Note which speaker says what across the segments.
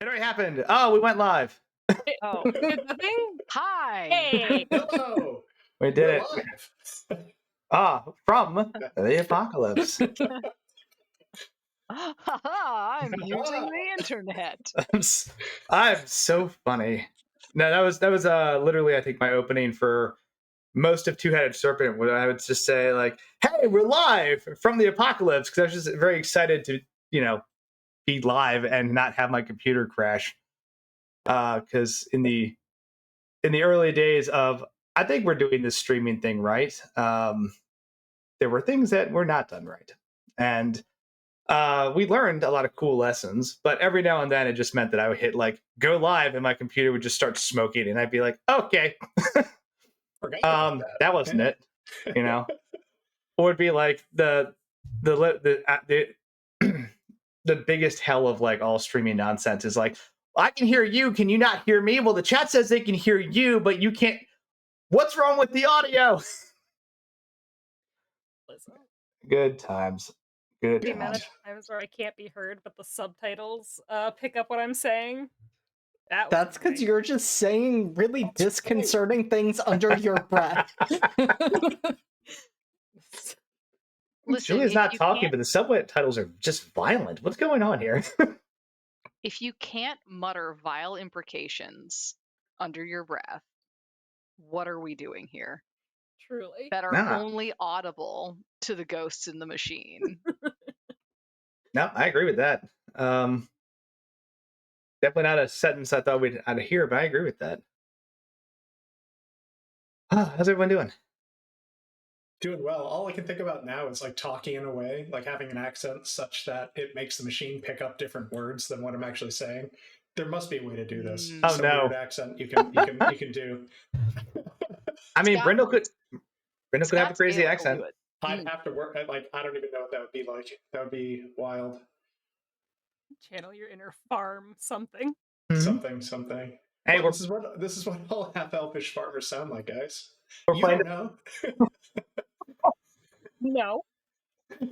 Speaker 1: It already happened. Oh, we went live.
Speaker 2: Oh,
Speaker 3: Is the thing?
Speaker 2: hi.
Speaker 3: Hey.
Speaker 4: Hello.
Speaker 1: We did
Speaker 4: We're
Speaker 1: it.
Speaker 4: live.
Speaker 1: From the apocalypse.
Speaker 2: I'm using the internet.
Speaker 1: I'm so funny. No, that was literally I think my opening for most of Two-Headed Serpent, where I would just say like, "Hey, we're live from the apocalypse," because I was just very excited to be live and not have my computer crash. Because in the early days of, I think we're doing this streaming thing right. There were things that were not done right, and we learned a lot of cool lessons. But every now and then, it just meant that I would hit like go live, and my computer would just start smoking, and I'd be like, okay,
Speaker 4: Forgot about
Speaker 1: that wasn't it, or it'd be like the the biggest hell of like all streaming nonsense is like, I can hear you, can you not hear me? Well, the chat says they can hear you, but you can't. What's wrong with the audio?
Speaker 3: Listen,
Speaker 1: Good times. Good
Speaker 3: the amount
Speaker 1: times.
Speaker 3: of times where I can't be heard, but the subtitles pick up what I'm saying.
Speaker 5: That's because you're just saying really disconcerting things under your breath.
Speaker 2: Listen,
Speaker 1: Julia's
Speaker 2: if
Speaker 1: not
Speaker 2: you
Speaker 1: talking,
Speaker 2: can't-
Speaker 1: but the subtitles are just violent. What's going on here?
Speaker 2: if you can't mutter vile imprecations under your breath, what are we doing here?
Speaker 3: Truly.
Speaker 2: That are
Speaker 1: Nah.
Speaker 2: only audible to the ghosts in the machine.
Speaker 1: No, I agree with that. Definitely not a sentence I thought I'd hear, but I agree with that. How's everyone doing?
Speaker 4: Doing well. All I can think about now is like talking in a way, like having an accent such that it makes the machine pick up different words than what I'm actually saying. There must be a way to do this.
Speaker 2: Mm.
Speaker 1: Oh,
Speaker 4: Some
Speaker 1: no.
Speaker 4: weird accent you can do.
Speaker 1: I mean,
Speaker 2: Scott-
Speaker 1: Brindle could have a
Speaker 2: Scott's
Speaker 1: crazy
Speaker 2: Gaelic will
Speaker 1: accent.
Speaker 2: do it.
Speaker 4: I'd have to work at like I don't even know what that would be like. That would be wild.
Speaker 3: Channel your inner farm something.
Speaker 4: Something.
Speaker 1: Hey,
Speaker 4: Well, this is what all half elfish farmers sound like, guys.
Speaker 1: we're
Speaker 4: You
Speaker 1: playing.
Speaker 4: don't know.
Speaker 3: No.
Speaker 2: You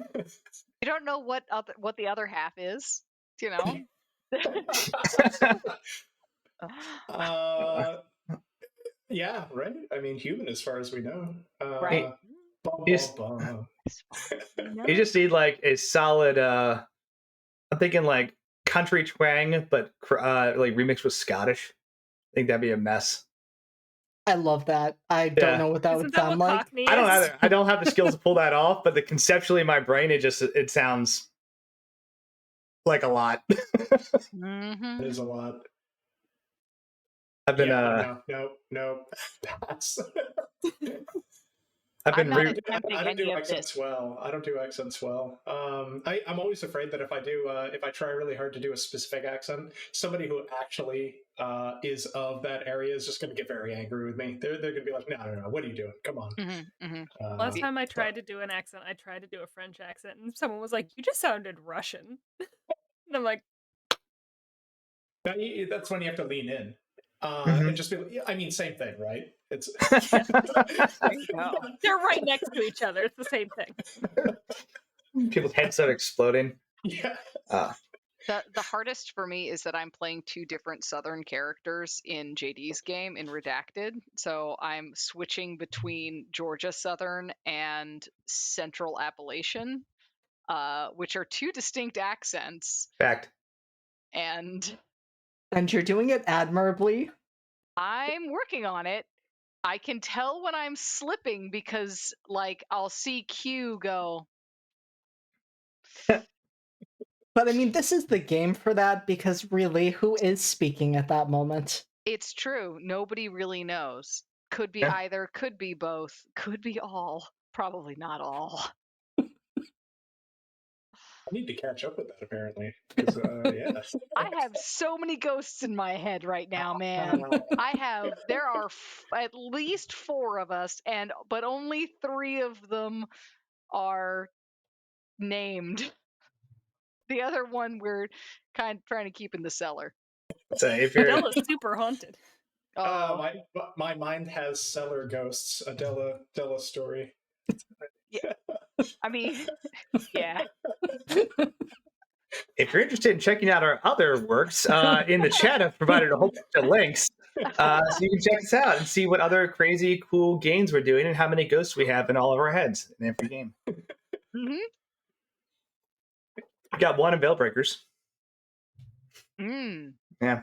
Speaker 2: don't know what the other half is, you know?
Speaker 4: Yeah, right. I mean, human as far as we know.
Speaker 2: Right.
Speaker 1: You just need like a solid. I'm thinking like country twang, but like remixed with Scottish. I think that'd be a mess.
Speaker 5: I love that. I don't know what that would
Speaker 3: Isn't that
Speaker 5: sound
Speaker 3: what
Speaker 5: like.
Speaker 3: Cockney
Speaker 1: I don't
Speaker 3: is?
Speaker 1: either. I don't have the skills to pull that off, but conceptually in my brain, it sounds like a lot.
Speaker 2: Mm-hmm.
Speaker 4: There's a lot.
Speaker 1: I've been
Speaker 4: no. Pass.
Speaker 1: I've been
Speaker 2: I'm not
Speaker 4: I
Speaker 2: attempting
Speaker 4: don't
Speaker 2: any
Speaker 4: do
Speaker 2: of
Speaker 4: accents
Speaker 2: this.
Speaker 4: well. I don't do accents well. I'm always afraid that if I try really hard to do a specific accent, somebody who actually is of that area is just going to get very angry with me. They're going to be like, no, what are you doing? Come on.
Speaker 2: Mm-hmm, mm-hmm.
Speaker 3: Last time I tried to do an accent, I tried to do a French accent, and someone was like, "You just sounded Russian." And I'm like,
Speaker 4: That's when you have to lean in. And just be. I mean, same thing, right? It's.
Speaker 3: they're right next to each other. It's the same thing.
Speaker 1: People's heads start exploding.
Speaker 4: Yeah.
Speaker 2: The hardest for me is that I'm playing two different Southern characters in JD's game in Redacted. So I'm switching between Georgia Southern and Central Appalachian, which are two distinct accents.
Speaker 1: Fact.
Speaker 2: And
Speaker 5: you're doing it admirably.
Speaker 2: I'm working on it. I can tell when I'm slipping because, like, I'll see Q go.
Speaker 5: But I mean, this is the game for that because really, who is speaking at that moment?
Speaker 2: It's true. Nobody really knows. Could be either, could be both, could be all. Probably not all.
Speaker 4: I need to catch up with that apparently. Yeah.
Speaker 2: I have so many ghosts in my head right now, man. There are at least 4 of us, but only 3 of them are named. The other one we're kind of trying to keep in the cellar.
Speaker 1: So if you're
Speaker 3: Della's super haunted.
Speaker 4: My mind has cellar ghosts. A Della story.
Speaker 2: Yeah. I mean, yeah.
Speaker 1: If you're interested in checking out our other works, in the chat, I've provided a whole bunch of links. So you can check us out and see what other crazy, cool games we're doing and how many ghosts we have in all of our heads in every game.
Speaker 2: Mm-hmm.
Speaker 1: We got one in Veilbreakers.
Speaker 2: Mm.
Speaker 1: Yeah.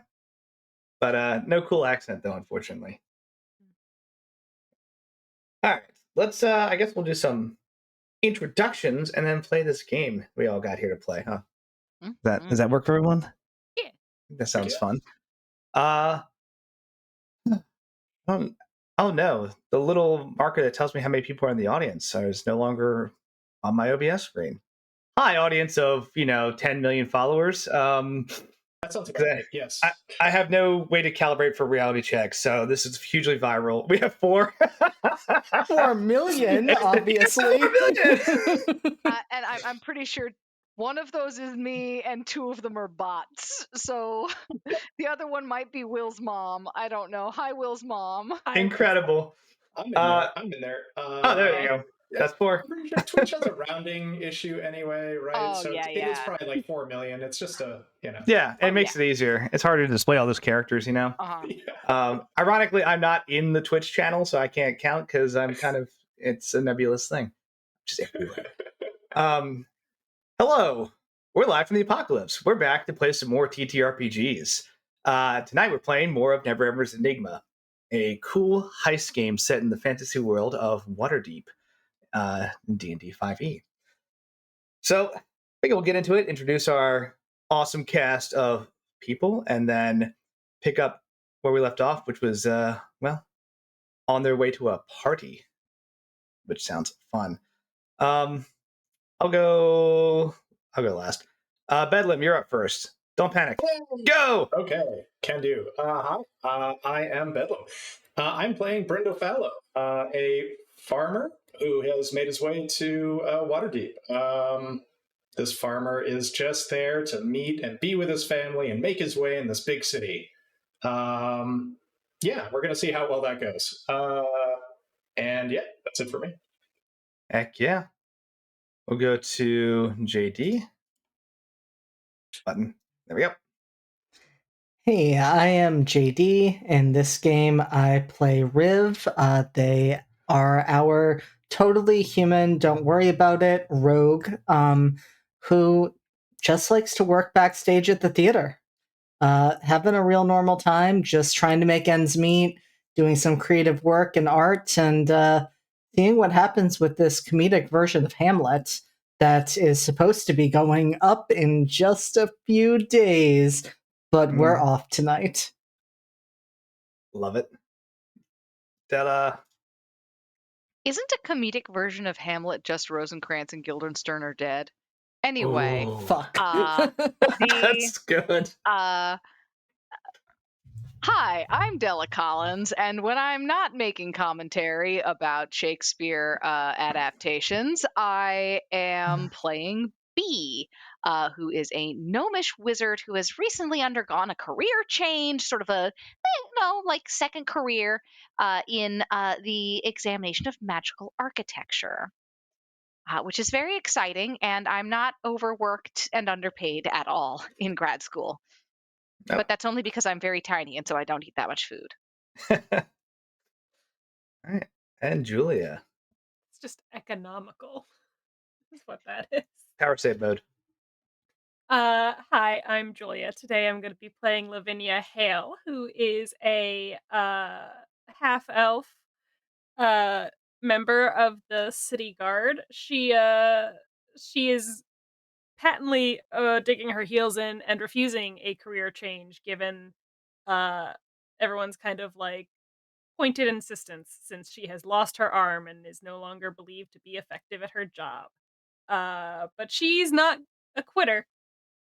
Speaker 1: But no cool accent, though, unfortunately. All right. Let's, I guess we'll do some introductions and then play this game we all got here to play, huh? Does that work for everyone?
Speaker 3: Yeah.
Speaker 1: That sounds fun. Oh no, the little marker that tells me how many people are in the audience is no longer on my OBS screen. Hi, audience of 10 million followers.
Speaker 4: That sounds about right. Yes.
Speaker 1: I have no way to calibrate for reality checks, so this is hugely viral. We have 4.
Speaker 5: 4 million, obviously.
Speaker 1: 4 million.
Speaker 2: And I'm pretty sure one of those is me and 2 of them are bots. So the other one might be Will's mom. I don't know. Hi, Will's mom.
Speaker 1: Incredible.
Speaker 4: I'm in there. I'm in there.
Speaker 1: Oh, there you go. That's 4.
Speaker 4: I'm pretty sure Twitch has a rounding issue anyway, right?
Speaker 2: Oh,
Speaker 4: so
Speaker 2: yeah,
Speaker 4: it's probably like 4 million. It's just
Speaker 1: Yeah, it makes it easier. It's harder to display all those characters,
Speaker 2: Uh-huh.
Speaker 4: Yeah.
Speaker 1: Ironically, I'm not in the Twitch channel, so I can't count because I'm it's a nebulous thing. Just everywhere. Hello. We're live from the apocalypse. We're back to play some more TTRPGs. Tonight we're playing more of Neverember's Enigma, a cool heist game set in the fantasy world of Waterdeep in D&D 5e. So I think we'll get into it, introduce our awesome cast of people, and then pick up where we left off, which was, on their way to a party, which sounds fun. I'll go last. Bedlam, you're up first. Don't panic. Go!
Speaker 4: Okay, can do. Hi, I am Bedlam. I'm playing Brindo Fallow, a farmer who has made his way to Waterdeep. This farmer is just there to meet and be with his family and make his way in this big city. Yeah, we're going to see how well that goes. And yeah, that's it for me.
Speaker 1: Heck yeah. We'll go to JD. Button. There we go.
Speaker 5: Hey, I am JD. In this game, I play Riv. They are our totally human, don't worry about it, rogue, who just likes to work backstage at the theater. Having a real normal time, just trying to make ends meet, doing some creative work and art, and seeing what happens with this comedic version of Hamlet that is supposed to be going up in just a few days, but we're off tonight.
Speaker 1: Love it. Della.
Speaker 2: Isn't a comedic version of Hamlet just Rosencrantz and Guildenstern are dead? Anyway,
Speaker 1: Ooh.
Speaker 5: Fuck.
Speaker 1: That's good.
Speaker 2: Hi, I'm Della Collins, and when I'm not making commentary about Shakespeare adaptations, I am playing Bee, who is a gnomish wizard who has recently undergone a career change, sort of a, second career in the examination of magical architecture. Which is very exciting, and I'm not overworked and underpaid at all in grad school.
Speaker 1: No.
Speaker 2: But that's only because I'm very tiny, and so I don't eat that much food.
Speaker 1: All right. And Julia.
Speaker 3: It's just economical. That's what that is.
Speaker 1: Power save mode.
Speaker 3: Hi, I'm Julia. Today I'm going to be playing Lavinia Hale, who is a half-elf member of the city guard. She is patently digging her heels in and refusing a career change given everyone's kind of like pointed insistence since she has lost her arm and is no longer believed to be effective at her job. But she's not a quitter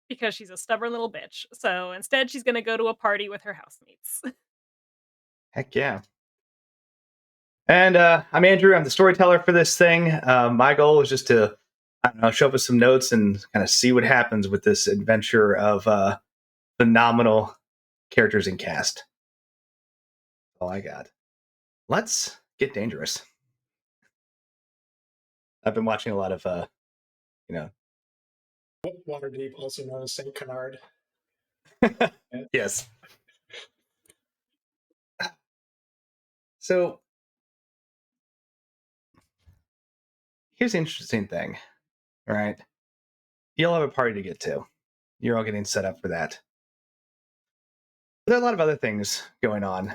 Speaker 3: because she's a stubborn little bitch. So instead she's going to go to a party with her housemates.
Speaker 1: Heck yeah. And I'm Andrew. I'm the storyteller for this thing. My goal is just to, show up with some notes and kind of see what happens with this adventure of phenomenal characters and cast. That's all I got. Let's get dangerous. I've been watching a lot of,
Speaker 4: Waterdeep, also known as Saint Canard.
Speaker 1: Yes. So here's the interesting thing, right? You'll have a party to get to. You're all getting set up for that. But there are a lot of other things going on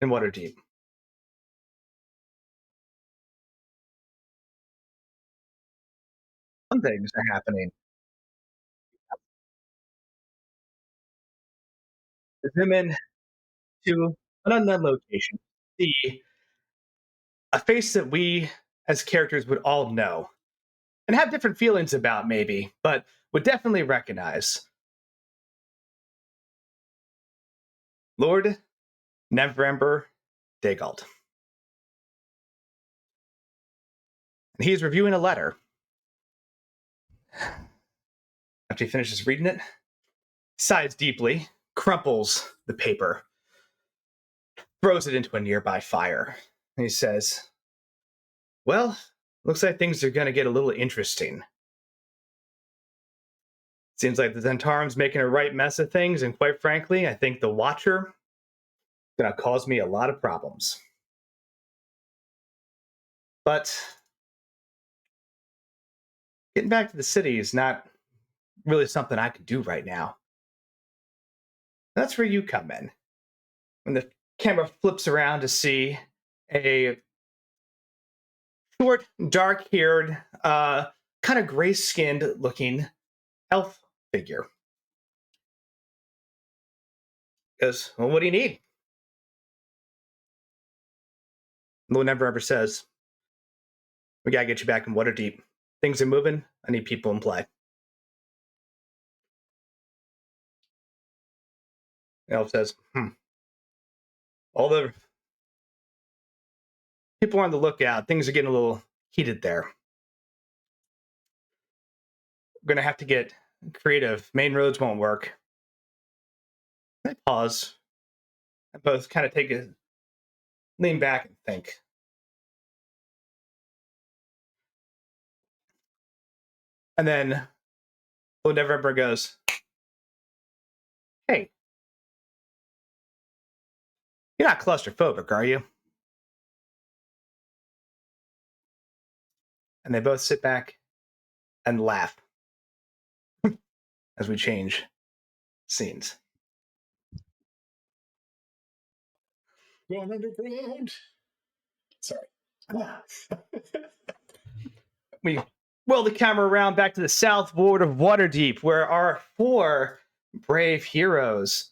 Speaker 1: in Waterdeep. Some things are happening. Zoom in to an unknown location. See a face that we as characters would all know and have different feelings about, maybe, but would definitely recognize. Lord Neverember Dagald. And he is reviewing a letter. After he finishes reading it, sighs deeply, crumples the paper, throws it into a nearby fire. And he says, well, looks like things are going to get a little interesting. Seems like the Zentarim's making a right mess of things, and quite frankly, I think the Watcher is going to cause me a lot of problems. But getting back to the city is not really something I can do right now. That's where you come in. When the camera flips around to see a short, dark-haired, kind of gray-skinned looking elf figure. Goes, well, what do you need? Lord Neverember says, we gotta get you back in Waterdeep. Things are moving. I need people in play. The elf says, all the people are on the lookout. Things are getting a little heated there. We're gonna have to get creative. Main roads won't work. I pause. I both kind of take a lean back and think. And then Lord Neverember goes, hey, you're not claustrophobic, are you? And they both sit back and laugh as we change scenes.
Speaker 4: Going underground. Sorry.
Speaker 1: We whirl the camera around back to the south ward of Waterdeep, where our 4 brave heroes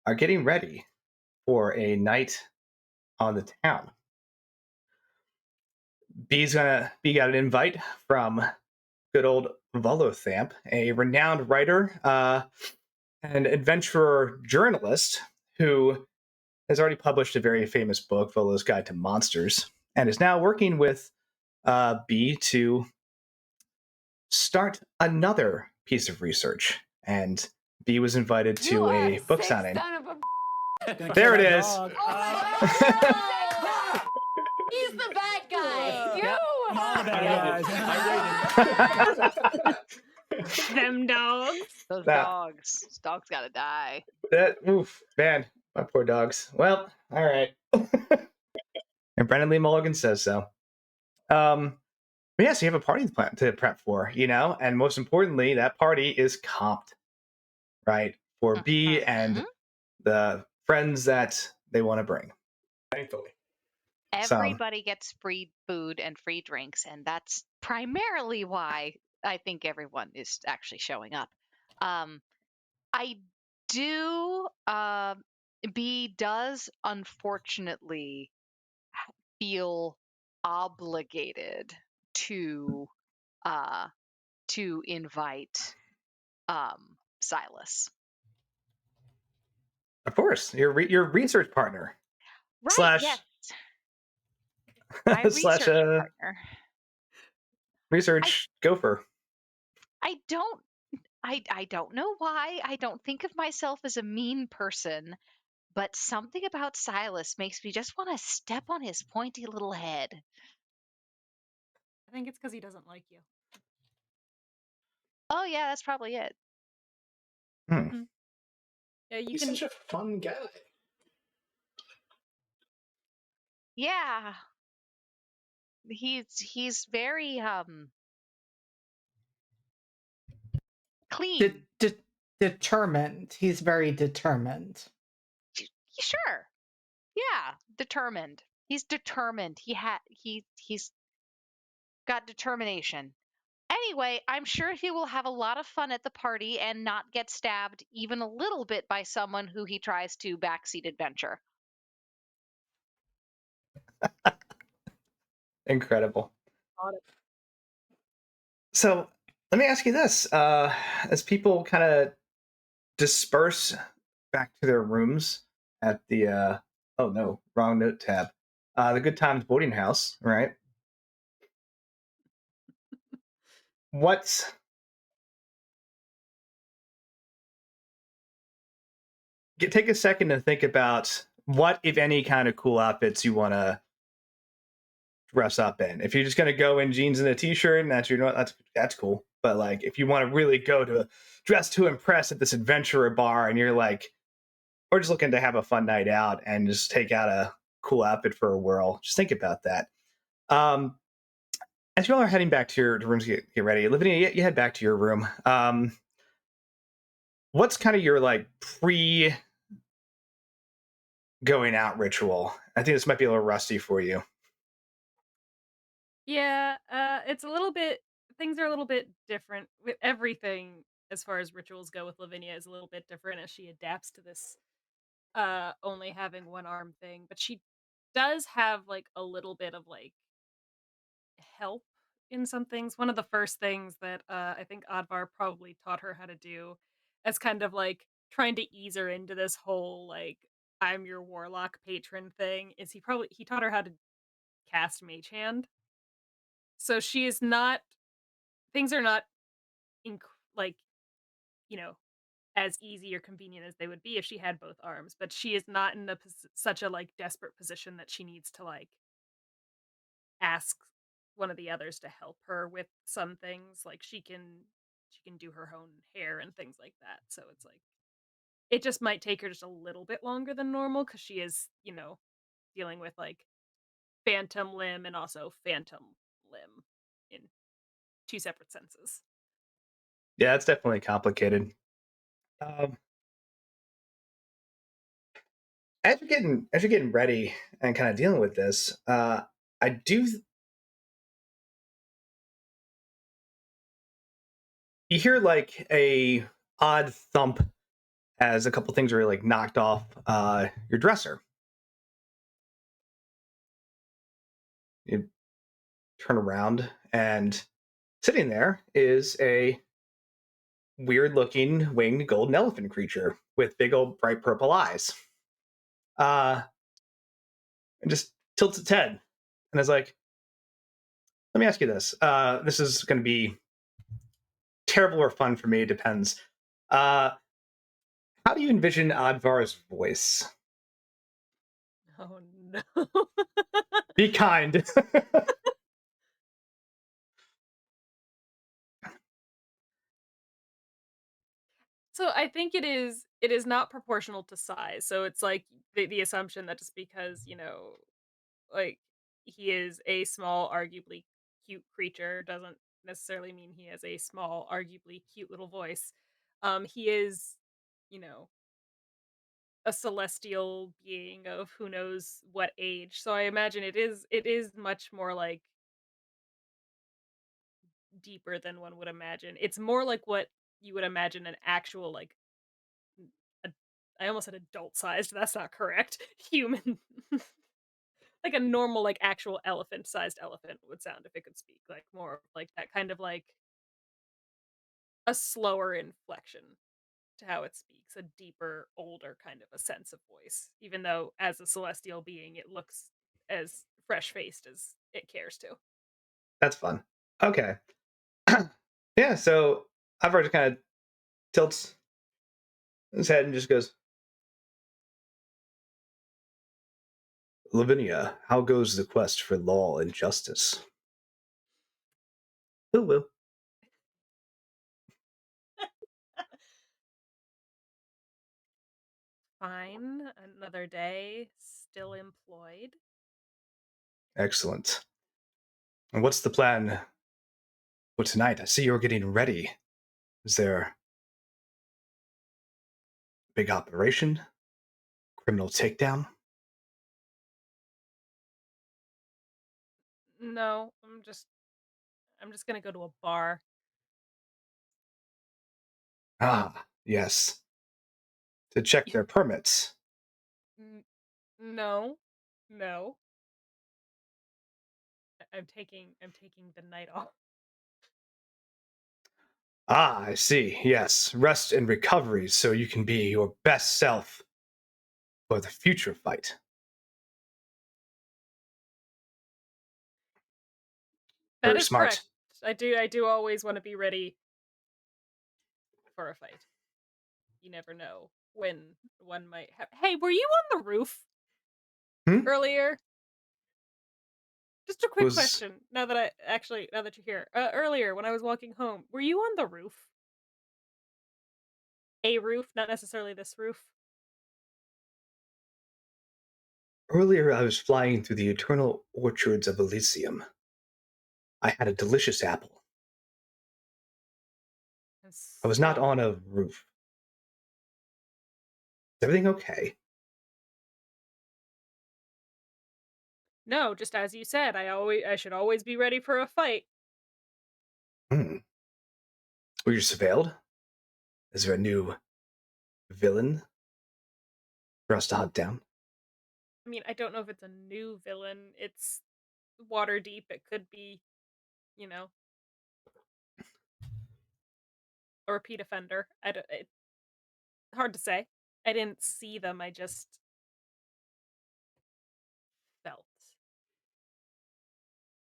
Speaker 1: are getting ready for a night on the town. B got an invite from good old Volothamp, a renowned writer and adventurer journalist who has already published a very famous book, Volo's Guide to Monsters, and is now working with B to start another piece of research. And B was invited to a book signing. There it is.
Speaker 6: Oh my God! He's the bad guy. You.
Speaker 3: Them dogs.
Speaker 2: Those
Speaker 1: That-
Speaker 2: dogs. Those dogs gotta die.
Speaker 1: Oof, man, my poor dogs. Well, all right. And Brendan Lee Mulligan says so. But yeah, so you have a party to prep for, and most importantly, that party is comped, right? For B and the friends that they want to bring.
Speaker 4: Thankfully.
Speaker 2: Everybody gets free food and free drinks, and that's primarily why I think everyone is actually showing up. I do. B does unfortunately feel obligated to invite Silas.
Speaker 1: Of course, your research partner.
Speaker 2: Right,
Speaker 1: Slash
Speaker 2: yes. My
Speaker 1: slash
Speaker 2: research partner.
Speaker 1: research gopher.
Speaker 2: I don't know why. I don't think of myself as a mean person, but something about Silas makes me just want to step on his pointy little head.
Speaker 3: I think it's because he doesn't like you.
Speaker 2: Oh yeah, that's probably it.
Speaker 1: Hmm.
Speaker 3: Yeah, you
Speaker 4: He's
Speaker 3: can.
Speaker 4: such a fun guy.
Speaker 2: Yeah, he's very clean.
Speaker 5: Determined. He's very determined.
Speaker 2: Sure. Yeah, determined. He's determined. He's got determination. Anyway, I'm sure he will have a lot of fun at the party and not get stabbed even a little bit by someone who he tries to backseat adventure.
Speaker 1: Incredible.
Speaker 3: Got it.
Speaker 1: So let me ask you this: as people kind of disperse back to their rooms at the oh no, wrong note tab. The Good Times boarding house, right? What's take a second to think about what, if any, kind of cool outfits you want to dress up in. If you're just gonna go in jeans and a t-shirt, and that's cool. But like, if you want to really go to dress to impress at this adventurer bar, and you're like, or just looking to have a fun night out and just take out a cool outfit for a whirl, just think about that. Um, as you all are heading back to your rooms to get ready, Lavinia, you head back to your room. What's kind of your like pre going out ritual? I think this might be a little rusty for you.
Speaker 3: Yeah, it's a little bit. Things are a little bit different with everything as far as rituals go. With Lavinia is a little bit different as she adapts to this only having one arm thing, but she does have like a little bit of like help in some things. One of the first things that I think Advar probably taught her how to do as kind of like trying to ease her into this whole like I'm your warlock patron thing is he taught her how to cast Mage Hand. So she is not things are not like, you know, as easy or convenient as they would be if she had both arms, but she is not in such a like desperate position that she needs to like ask one of the others to help her with some things. Like she can do her own hair and things like that. So it's like it just might take her just a little bit longer than normal because she is, dealing with like phantom limb and also phantom limb in two separate senses.
Speaker 1: Yeah, it's definitely complicated. Um, as you're getting ready and kind of dealing with this, I do. You hear like a odd thump as a couple things are like knocked off your dresser. You turn around, and sitting there is a weird looking winged golden elephant creature with big old bright purple eyes. And just tilts its head and is like, let me ask you this. This is going to be terrible or fun for me. It depends. Uh, how do you envision Advar's voice?
Speaker 3: Oh no.
Speaker 1: Be kind.
Speaker 3: So I think it is not proportional to size. So it's like the assumption that just because, like he is a small, arguably cute creature doesn't necessarily mean he has a small, arguably cute little voice. He is, you know, a celestial being of who knows what age. So I imagine it is much more like deeper than one would imagine. It's more like what you would imagine an actual like a, I almost said adult sized. That's not correct. Human like a normal, like, actual elephant-sized elephant would sound if it could speak, like, more like that kind of, like, a slower inflection to how it speaks, a deeper, older kind of a sense of voice, even though as a celestial being, it looks as fresh-faced as it cares to.
Speaker 1: That's fun. Okay. Yeah, so Advar just kind of tilts his head and just goes, Lavinia, how goes the quest for law and justice? Who will?
Speaker 3: Fine. Another day, still employed.
Speaker 1: Excellent. And what's the plan for tonight? I see you're getting ready. Is there a big operation? Criminal takedown?
Speaker 3: No, I'm just gonna go to a bar.
Speaker 1: Ah, yes. To check their permits.
Speaker 3: No, no. I'm taking the night off.
Speaker 1: Ah, I see. Yes. Rest and recovery so you can be your best self for the future fight.
Speaker 3: That
Speaker 1: Very
Speaker 3: is
Speaker 1: smart.
Speaker 3: correct. I do always want to be ready for a fight. You never know when one might have. Hey, were you on the roof earlier? Just a quick question. Now that you're here, earlier when I was walking home, were you on the roof? A roof, not necessarily this roof.
Speaker 1: Earlier, I was flying through the eternal orchards of Elysium. I had a delicious apple. I was not on a roof. Is everything okay?
Speaker 3: No, just as you said, I should always be ready for a fight.
Speaker 1: Hmm. Were you surveilled? Is there a new villain for us to hunt down?
Speaker 3: I mean, I don't know if it's a new villain. It's water deep. It could be, you know, a repeat offender. It's hard to say. I didn't see them. I just felt.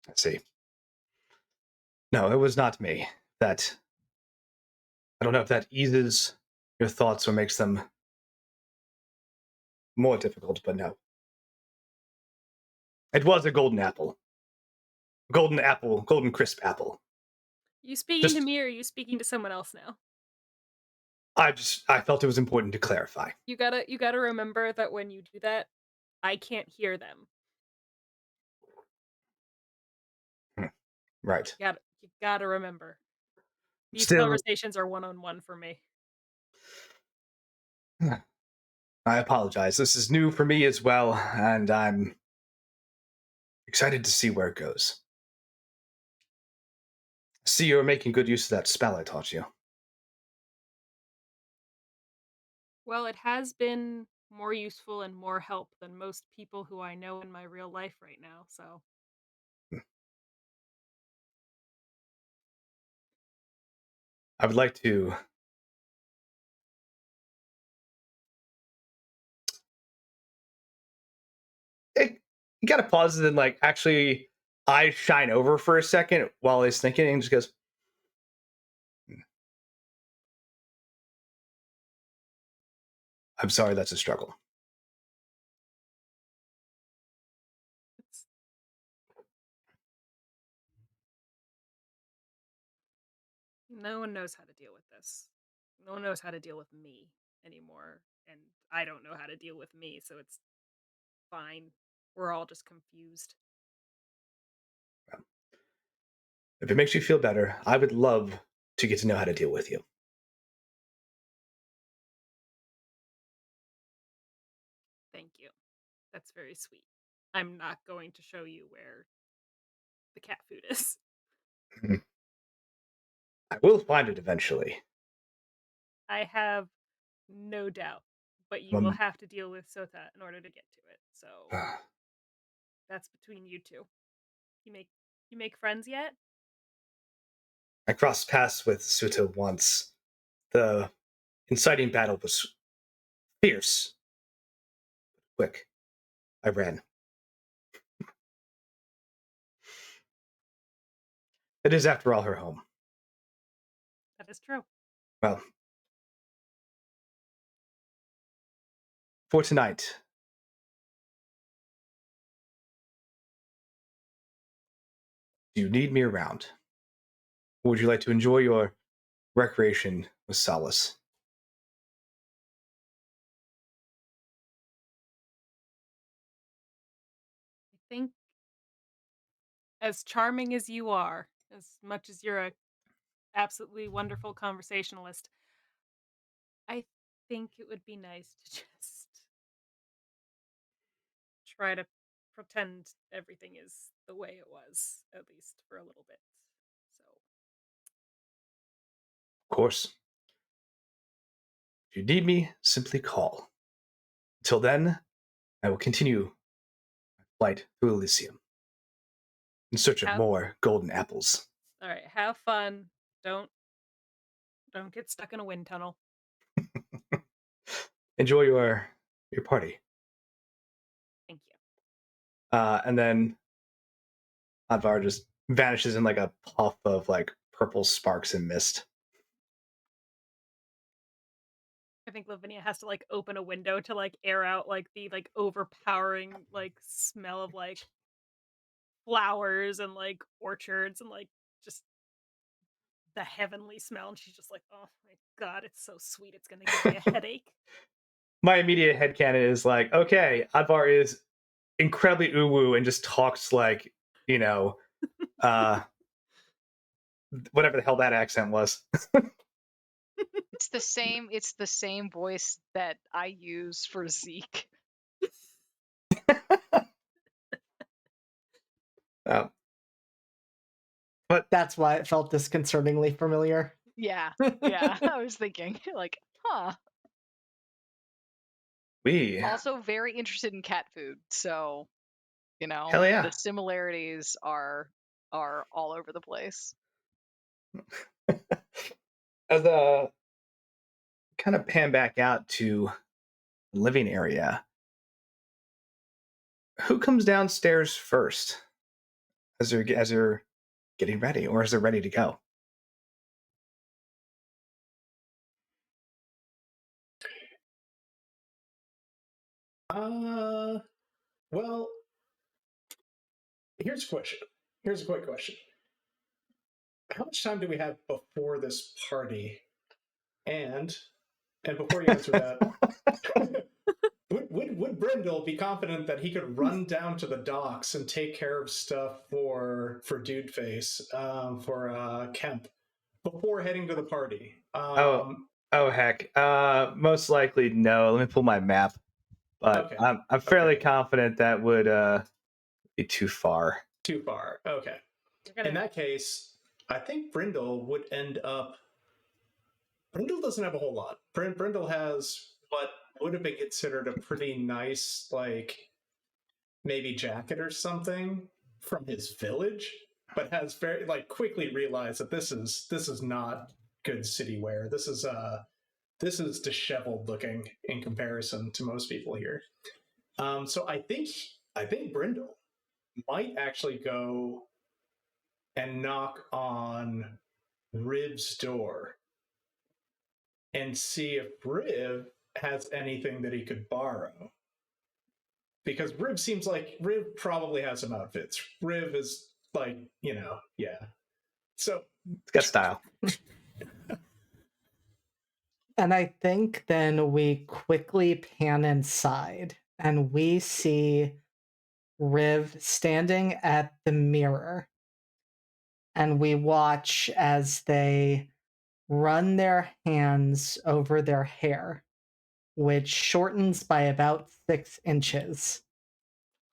Speaker 1: I see. No, it was not me. That I don't know if that eases your thoughts or makes them more difficult, but no. It was a golden apple. Golden apple, golden crisp apple.
Speaker 3: You speaking to
Speaker 1: Just
Speaker 3: me or are you speaking to someone else now?
Speaker 1: I felt it was important to clarify.
Speaker 3: You gotta remember that when you do that, I can't hear them.
Speaker 1: Right.
Speaker 3: You gotta remember. These
Speaker 1: Still,
Speaker 3: conversations are one-on-one for me.
Speaker 1: I apologize. This is new for me as well, and I'm excited to see where it goes. See, you're making good use of that spell I taught you.
Speaker 3: Well, it has been more useful and more help than most people who I know in my real life right now, so
Speaker 1: I would like to you gotta pause and then like actually eyes shine over for a second while he's thinking and just goes, I'm sorry that's a struggle.
Speaker 3: it's no one knows how to deal with this. No one knows how to deal with me anymore, and I don't know how to deal with me, so it's fine. We're all just confused.
Speaker 1: If it makes you feel better, I would love to get to know how to deal with you.
Speaker 3: Thank you. That's very sweet. I'm not going to show you where the cat food is.
Speaker 1: I will find it eventually.
Speaker 3: I have no doubt, but you will
Speaker 1: Um,
Speaker 3: have to deal with Sota in order to get to it. So that's between you two. You make friends yet?
Speaker 1: I crossed paths with Suta once. The inciting battle was fierce. Quick. I ran. It is, after all, her home.
Speaker 3: That is true.
Speaker 1: Well, for tonight, do you need me around? Or would you like to enjoy your recreation with Solace?
Speaker 3: think, as charming as you are, as much as you're a absolutely wonderful conversationalist, I think it would be nice to just try to pretend everything is the way it was, at least for a little bit. So,
Speaker 1: Of course. If you need me, simply call. Until then, I will continue my flight through Elysium in search of more golden apples.
Speaker 3: all right, have fun. Don't get stuck in a wind tunnel.
Speaker 1: Enjoy your party.
Speaker 3: Thank you.
Speaker 1: And then Advar just vanishes in like a puff of like purple sparks and mist.
Speaker 3: I think Lavinia has to like open a window to like air out like the like overpowering like smell of like flowers and like orchards and like just the heavenly smell, and she's just like, oh my god, it's so sweet, it's gonna give me a headache.
Speaker 1: My immediate headcanon is like, okay, Advar is incredibly uwu and just talks like, whatever the hell that accent was.
Speaker 2: It's the same voice that I use for Zeke.
Speaker 1: But
Speaker 5: That's why it felt disconcertingly familiar.
Speaker 2: Yeah. Yeah. I was thinking, like, huh.
Speaker 1: we
Speaker 2: Also very interested in cat food, so
Speaker 1: hell yeah.
Speaker 2: the similarities are all over the place.
Speaker 1: As a kind of pan back out to the living area, who comes downstairs first as you're getting ready, or as they're ready to go?
Speaker 4: Well, here's a question. Here's a quick question. How much time do we have before this party? And before you answer that, would Brindle be confident that he could run down to the docks and take care of stuff for Dude Face, for Kemp, before heading to the party?
Speaker 1: Oh heck. Most likely no. Let me pull my map. But
Speaker 4: Okay.
Speaker 1: I'm fairly confident that would be too far.
Speaker 4: Too far. Okay. In that case, I think Brindle would end up. Brindle doesn't have a whole lot. Brindle has what would have been considered a pretty nice, like, maybe jacket or something from his village, but has very like quickly realized that this is not good city wear. This is disheveled looking in comparison to most people here. So I think Brindle might actually go and knock on Riv's door and see if Riv has anything that he could borrow. Because Riv seems like Riv probably has some outfits. Riv is like, yeah. So
Speaker 1: It's got style.
Speaker 5: And I think then we quickly pan inside and we see Riv standing at the mirror. And we watch as they run their hands over their hair, which shortens by about 6 inches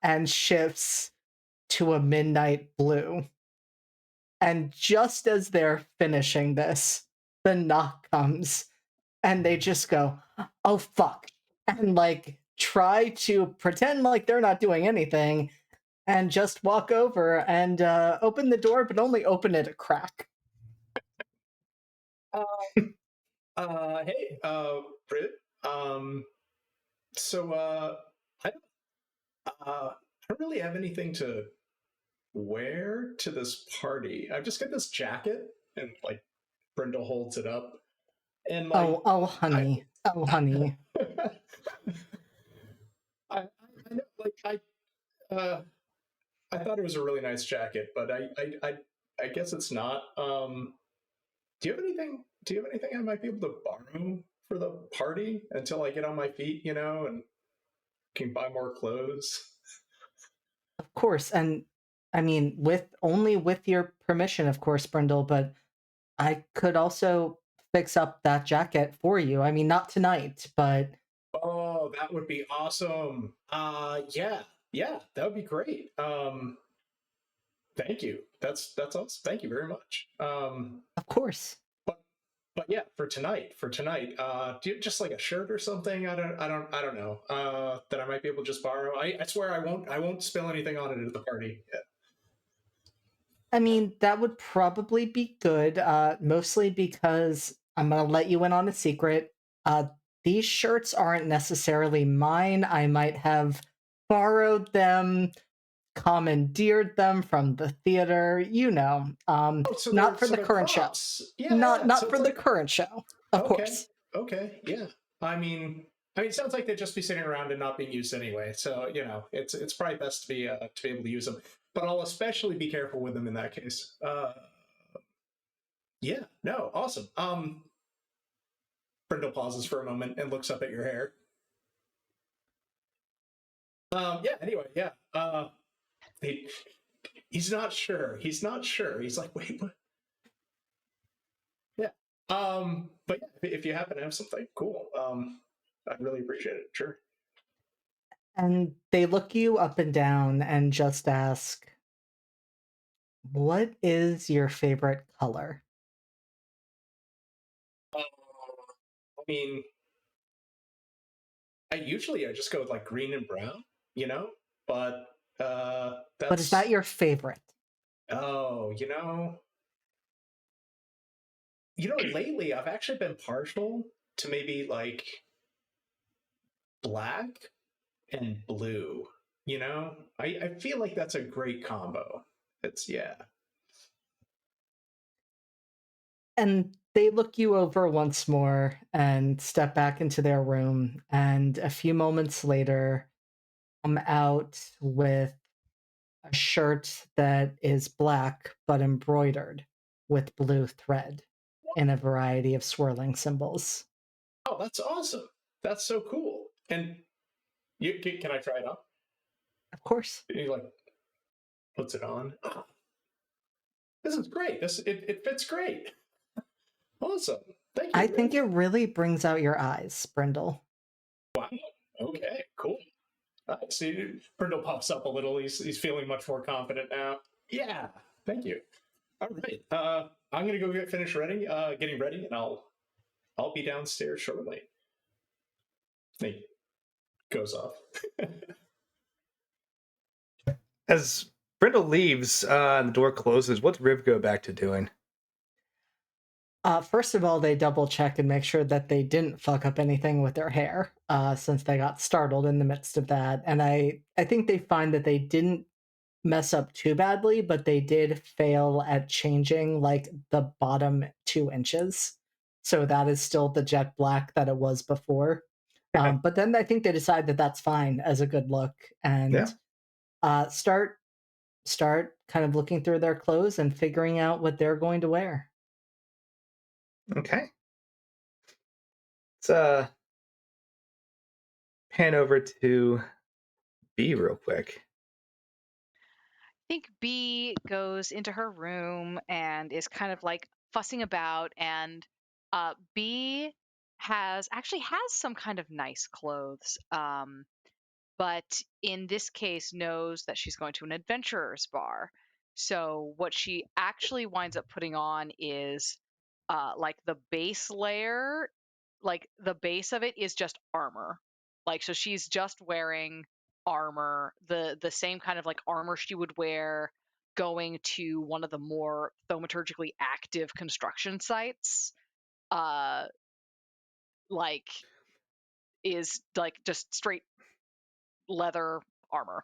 Speaker 5: and shifts to a midnight blue. And just as they're finishing this, the knock comes and they just go, oh fuck, and like try to pretend like they're not doing anything and just walk over and open the door, but only open it a crack.
Speaker 4: Hey, Brit. So, I don't really have anything to wear to this party. I've just got this jacket, and like Brindle holds it up, and like,
Speaker 5: oh, honey, honey.
Speaker 4: I know, like, I thought it was a really nice jacket, but I guess it's not. Do you have anything? Do you have anything I might be able to borrow for the party until I get on my feet, and can buy more clothes?
Speaker 5: Of course, and I mean, with your permission, of course, Brindle, but I could also fix up that jacket for you. I mean, not tonight, but
Speaker 4: Oh, that would be awesome. Yeah, that would be great. Thank you. That's awesome. Thank you very much.
Speaker 5: of course.
Speaker 4: But yeah, for tonight, do you just like a shirt or something? I don't know. That I might be able to just borrow. I swear I won't spill anything on it at the party. Yeah.
Speaker 5: I mean, that would probably be good, mostly because I'm gonna let you in on a secret. These shirts aren't necessarily mine. I might have borrowed them, commandeered them from the theater,
Speaker 4: Oh,
Speaker 5: not for
Speaker 4: so
Speaker 5: the
Speaker 4: they're
Speaker 5: current show.
Speaker 4: props. Yeah,
Speaker 5: Not
Speaker 4: yeah. So
Speaker 5: not
Speaker 4: it's
Speaker 5: for the
Speaker 4: like
Speaker 5: current show, of
Speaker 4: okay,
Speaker 5: course.
Speaker 4: okay, yeah. It sounds like they'd just be sitting around and not being used anyway. So it's probably best to be able to use them. But I'll especially be careful with them in that case. Yeah, no, awesome. Brindle pauses for a moment and looks up at your hair. Yeah. Anyway, yeah. He, he's not sure. He's not sure. He's like, wait, what? Yeah. But yeah, if you happen to have something, cool. I'd really appreciate it. Sure.
Speaker 5: And they look you up and down and just ask, "What is your favorite color?"
Speaker 4: I mean, I just go with like green and brown, you know. But
Speaker 5: But is that
Speaker 4: that's
Speaker 5: your favorite?
Speaker 4: oh, lately I've actually been partial to maybe like black and blue. I feel like that's a great combo. It's yeah.
Speaker 5: And they look you over once more and step back into their room, and a few moments later come out with a shirt that is black but embroidered with blue thread in a variety of swirling symbols.
Speaker 4: Oh, that's awesome. That's so cool. And can I try it on?
Speaker 5: Of course.
Speaker 4: He like puts it on. Oh, this is great. It fits great. Awesome. Thank
Speaker 5: I
Speaker 4: you.
Speaker 5: think it really brings out your eyes, Brindle.
Speaker 4: Wow. Okay. Cool. See, Brindle pops up a little. He's feeling much more confident now. Yeah. Thank you. All right. I'm gonna go finish getting ready, and I'll be downstairs shortly. He goes off.
Speaker 1: As Brindle leaves and the door closes, what's Riv go back to doing?
Speaker 5: First of all, they double check and make sure that they didn't fuck up anything with their hair, since they got startled in the midst of that. And I think they find that they didn't mess up too badly, but they did fail at changing like the bottom 2 inches. So that is still the jet black that it was before. But then I think they decide that that's fine as a good look, and
Speaker 1: Yeah.
Speaker 5: start kind of looking through their clothes and figuring out what they're going to wear.
Speaker 1: Okay. Let's pan over to B real quick.
Speaker 2: I think B goes into her room and is kind of like fussing about, and B actually has some kind of nice clothes, but in this case knows that she's going to an adventurer's bar. So what she actually winds up putting on is like the base layer, like the base of it is just armor. Like so she's just wearing armor, the same kind of like armor she would wear going to one of the more thaumaturgically active construction sites. Like is like just straight leather armor.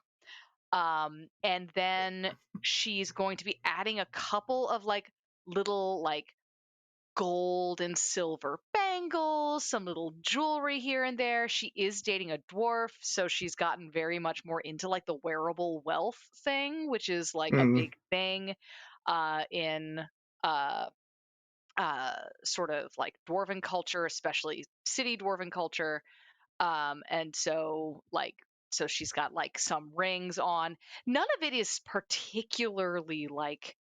Speaker 2: And then she's going to be adding a couple of like little like gold and silver bangles, some little jewelry here and there. She is dating a dwarf, so she's gotten very much more into like the wearable wealth thing, which is like a
Speaker 1: Mm.
Speaker 2: big thing in sort of like dwarven culture, especially city dwarven culture. And so like So she's got like some rings on. None of it is particularly like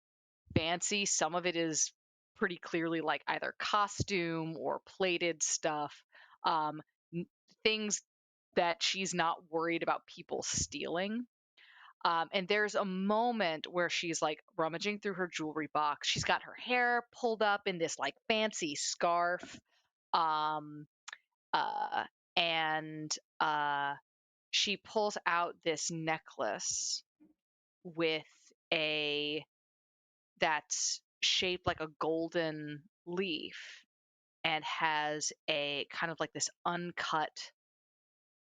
Speaker 2: fancy. Some of it is pretty clearly like either costume or plated stuff. Things that she's not worried about people stealing. And there's a moment where she's like rummaging through her jewelry box. She's got her hair pulled up in this like fancy scarf. Um, and she pulls out this necklace with that's shaped like a golden leaf and has a kind of like this uncut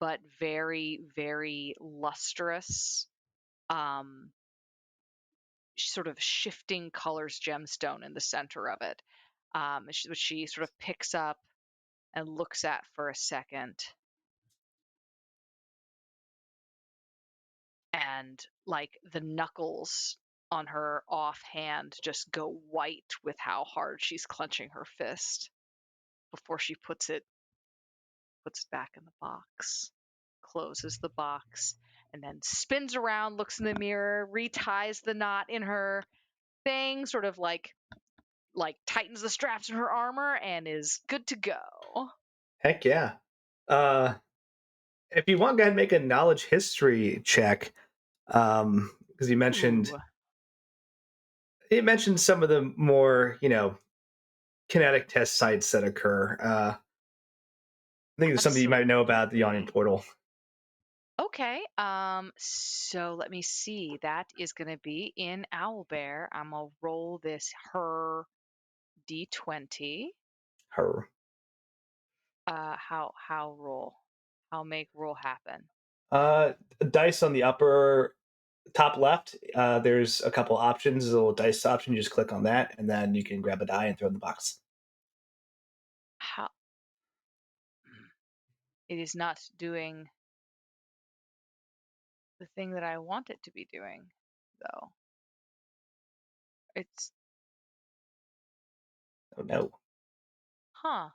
Speaker 2: but very, very lustrous sort of shifting colors gemstone in the center of it, which she sort of picks up and looks at for a second. And like the knuckles on her offhand just go white with how hard she's clenching her fist before she puts it back in the box, closes the box, and then spins around, looks in the mirror, reties the knot in her thing, sort of like tightens the straps in her armor, and is good to go.
Speaker 1: Heck yeah. If you want, go ahead and make a knowledge history check. Because you mentioned some of the more, kinetic test sites that occur. I think there's something you might know about the Yawning Portal.
Speaker 2: Okay. So let me see. That is going to be in Owlbear. I'm gonna roll this her d20.
Speaker 1: Her.
Speaker 2: How roll? How make roll happen?
Speaker 1: Dice on the upper top left. There's a couple options. There's a little dice option. You just click on that, and then you can grab a die and throw it in the box.
Speaker 2: How? It is not doing the thing that I want it to be doing, though. It's.
Speaker 1: Oh no.
Speaker 2: Huh.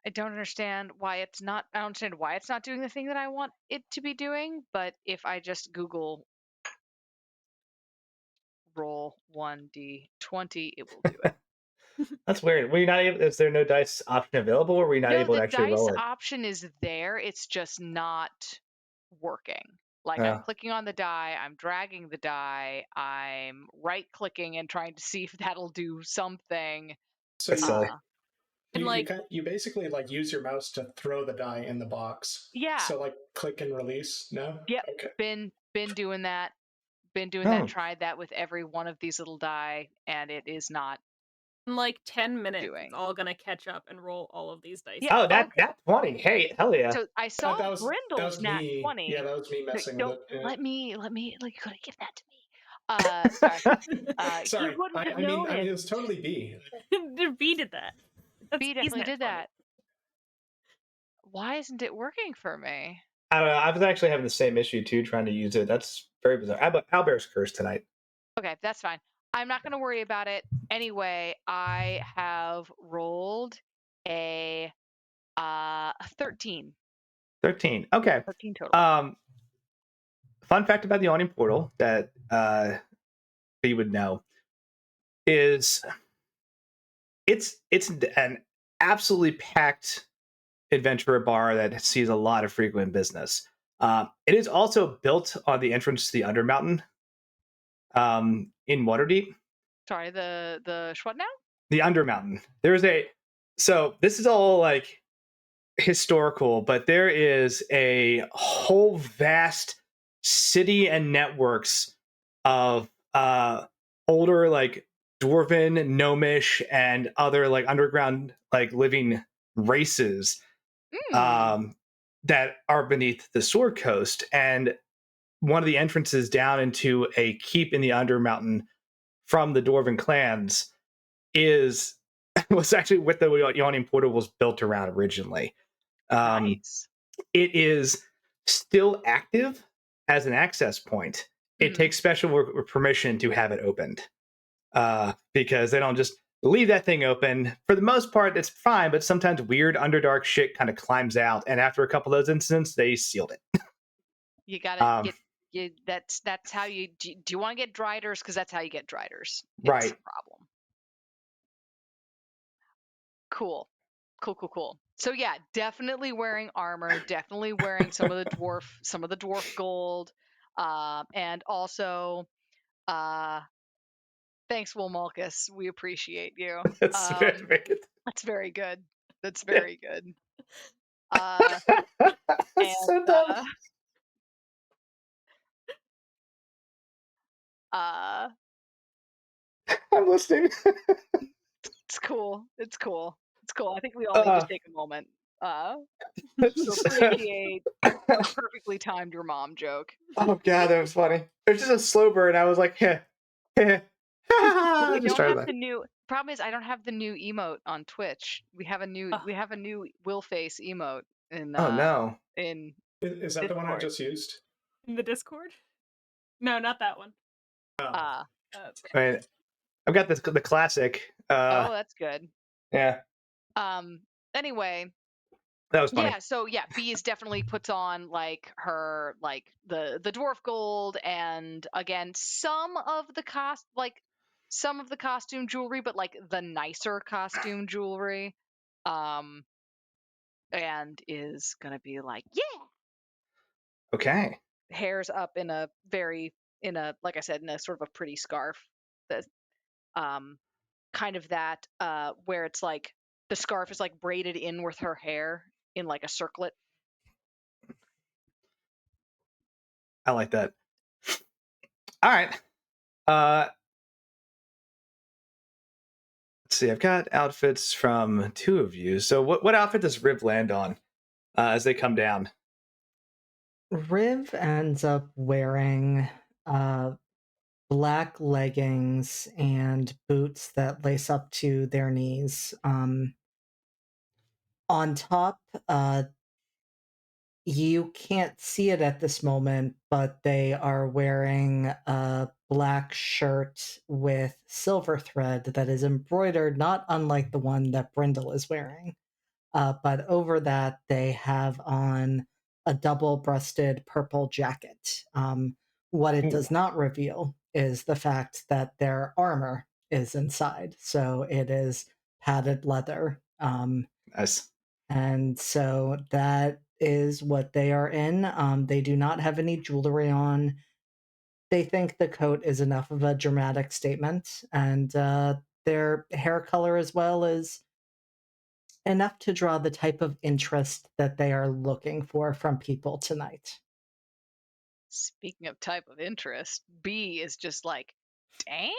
Speaker 2: I don't understand why it's not. I don't understand why it's not doing the thing that I want it to be doing. But if I just Google roll 1d20, it will do it.
Speaker 1: That's weird. Were you not able? Is there no dice option available, or were you not able to actually roll it?
Speaker 2: The dice option is there. It's just not working. Like I'm clicking on the die, I'm dragging the die, I'm right-clicking and trying to see if that'll do something.
Speaker 4: So
Speaker 3: And
Speaker 4: you basically like use your mouse to throw the die in the box.
Speaker 2: Yeah.
Speaker 4: So like click and release. No.
Speaker 2: Yep.
Speaker 4: Okay.
Speaker 2: Been doing that. That. Tried that with every one of these little die, and it is not.
Speaker 3: In like 10 minutes,
Speaker 2: doing.
Speaker 3: it's all gonna catch up and roll all of these dice.
Speaker 2: Yeah.
Speaker 1: Oh, that's 20. Hey, hell yeah!
Speaker 2: So I saw Brindle's nat 20.
Speaker 4: Yeah, that was me messing with it. Yeah.
Speaker 2: Let me. You could have given that to me. Sorry.
Speaker 4: Sorry.
Speaker 2: He wouldn't have
Speaker 4: I mean,
Speaker 2: noticed.
Speaker 4: it was totally B.
Speaker 3: B did that.
Speaker 2: B definitely did that. Why isn't it working for me?
Speaker 1: I don't know. I was actually having the same issue too, trying to use it. That's very bizarre. Owlbear's cursed tonight.
Speaker 2: Okay, that's fine. I'm not going to worry about it. Anyway, I have rolled a 13.
Speaker 1: 13. Okay.
Speaker 2: 13 total.
Speaker 1: Fun fact about the Yawning Portal that you would know is it's an absolutely packed adventure bar that sees a lot of frequent business. It is also built on the entrance to the Undermountain in Waterdeep.
Speaker 2: Sorry, the what now?
Speaker 1: The Undermountain. So this is all like historical, but there is a whole vast city and networks of older like dwarven, gnomish, and other like underground like living races that are beneath the Sword Coast. And one of the entrances down into a keep in the Undermountain from the dwarven clans was actually what the Yawning Portal was built around originally.
Speaker 2: Nice.
Speaker 1: It is still active as an access point. It takes special permission to have it opened because they don't just leave that thing open. For the most part, it's fine, but sometimes weird Underdark shit kind of climbs out. And after a couple of those incidents, they sealed it.
Speaker 2: You gotta
Speaker 1: Um,
Speaker 2: get that's how you do you want to get driders? Because that's how you get driders. It's
Speaker 1: Right.
Speaker 2: a problem. Cool. So yeah, definitely wearing armor, definitely wearing some of the dwarf gold. And also thanks, Wolmalkus. We appreciate you.
Speaker 1: That's very good.
Speaker 2: That's very good. That's
Speaker 1: Yeah.
Speaker 2: very good. And
Speaker 1: That's so dumb. I'm listening.
Speaker 2: it's cool. It's cool. I think we all need to take a moment to appreciate a perfectly timed your mom joke.
Speaker 1: Oh god, that was funny. It was just a slow burn. I was like, heh, heh.
Speaker 2: We
Speaker 1: Just
Speaker 2: don't
Speaker 1: try
Speaker 2: have
Speaker 1: that.
Speaker 2: the new problem is I don't have the new emote on Twitch. We have a new will face emote in
Speaker 1: Oh no.
Speaker 2: in
Speaker 4: Is that the one I
Speaker 2: Discord.
Speaker 4: just used?
Speaker 3: In the Discord? No, not that one.
Speaker 4: Oh.
Speaker 1: I mean, I've got the classic.
Speaker 2: Oh, that's good.
Speaker 1: Yeah,
Speaker 2: Anyway,
Speaker 1: that was funny.
Speaker 2: yeah, so yeah, Bees definitely puts on like her like the dwarf gold and again some of the costume jewelry, but like the nicer costume jewelry. And is gonna be like, yeah,
Speaker 1: Okay.
Speaker 2: hair's up in a like I said, in a sort of a pretty scarf. That kind of that where it's like the scarf is like braided in with her hair in like a circlet.
Speaker 1: I like that. All right. Let's see. I've got outfits from two of you. So what outfit does Riv land on as they come down?
Speaker 5: Riv ends up wearing black leggings and boots that lace up to their knees. On top, you can't see it at this moment, but they are wearing a black shirt with silver thread that is embroidered, not unlike the one that Brindle is wearing. But over that, they have on a double-breasted purple jacket. What it does not reveal is the fact that their armor is inside. So it is padded leather.
Speaker 1: Nice.
Speaker 5: And so that is what they are in. They do not have any jewelry on. They think the coat is enough of a dramatic statement, and their hair color as well is enough to draw the type of interest that they are looking for from people tonight.
Speaker 2: Speaking of type of interest, B is just like, damn.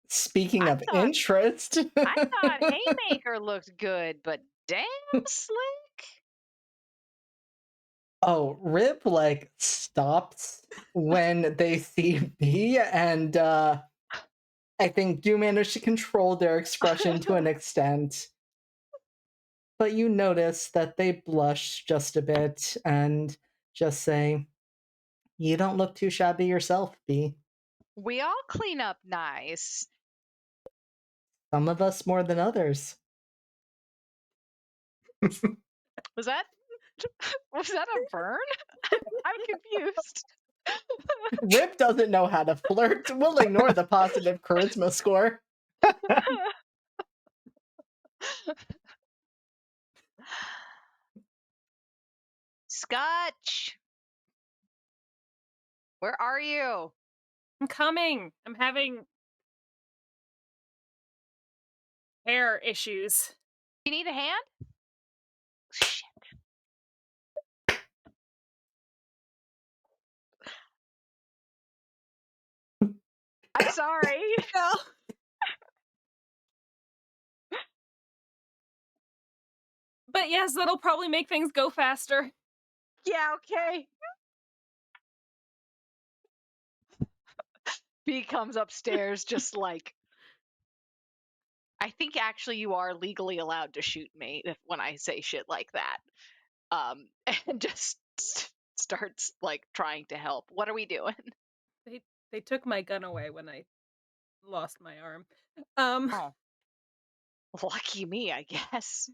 Speaker 5: Speaking of interest,
Speaker 2: I thought Haymaker looked good, but damn slick.
Speaker 5: Oh, Rip like stops when they see B, and I think do manage to control their expression to an extent. But you notice that they blush just a bit and just say, "You don't look too shabby yourself, B.
Speaker 2: We all clean up nice.
Speaker 5: Some of us more than others."
Speaker 2: Was that a burn? I'm confused.
Speaker 5: Rip doesn't know how to flirt. We'll ignore the positive charisma score.
Speaker 2: Scotch, where are you?
Speaker 3: I'm coming. I'm having hair issues.
Speaker 2: You need a hand? Shit. I'm sorry.
Speaker 3: No. But yes, that'll probably make things go faster.
Speaker 2: Yeah, okay. B comes upstairs just like, I think actually you are legally allowed to shoot me when I say shit like that. And just starts like trying to help. What are we doing?
Speaker 3: They took my gun away when I lost my arm.
Speaker 2: Oh, lucky me, I guess.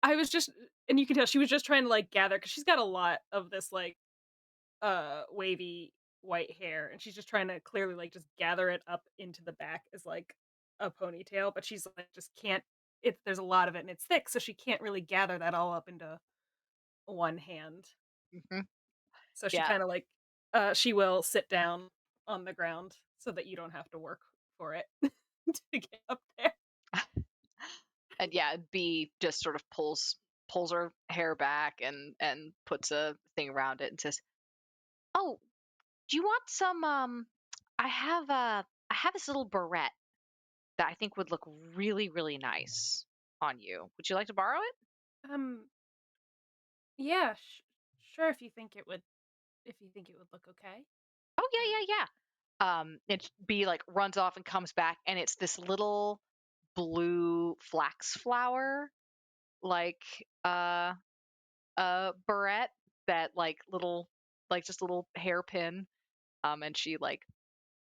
Speaker 3: I was just, and you can tell she was just trying to like gather because she's got a lot of this like wavy white hair, and she's just trying to clearly like just gather it up into the back as like a ponytail, but she's like just can't. There's a lot of it and it's thick, so she can't really gather that all up into one hand.
Speaker 2: Hmm.
Speaker 3: So she
Speaker 2: Yeah.
Speaker 3: kind of like she will sit down on the ground so that you don't have to work for it to get up there.
Speaker 2: And yeah, B just sort of pulls her hair back and puts a thing around it and says, "Oh, do you want some? I have this little barrette that I think would look really really nice on you. Would you like to borrow it?"
Speaker 3: Um, yeah, sure. If you think it would look okay.
Speaker 2: Oh
Speaker 3: Um,
Speaker 2: yeah, yeah, yeah. And B like runs off and comes back, and it's this little blue flax flower, like barrette that like just little hairpin. And she like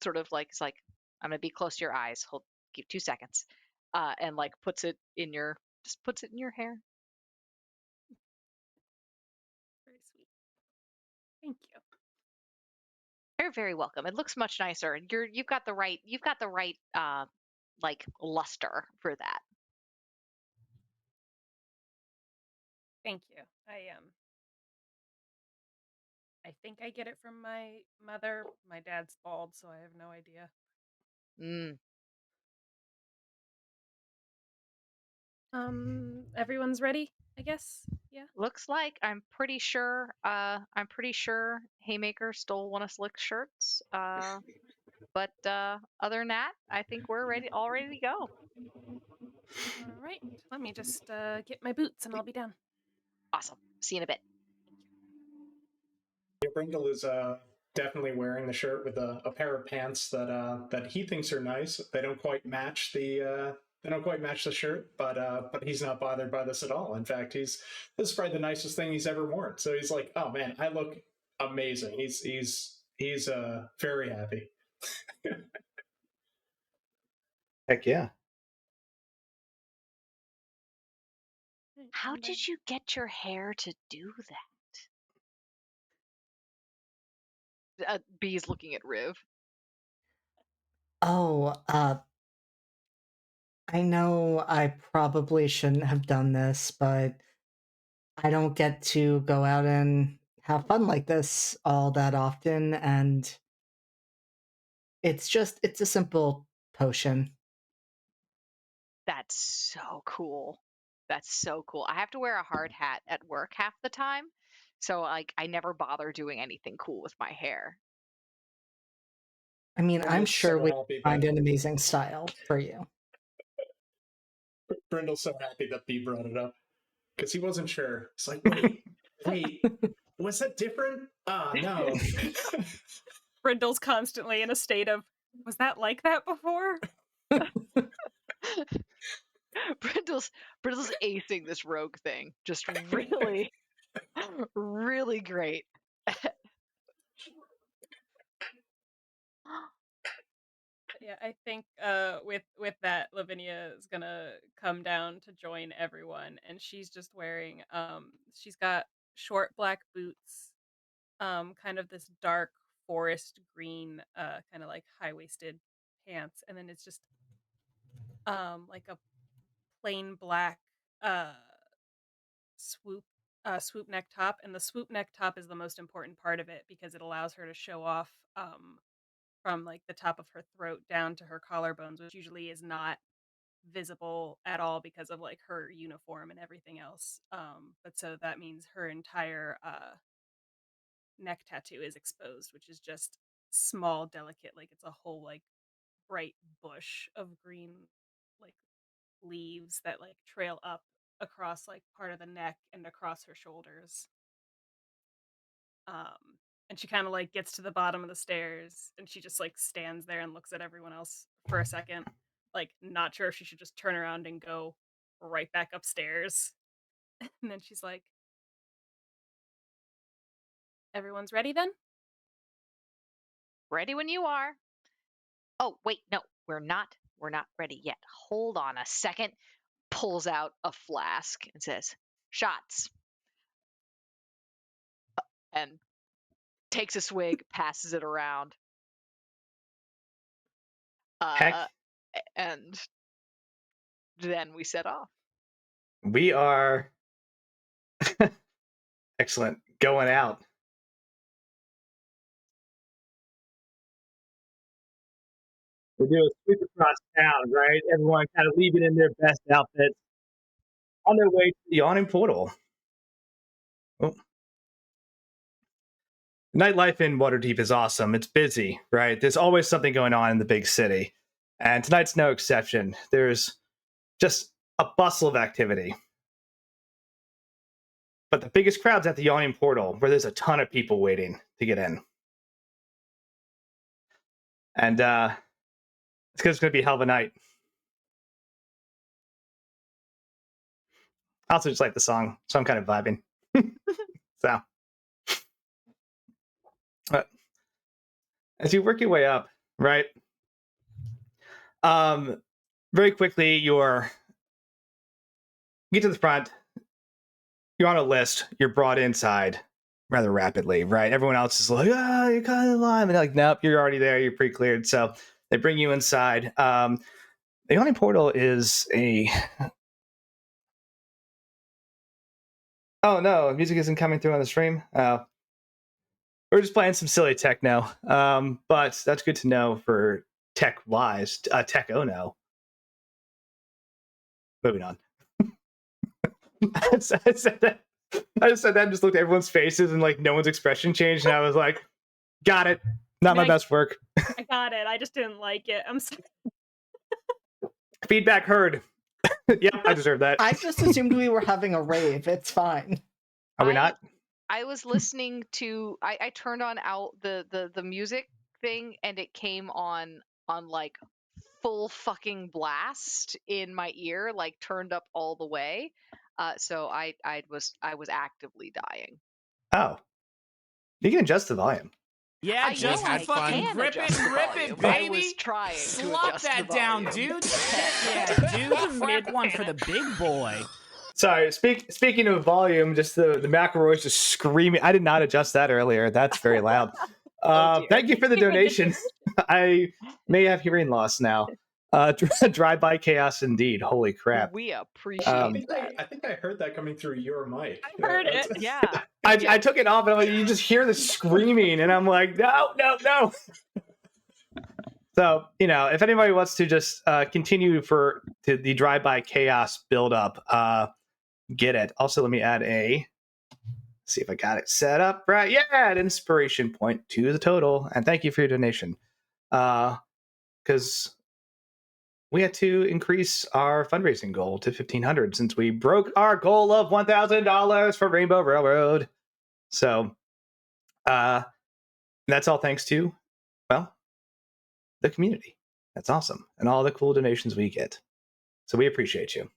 Speaker 2: sort of like is like, "I'm gonna be close to your eyes. Hold, give 2 seconds," and like puts it in your hair.
Speaker 3: very sweet. Thank you.
Speaker 2: You're very welcome. It looks much nicer. You've got the right like luster for that.
Speaker 3: Thank you. I think I get it from my mother. My dad's bald, so I have no idea.
Speaker 2: Mm.
Speaker 3: Everyone's ready, I guess. Yeah.
Speaker 2: Looks like I'm pretty sure Haymaker stole one of Slick's shirts. But other than that, I think we're all ready to go.
Speaker 3: All right. Let me just get my boots and I'll be down.
Speaker 2: Awesome. See you in a bit.
Speaker 4: Yeah, Brindle is definitely wearing the shirt with a pair of pants that he thinks are nice. They don't quite match the shirt, but he's not bothered by this at all. In fact, this is probably the nicest thing he's ever worn. So he's like, "Oh man, I look amazing." He's very happy.
Speaker 1: Heck yeah.
Speaker 2: How
Speaker 3: And
Speaker 2: did you get your hair to do that? B is looking at Riv.
Speaker 5: Oh, I know I probably shouldn't have done this, but I don't get to go out and have fun like this all that often, and it's a simple potion.
Speaker 2: That's so cool. That's so cool. I have to wear a hard hat at work half the time, so like I never bother doing anything cool with my hair.
Speaker 5: I mean, I'm
Speaker 4: Brindle's
Speaker 5: sure
Speaker 4: so
Speaker 5: we
Speaker 4: happy
Speaker 5: find
Speaker 4: that
Speaker 5: an amazing style for you.
Speaker 4: Brindle's so happy that B brought it up because he wasn't sure. It's like, wait, was that different? Ah, no.
Speaker 3: Brindle's constantly in a state of, was that like that before?
Speaker 2: Brindle's acing this rogue thing. Just really, really great.
Speaker 3: Yeah, I think with that, Lavinia is gonna come down to join everyone, and she's just wearing she's got short black boots, kind of this dark forest green, kind of like high waisted pants, and then it's just like a plain black uh swoop swoop neck top, and the swoop neck top is the most important part of it because it allows her to show off from like the top of her throat down to her collarbones, which usually is not visible at all because of like her uniform and everything else. But so that means her entire neck tattoo is exposed, which is just small, delicate, like it's a whole like bright bush of green like leaves that like trail up across like part of the neck and across her shoulders. Um, and she kind of like gets to the bottom of the stairs and she just like stands there and looks at everyone else for a second, like not sure if she should just turn around and go right back upstairs. And then she's like, everyone's ready then?
Speaker 2: Ready when you are. Oh, wait, no. we're not ready yet. Hold on a second. Pulls out a flask and says, shots. And takes a swig, passes it around.
Speaker 1: Heck,
Speaker 2: And then we set off.
Speaker 1: we are excellent going out. We do a sweep across town, right? Everyone kind of leaving in their best outfits on their way to the awning portal. Oh. Nightlife in Waterdeep is awesome. It's busy, right? There's always something going on in the big city. And tonight's no exception. There's just a bustle of activity. But the biggest crowd's at the yawning portal, where there's a ton of people waiting to get in. And it's going to be a hell of a night. I also just like the song, so I'm kind of vibing. So, as you work your way up, right? Very quickly, you get to the front. You're on a list. You're brought inside rather rapidly, right? Everyone else is like, "Ah, you're kind of alive," and they're like, "Nope, you're already there. You're pre-cleared." So they bring you inside. The yawning portal is a. Oh no, music isn't coming through on the stream. Oh, we're just playing some silly techno. But that's good to know for tech-wise. Tech no. Moving on. I said that. I just said that and just looked at everyone's faces and like no one's expression changed, and I was like, "Got it. Not my best work."
Speaker 3: I got it. I just didn't like it. I'm sorry.
Speaker 1: Feedback heard. Yep, I deserve that.
Speaker 5: I just assumed we were having a rave. It's fine.
Speaker 1: Are we not?
Speaker 2: I was listening to. I turned on out the music thing, and it came on like full fucking blast in my ear, like turned up all the way. So I was actively dying.
Speaker 1: Oh, you can adjust the volume.
Speaker 7: Yeah, just fucking rip it, baby.
Speaker 2: I was trying
Speaker 7: Slop
Speaker 2: to adjust
Speaker 7: that
Speaker 2: the
Speaker 7: down,
Speaker 2: volume.
Speaker 7: dude. Yeah, dude. Crack one for the big boy.
Speaker 1: Sorry, speaking of volume, just the McElroy's just screaming. I did not adjust that earlier. That's very loud. Thank you for the donation. I may have hearing loss now. Drive-by chaos indeed. Holy crap.
Speaker 2: We appreciate that.
Speaker 4: I think I heard that coming through your mic.
Speaker 3: I heard it.
Speaker 2: Yeah.
Speaker 1: I took it off and I'm like, you just hear the screaming, and I'm like, no. So, if anybody wants to just continue to the drive-by chaos build up, get it. Also, let me add see if I got it set up right. Yeah, an inspiration point to the total. And thank you for your donation. Because we had to increase our fundraising goal to $1,500 since we broke our goal of $1,000 for Rainbow Railroad. So that's all thanks to, well, the community. That's awesome. And all the cool donations we get. So we appreciate you.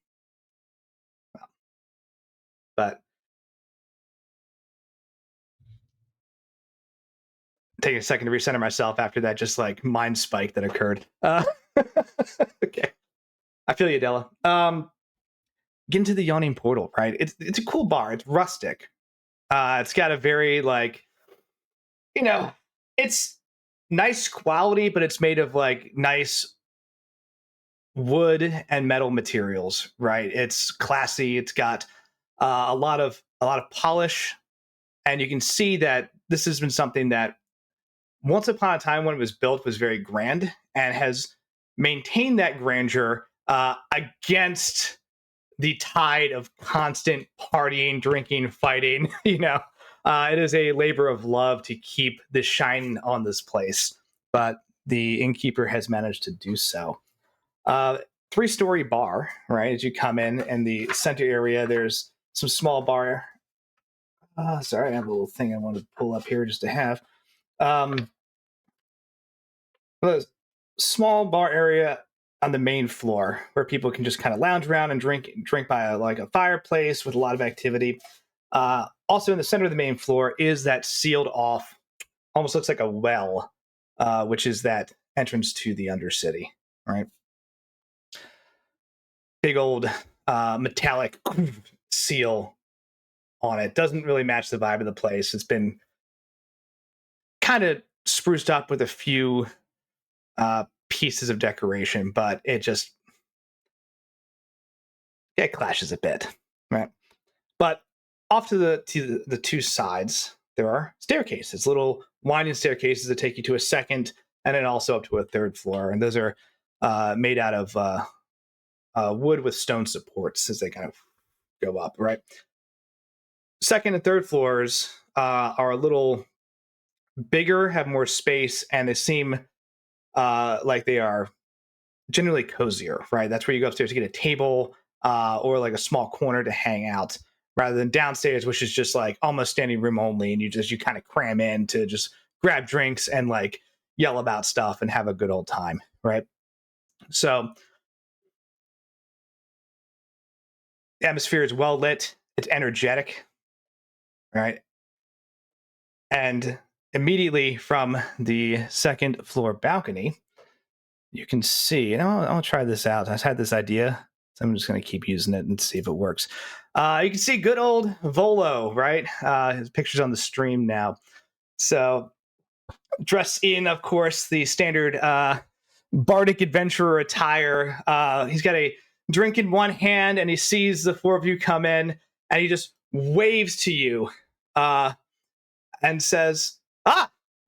Speaker 1: But taking a second to recenter myself after that just like mind spike that occurred. Okay. I feel you, Della. Get into the yawning portal, right? It's a cool bar. It's rustic. It's got a very like, it's nice quality, but it's made of like nice wood and metal materials, right? It's classy. It's got a lot of polish, and you can see that this has been something that once upon a time when it was built was very grand and has maintained that grandeur against the tide of constant partying, drinking, fighting. It is a labor of love to keep the shine on this place, but the innkeeper has managed to do so. 3-story bar, right? As you come in the center area, there's some small bar. Sorry, I have a little thing I wanted to pull up here just to have. A small bar area on the main floor where people can just kind of lounge around and drink by a fireplace with a lot of activity. Also in the center of the main floor is that sealed off, almost looks like a well, which is that entrance to the Undercity, right? Big old metallic seal on it. Doesn't really match the vibe of the place. It's been kind of spruced up with a few pieces of decoration, but it clashes a bit, right? But off to the two sides, there are staircases, little winding staircases that take you to a second and then also up to a third floor. And those are made out of wood with stone supports as they kind of go up, right? Second and third floors are a little bigger, have more space, and they seem like they are generally cozier, right? That's where you go upstairs to get a table or like a small corner to hang out, rather than downstairs, which is just like almost standing room only, and you kind of cram in to just grab drinks and like yell about stuff and have a good old time, right? So the atmosphere is well lit, it's energetic, right? And immediately from the second floor balcony, you can see, and I'll try this out. I've had this idea, so I'm just going to keep using it and see if it works. You can see good old Volo, right? His picture's on the stream now. So, dressed in, of course, the standard bardic adventurer attire. He's got a drink in one hand, and he sees the four of you come in, and he just waves to you and says,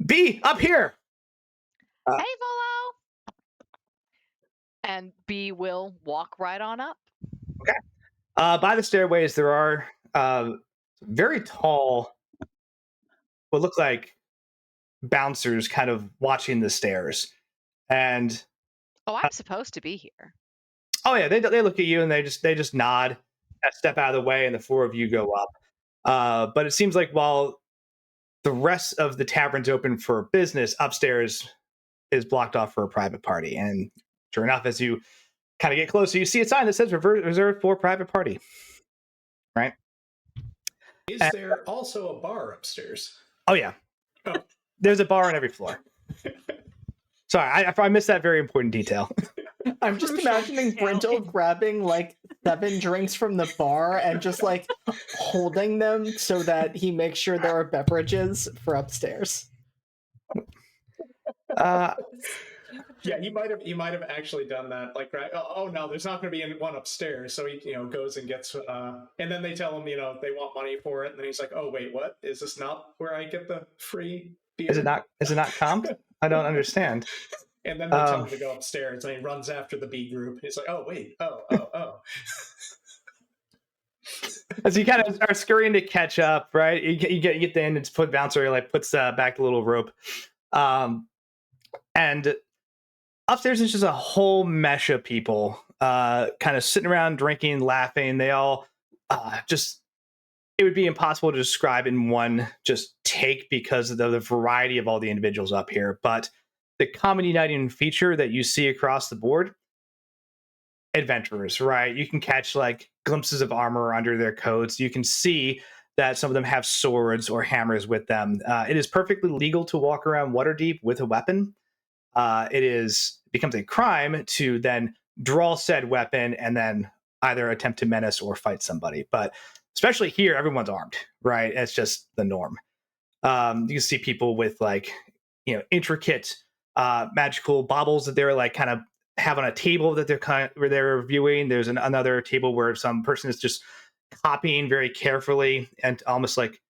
Speaker 1: B, up here!
Speaker 2: Hey, Volo! And B will walk right on up.
Speaker 1: Okay. By the stairways, there are very tall, what look like bouncers kind of watching the stairs. And
Speaker 2: Oh, I'm supposed to be here.
Speaker 1: oh yeah, they look at you and they just nod, step out of the way, and the four of you go up. But it seems like while the rest of the tavern's open for business, upstairs is blocked off for a private party. And sure enough, as you kind of get closer, you see a sign that says reserved for private party. Right?
Speaker 4: Is there also a bar upstairs?
Speaker 1: Oh yeah.
Speaker 4: Oh.
Speaker 1: There's a bar on every floor. Sorry, I missed that very important detail.
Speaker 5: I'm just imagining Brindle grabbing like 7 drinks from the bar and just like holding them so that he makes sure there are beverages for upstairs.
Speaker 4: Yeah, he might have actually done that. Like, right? Oh no, there's not going to be one upstairs. So he, goes and gets, and then they tell him, they want money for it, and then he's like, oh wait, what? Is this not where I get the free beer?
Speaker 1: Is it not comped? I don't understand.
Speaker 4: And then they tell him to go upstairs, and he runs after the B group. He's like, oh wait, oh.
Speaker 1: As you kind of are scurrying to catch up, right? You get the end, it's put bouncer like puts back the little rope, and upstairs is just a whole mesh of people, kind of sitting around, drinking, laughing. They all it would be impossible to describe in one just take because of the variety of all the individuals up here. But the common uniting feature that you see across the board, adventurers, right? You can catch like glimpses of armor under their coats. You can see that some of them have swords or hammers with them. It is perfectly legal to walk around Waterdeep with a weapon. It becomes a crime to then draw said weapon and then either attempt to menace or fight somebody. But especially here, everyone's armed, right? It's just the norm. You can see people with like, intricate magical baubles that they're like kind of have on a table that they're reviewing. There's another table where some person is just copying very carefully and almost like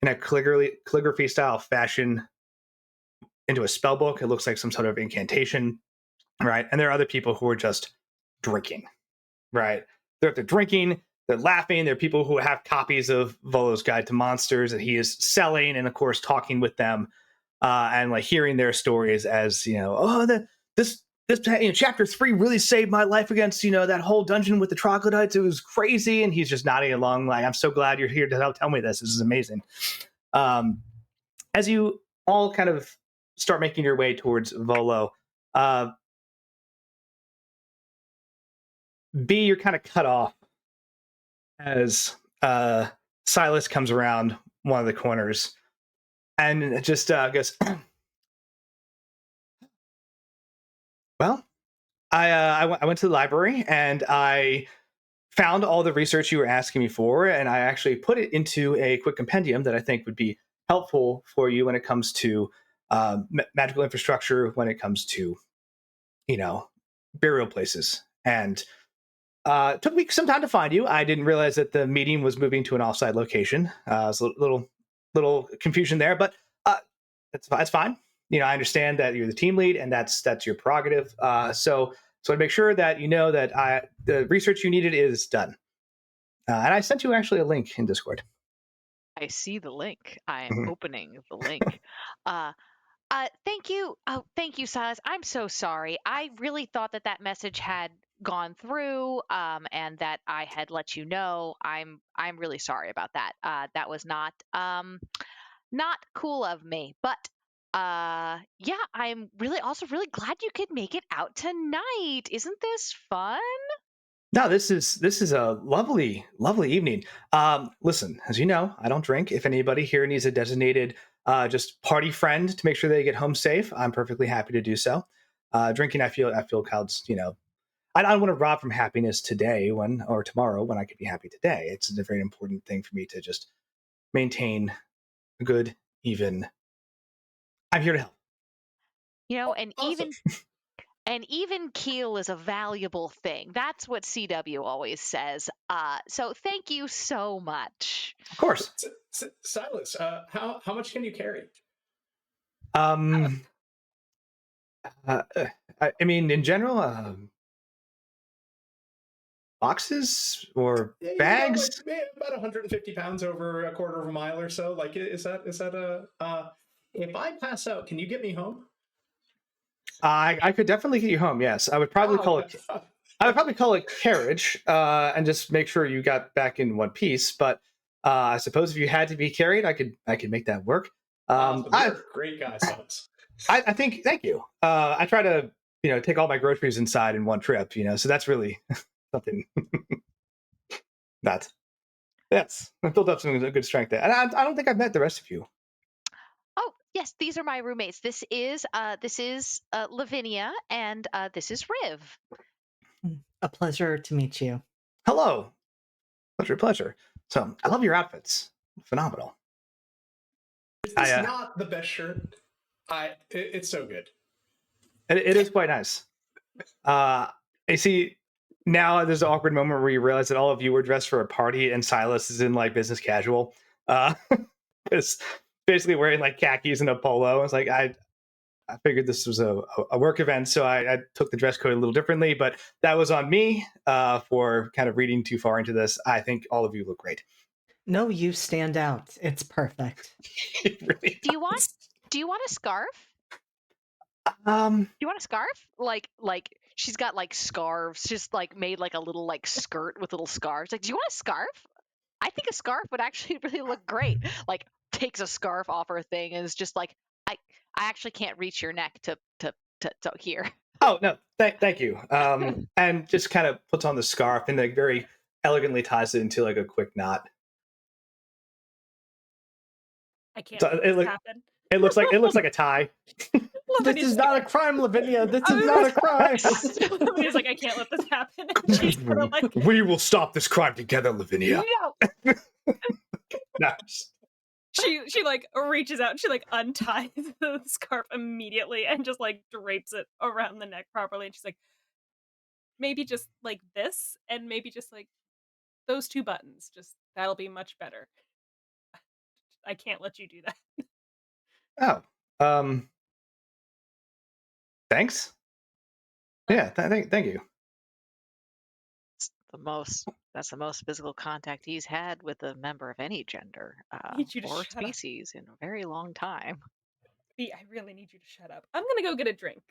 Speaker 1: in a calligraphy style fashion into a spell book. It looks like some sort of incantation, right? And there are other people who are just drinking, right? They're drinking, they're laughing. There are people who have copies of Volo's Guide to Monsters that he is selling, and of course talking with them and like hearing their stories as this chapter 3 really saved my life against that whole dungeon with the troglodytes. It was crazy, and he's just nodding along like, I'm so glad you're here to tell me this. This is amazing. As you all kind of start making your way towards Volo, B, you're kind of cut off as Silas comes around one of the corners and it just goes, well, I went to the library and I found all the research you were asking me for, and I actually put it into a quick compendium that I think would be helpful for you when it comes to magical infrastructure, when it comes to, burial places. And it took me some time to find you. I didn't realize that the meeting was moving to an offsite location. It's a little confusion there, but that's fine. I understand that you're the team lead, and that's your prerogative. So I make sure that you know that the research you needed is done. And I sent you actually a link in Discord.
Speaker 2: I see the link. I am
Speaker 1: Mhm.
Speaker 2: opening the link. Uh, thank you. Oh, thank you, Silas. I'm so sorry. I really thought that message had gone through, and that I had let you know. I'm really sorry about that. That was not cool of me. But yeah, I'm also really glad you could make it out tonight. Isn't this fun?
Speaker 1: No, this is a lovely evening. Listen, as you know, I don't drink. If anybody here needs a designated just party friend to make sure they get home safe, I'm perfectly happy to do so. Drinking, I feel counts. I don't want to rob from happiness today or tomorrow when I could be happy today. It's a very important thing for me to just maintain a good, even. I'm here to help.
Speaker 2: And
Speaker 4: Awesome.
Speaker 2: even keel is a valuable thing. That's what CW always says. So thank you so much.
Speaker 1: Of course.
Speaker 4: Silas, how much can you carry?
Speaker 1: Um, I mean, in general, boxes or bags.
Speaker 4: About 150 pounds over a quarter of a mile or so. Like, is that a? If I pass out, can you get me home?
Speaker 1: I could definitely get you home. Yes, I would probably call it. I would probably call it carriage, and just make sure you got back in one piece. But I suppose if you had to be carried, I could make that work.
Speaker 4: Awesome. You're a great guy, Silas.
Speaker 1: I think. Thank you. I try to take all my groceries inside in one trip. So that's really something. That. Yes, I built up some good strength there, and I don't think I've met the rest of you.
Speaker 2: Oh, yes, these are my roommates. This is Lavinia, and this is Riv.
Speaker 5: A pleasure to meet you.
Speaker 1: Hello, pleasure. So I love your outfits. Phenomenal.
Speaker 4: Is this not the best shirt? It's so good.
Speaker 1: It is quite nice. I see. Now there's an awkward moment where you realize that all of you were dressed for a party, and Silas is in like business casual. It's basically wearing like khakis and a polo. It's like I figured this was a work event, so I took the dress code a little differently, but that was on me for kind of reading too far into this. I think all of you look great.
Speaker 5: No, you stand out. It's perfect.
Speaker 1: It really
Speaker 2: Do you want a scarf?
Speaker 1: Um,
Speaker 2: Do you want a scarf? Like she's got like scarves, just like made like a little like skirt with little scarves. Like, do you want a scarf? I think a scarf would actually really look great. Like, takes a scarf off her thing and is just like, I actually can't reach your neck to here.
Speaker 1: Oh no, thank you. And just kind of puts on the scarf and like very elegantly ties it into like a quick knot.
Speaker 3: I can't
Speaker 1: So
Speaker 3: let this happen.
Speaker 1: It looks like a tie.
Speaker 5: This is not a crime, Lavinia. This is not a crime.
Speaker 3: Lavinia's like, I can't let this happen. And she's sort of like,
Speaker 1: we will stop this crime together, Lavinia.
Speaker 2: No.
Speaker 1: No.
Speaker 3: She like reaches out and she like unties the scarf immediately and just like drapes it around the neck properly. And she's like, maybe just like this, and maybe just like those two buttons. Just that'll be much better. I can't let you do that.
Speaker 1: Oh, thanks. Yeah, thank you.
Speaker 2: That's the most physical contact he's had with a member of any gender or species in a very long time.
Speaker 3: I really need you to shut up. I'm gonna go get a drink.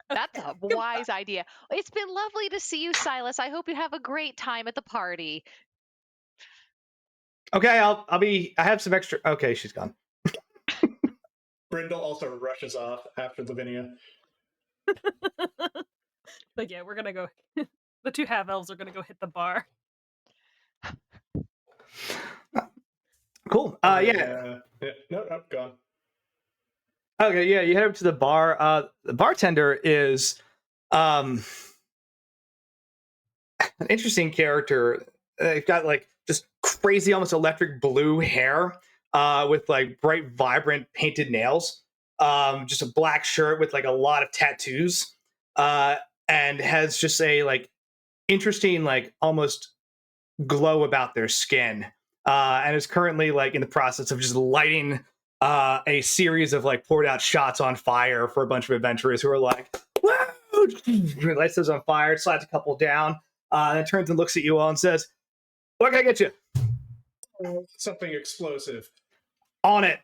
Speaker 2: That's a wise idea. It's been lovely to see you, Silas. I hope you have a great time at the party.
Speaker 1: Okay, I'll be. I have some extra. Okay, she's gone.
Speaker 4: Brindle also rushes off after Lavinia.
Speaker 3: Like, yeah, we're gonna go. The two half elves are gonna go hit the bar.
Speaker 1: Cool. Yeah.
Speaker 4: No, gone.
Speaker 1: Okay, yeah, you head up to the bar. The bartender is an interesting character. They've got like just crazy, almost electric blue hair, with like bright, vibrant painted nails. Just a black shirt with like a lot of tattoos, and has just a like interesting, like almost glow about their skin, and is currently like in the process of just lighting a series of like poured out shots on fire for a bunch of adventurers who are like, "Whoa!" Lights those on fire, slides a couple down, then turns and looks at you all and says, "What can I get you?"
Speaker 4: Something explosive.
Speaker 1: On it.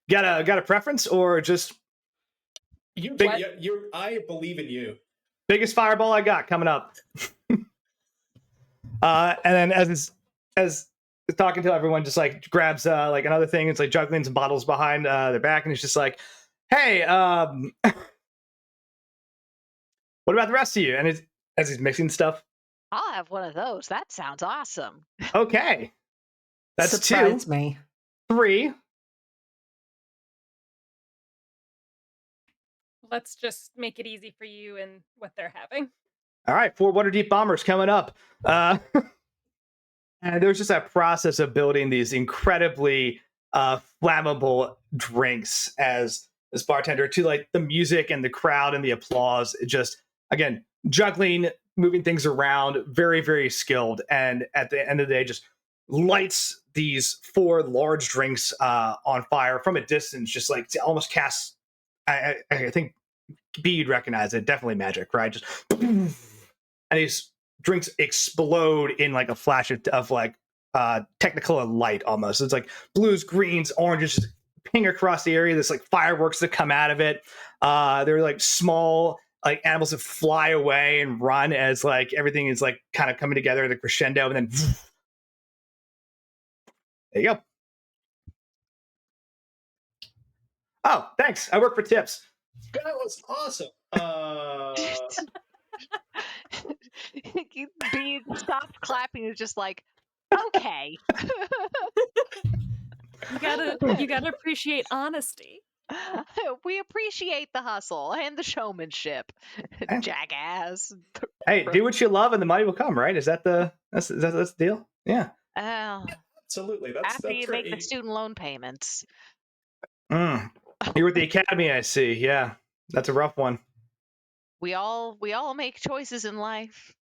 Speaker 1: Got a preference or just
Speaker 4: I believe in you.
Speaker 1: biggest fireball I got coming up? And then as talking to everyone, just like grabs like another thing. It's like juggling some bottles behind their back, and it's just like, "Hey, what about the rest of you?" And as he's mixing stuff.
Speaker 2: I'll have one of those. That sounds awesome.
Speaker 1: Okay, that's
Speaker 5: Surprise
Speaker 1: 2,
Speaker 5: me.
Speaker 1: 3.
Speaker 3: Let's just make it easy for you and what they're having.
Speaker 1: All right, 4 Waterdeep bombers coming up. And there's just that process of building these incredibly flammable drinks as this bartender to like the music and the crowd and the applause. It just, again, juggling, moving things around, very, very skilled. And at the end of the day, just lights these 4 large drinks on fire from a distance, just like to almost cast. I think B, you'd recognize it. Definitely magic, right? Just and these drinks explode in like a flash of like technicolor light almost. It's like blues, greens, oranges just ping across the area. There's like fireworks that come out of it. They're like small like animals that fly away and run as like everything is like kind of coming together at a crescendo, and then there you go. Oh, thanks. I work for tips.
Speaker 4: That was awesome.
Speaker 2: B stopped clapping. It's just like, okay.
Speaker 3: You gotta appreciate honesty.
Speaker 2: We appreciate the hustle and the showmanship, jackass.
Speaker 1: Hey, do what you love and the money will come, right? Is that that's the deal? Yeah.
Speaker 4: Absolutely. That's
Speaker 2: After you
Speaker 4: great.
Speaker 2: make the student loan payments.
Speaker 1: You're with the academy, I see. Yeah, that's a rough one.
Speaker 2: We all make choices in life.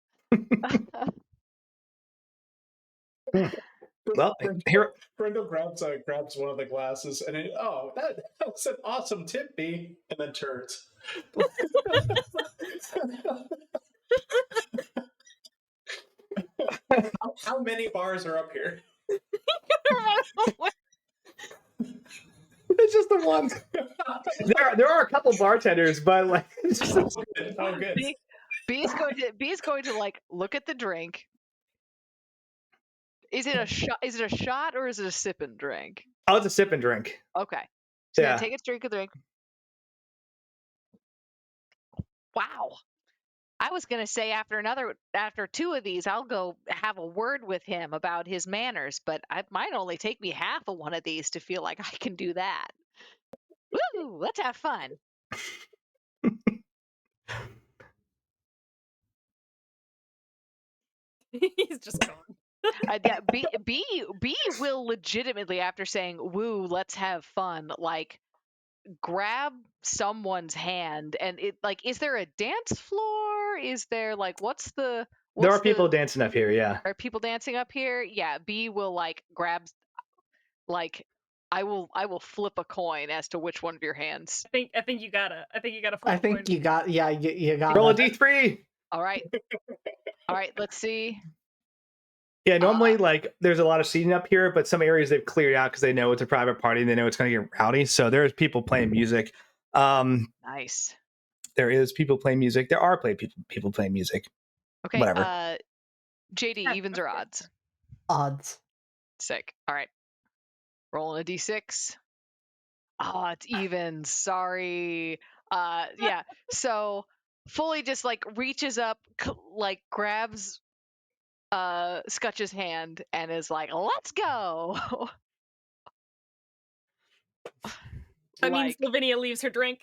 Speaker 1: Well, here.
Speaker 4: Brendel grabs one of the glasses and that was an awesome tip, B, and then turns. How many bars are up here?
Speaker 1: It's just the one. There are a couple bartenders, but like, it's just
Speaker 4: good.
Speaker 2: B's going to like look at the drink. Is it a shot? Is it a shot or is it a sip and drink?
Speaker 1: Oh, it's a sip and drink.
Speaker 2: Okay. So
Speaker 1: yeah.
Speaker 2: Take its drink. Wow. I was gonna say after 2 of these, I'll go have a word with him about his manners, but it might only take me half of one of these to feel like I can do that. Woo! Let's have fun.
Speaker 3: He's just gone.
Speaker 2: Yeah, B will legitimately, after saying "woo, let's have fun," like grab someone's hand, and it like, is there a dance floor? Is there like
Speaker 1: there are people dancing up here? Yeah.
Speaker 2: Are people dancing up here? Yeah. B will like grab, like, I will flip a coin as to which one of your hands.
Speaker 3: I think you gotta flip
Speaker 5: I think
Speaker 3: a coin.
Speaker 5: you got you got
Speaker 1: Roll a D3.
Speaker 2: All right. Let's see.
Speaker 1: Yeah, normally like there's a lot of seating up here, but some areas they've cleared out because they know it's a private party and they know it's going to get rowdy. So there's people playing music.
Speaker 2: Nice.
Speaker 1: There is people playing music. There are people playing music.
Speaker 2: Okay.
Speaker 1: Whatever.
Speaker 2: JD, evens or odds?
Speaker 5: Odds.
Speaker 2: Sick. All right. Rolling a D6. Oh, it's evens. Sorry. Yeah. So Fully just like reaches up, like grabs Scutch's hand and is like, "Let's go."
Speaker 3: That means Lavinia leaves her drink.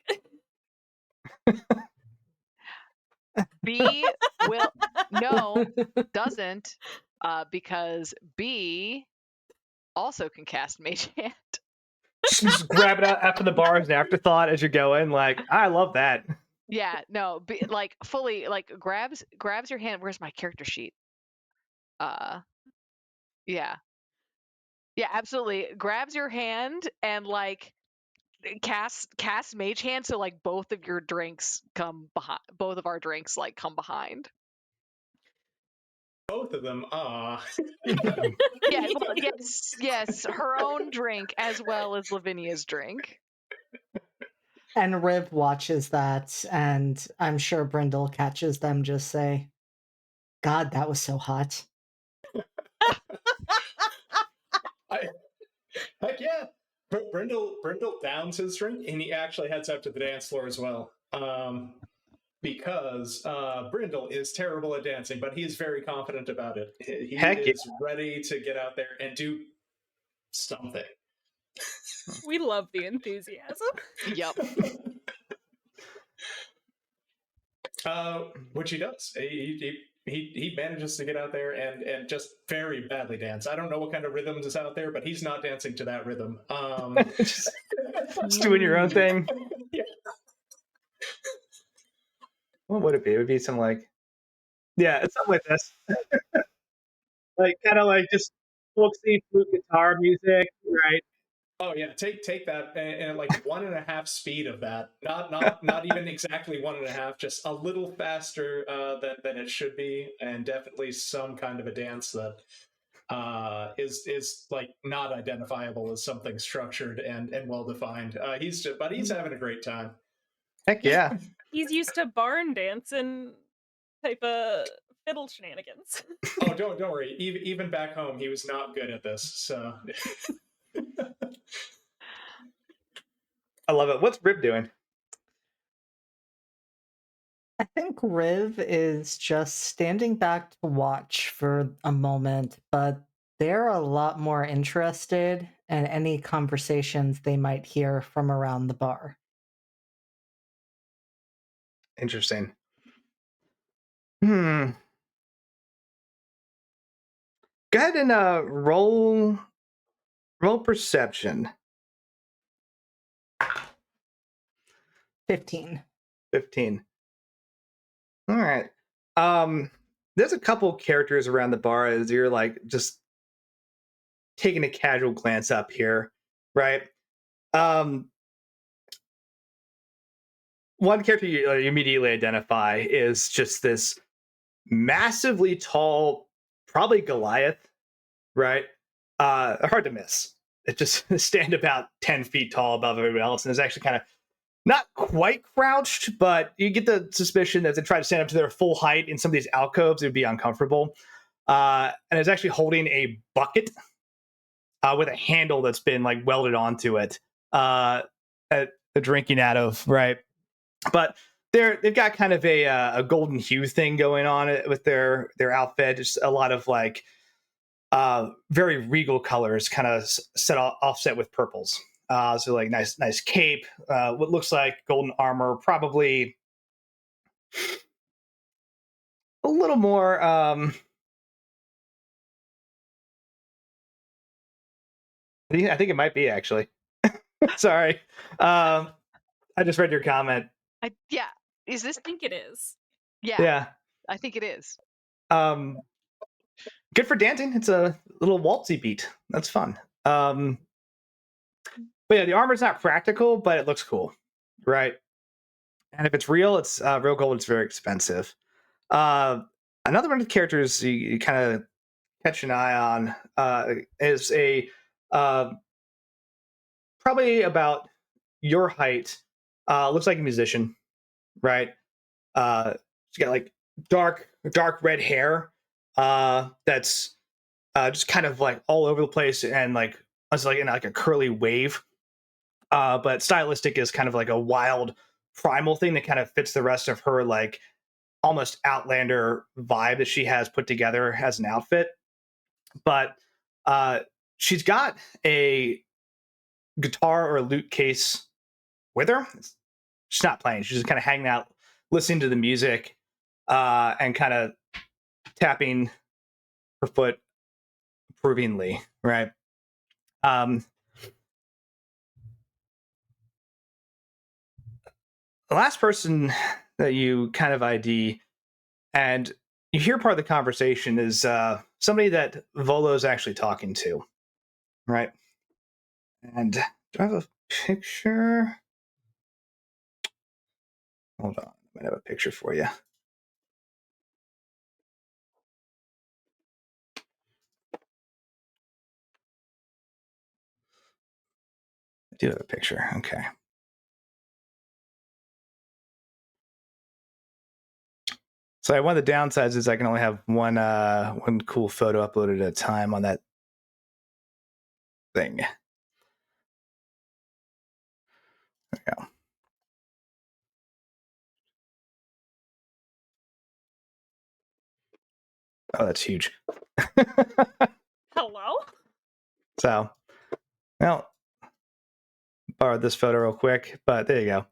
Speaker 2: B will no doesn't because B also can cast Mage Hand.
Speaker 1: Just grab it out after the bar as an afterthought as you're going. Like, I love that.
Speaker 2: Yeah, no, like fully like grabs your hand. Where's my character sheet? Yeah. Yeah, absolutely. Grabs your hand and like casts Mage Hand, so like both of your drinks come behind. Both of our drinks like come behind.
Speaker 4: Both of them.
Speaker 2: Yeah, well, yes, her own drink as well as Lavinia's drink.
Speaker 5: And Riv watches that, and I'm sure Brindle catches them just say, God, that was so hot.
Speaker 4: Heck yeah. Brindle downs his drink, and he actually heads up to the dance floor as well. Because Brindle is terrible at dancing, but he's very confident about it. He is ready to get out there and do something.
Speaker 3: We love the enthusiasm.
Speaker 2: Yep.
Speaker 4: Which he does. He manages to get out there and just very badly dance. I don't know what kind of rhythms is out there, but he's not dancing to that rhythm.
Speaker 1: Just doing your own thing.
Speaker 4: Yeah.
Speaker 1: What would it be? It would be some like, yeah, it's something like this. Like kind of like just folksy flute guitar music, right?
Speaker 4: Oh yeah, take that and like 1.5 speed of that. Not even exactly 1.5, just a little faster than it should be, and definitely some kind of a dance that is like not identifiable as something structured and well defined. He's having a great time.
Speaker 1: Heck yeah.
Speaker 3: He's used to barn dancing type of fiddle shenanigans.
Speaker 4: Oh, don't worry. Even back home, he was not good at this. So.
Speaker 1: I love it. What's Rib doing?
Speaker 5: I think Riv is just standing back to watch for a moment, but they're a lot more interested in any conversations they might hear from around the bar.
Speaker 1: Interesting. Go ahead and roll perception.
Speaker 5: 15.
Speaker 1: 15. All right. There's a couple characters around the bar as you're like just taking a casual glance up here, right? One character you immediately identify is just this massively tall, probably Goliath, right? Hard to miss. It just stand about 10 feet tall above everybody else, and is actually kind of not quite crouched, but you get the suspicion that if they try to stand up to their full height in some of these alcoves, it would be uncomfortable. And it's actually holding a bucket with a handle that's been like welded onto it, drinking out of, right? But they've got kind of a golden hue thing going on with their outfit. Just a lot of like very regal colors, kind of offset with purples. So like nice cape, what looks like golden armor, probably a little more. I think it might be actually. Sorry, I just read your comment.
Speaker 2: Yeah, is this?
Speaker 3: I think it is.
Speaker 2: Yeah, I think it is.
Speaker 1: Good for dancing. It's a little waltzy beat. That's fun. But yeah, the armor's not practical, but it looks cool, right? And if it's real, it's real gold. It's very expensive. Another one of the characters you kind of catch an eye on is a probably about your height. Looks like a musician, right? She's got like dark red hair that's just kind of like all over the place and like it's like in like a curly wave. But stylistic is kind of like a wild primal thing that kind of fits the rest of her like almost outlander vibe that she has put together as an outfit. But she's got a guitar or a lute case with her. She's not playing. She's just kind of hanging out, listening to the music. and kind of tapping her foot approvingly, right? The last person that you kind of ID and you hear part of the conversation is somebody that Volo is actually talking to, right? And do I have a picture? Hold on, I might have a picture for you. I do have a picture. Okay. So one of the downsides is I can only have one cool photo uploaded at a time on that thing. There we go. Oh, that's huge.
Speaker 3: Hello?
Speaker 1: So, well, borrowed this photo real quick, but there you go.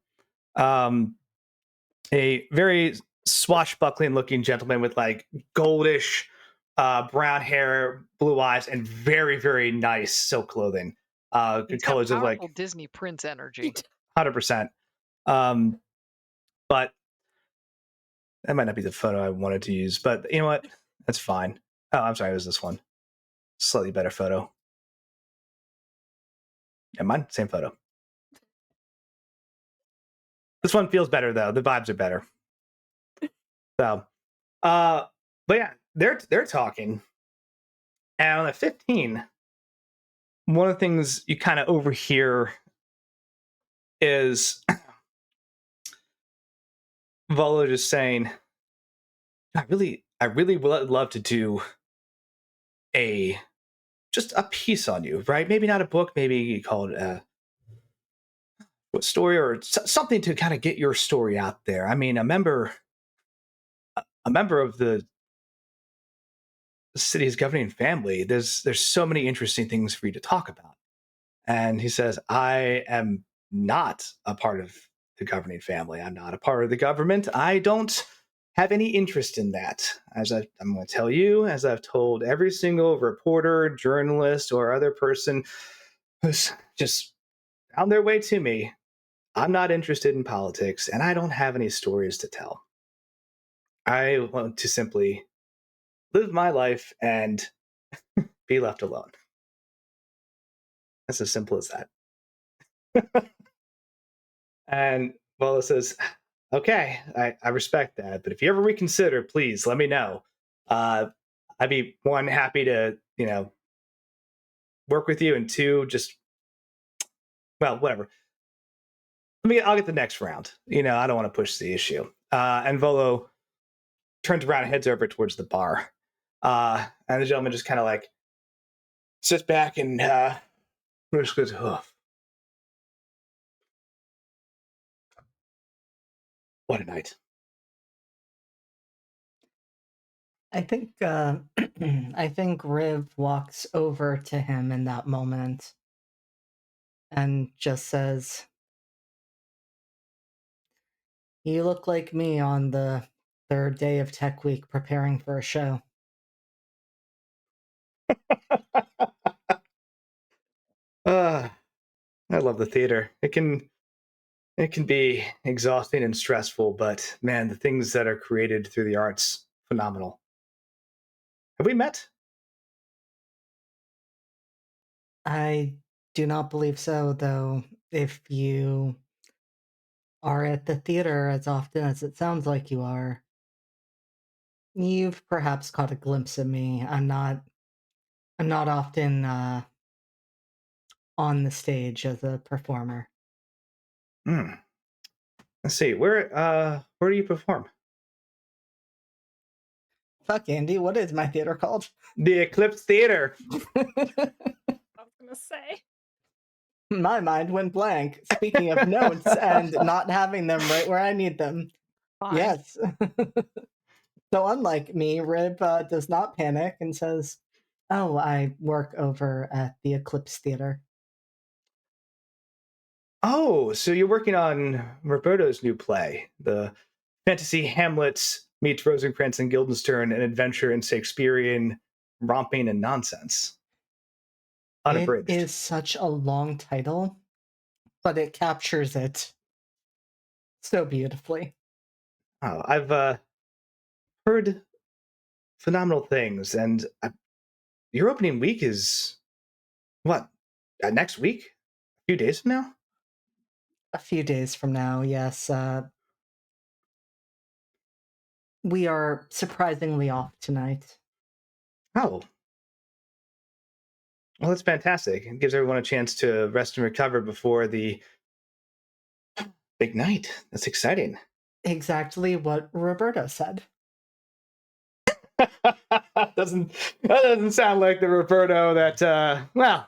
Speaker 1: A very swashbuckling looking gentleman with like goldish brown hair, blue eyes, and very, very nice silk clothing.
Speaker 2: It's got
Speaker 1: colors of like
Speaker 2: powerful Disney Prince energy.
Speaker 1: 100%. But that might not be the photo I wanted to use, but you know what? That's fine. Oh, I'm sorry, it was this one. Slightly better photo. Yeah, mine, same photo. This one feels better though. The vibes are better. So, but yeah, they're talking. And on the 15, one of the things you kind of overhear is Volo just saying, I really would love to do just a piece on you, right? Maybe not a book, maybe you call it a story or something to kind of get your story out there. I mean, a member of the city's governing family, there's so many interesting things for you to talk about. And he says, I am not a part of the governing family. I'm not a part of the government. I don't have any interest in that. As I'm going to tell you, as I've told every single reporter, journalist, or other person who's just found their way to me, I'm not interested in politics and I don't have any stories to tell. I want to simply live my life and be left alone. That's as simple as that. And Lola says, okay, I respect that. But if you ever reconsider, please let me know. I'd be one, happy to, work with you, and two, just, well, whatever. I'll get the next round. I don't want to push the issue. And Volo turns around and heads over towards the bar. And the gentleman just kind of like sits back and just goes, oh, what a night.
Speaker 5: I think I think Riv walks over to him in that moment and just says, "You look like me on the third day of Tech Week preparing for a show."
Speaker 1: I love the theater. It can be exhausting and stressful, but man, the things that are created through the arts, phenomenal. Have we met?
Speaker 5: I do not believe so, though. If you are at the theater as often as it sounds like you are, you've perhaps caught a glimpse of me. I'm not often on the stage as a performer.
Speaker 1: Let's see. Where do you perform?
Speaker 5: Fuck, Andy, what is my theater called?
Speaker 1: The Eclipse Theater.
Speaker 3: I was gonna say.
Speaker 5: My mind went blank. Speaking of notes and not having them right where I need them.
Speaker 2: Fine.
Speaker 5: Yes. So unlike me, Rib does not panic and says, "Oh, I work over at the Eclipse Theater."
Speaker 1: Oh, so you're working on Roberto's new play, the fantasy Hamlet's meets Rosencrantz and Guildenstern, an adventure in Shakespearean romping and nonsense. Unabridged.
Speaker 5: It is such a long title, but it captures it so beautifully.
Speaker 1: Oh, I've heard phenomenal things, and your opening week is what? Next week? A few days from now?
Speaker 5: A few days from now, yes. We are surprisingly off tonight.
Speaker 1: Oh. Well, that's fantastic. It gives everyone a chance to rest and recover before the big night. That's exciting.
Speaker 5: Exactly what Roberto said.
Speaker 1: that doesn't sound like the Roberto that well,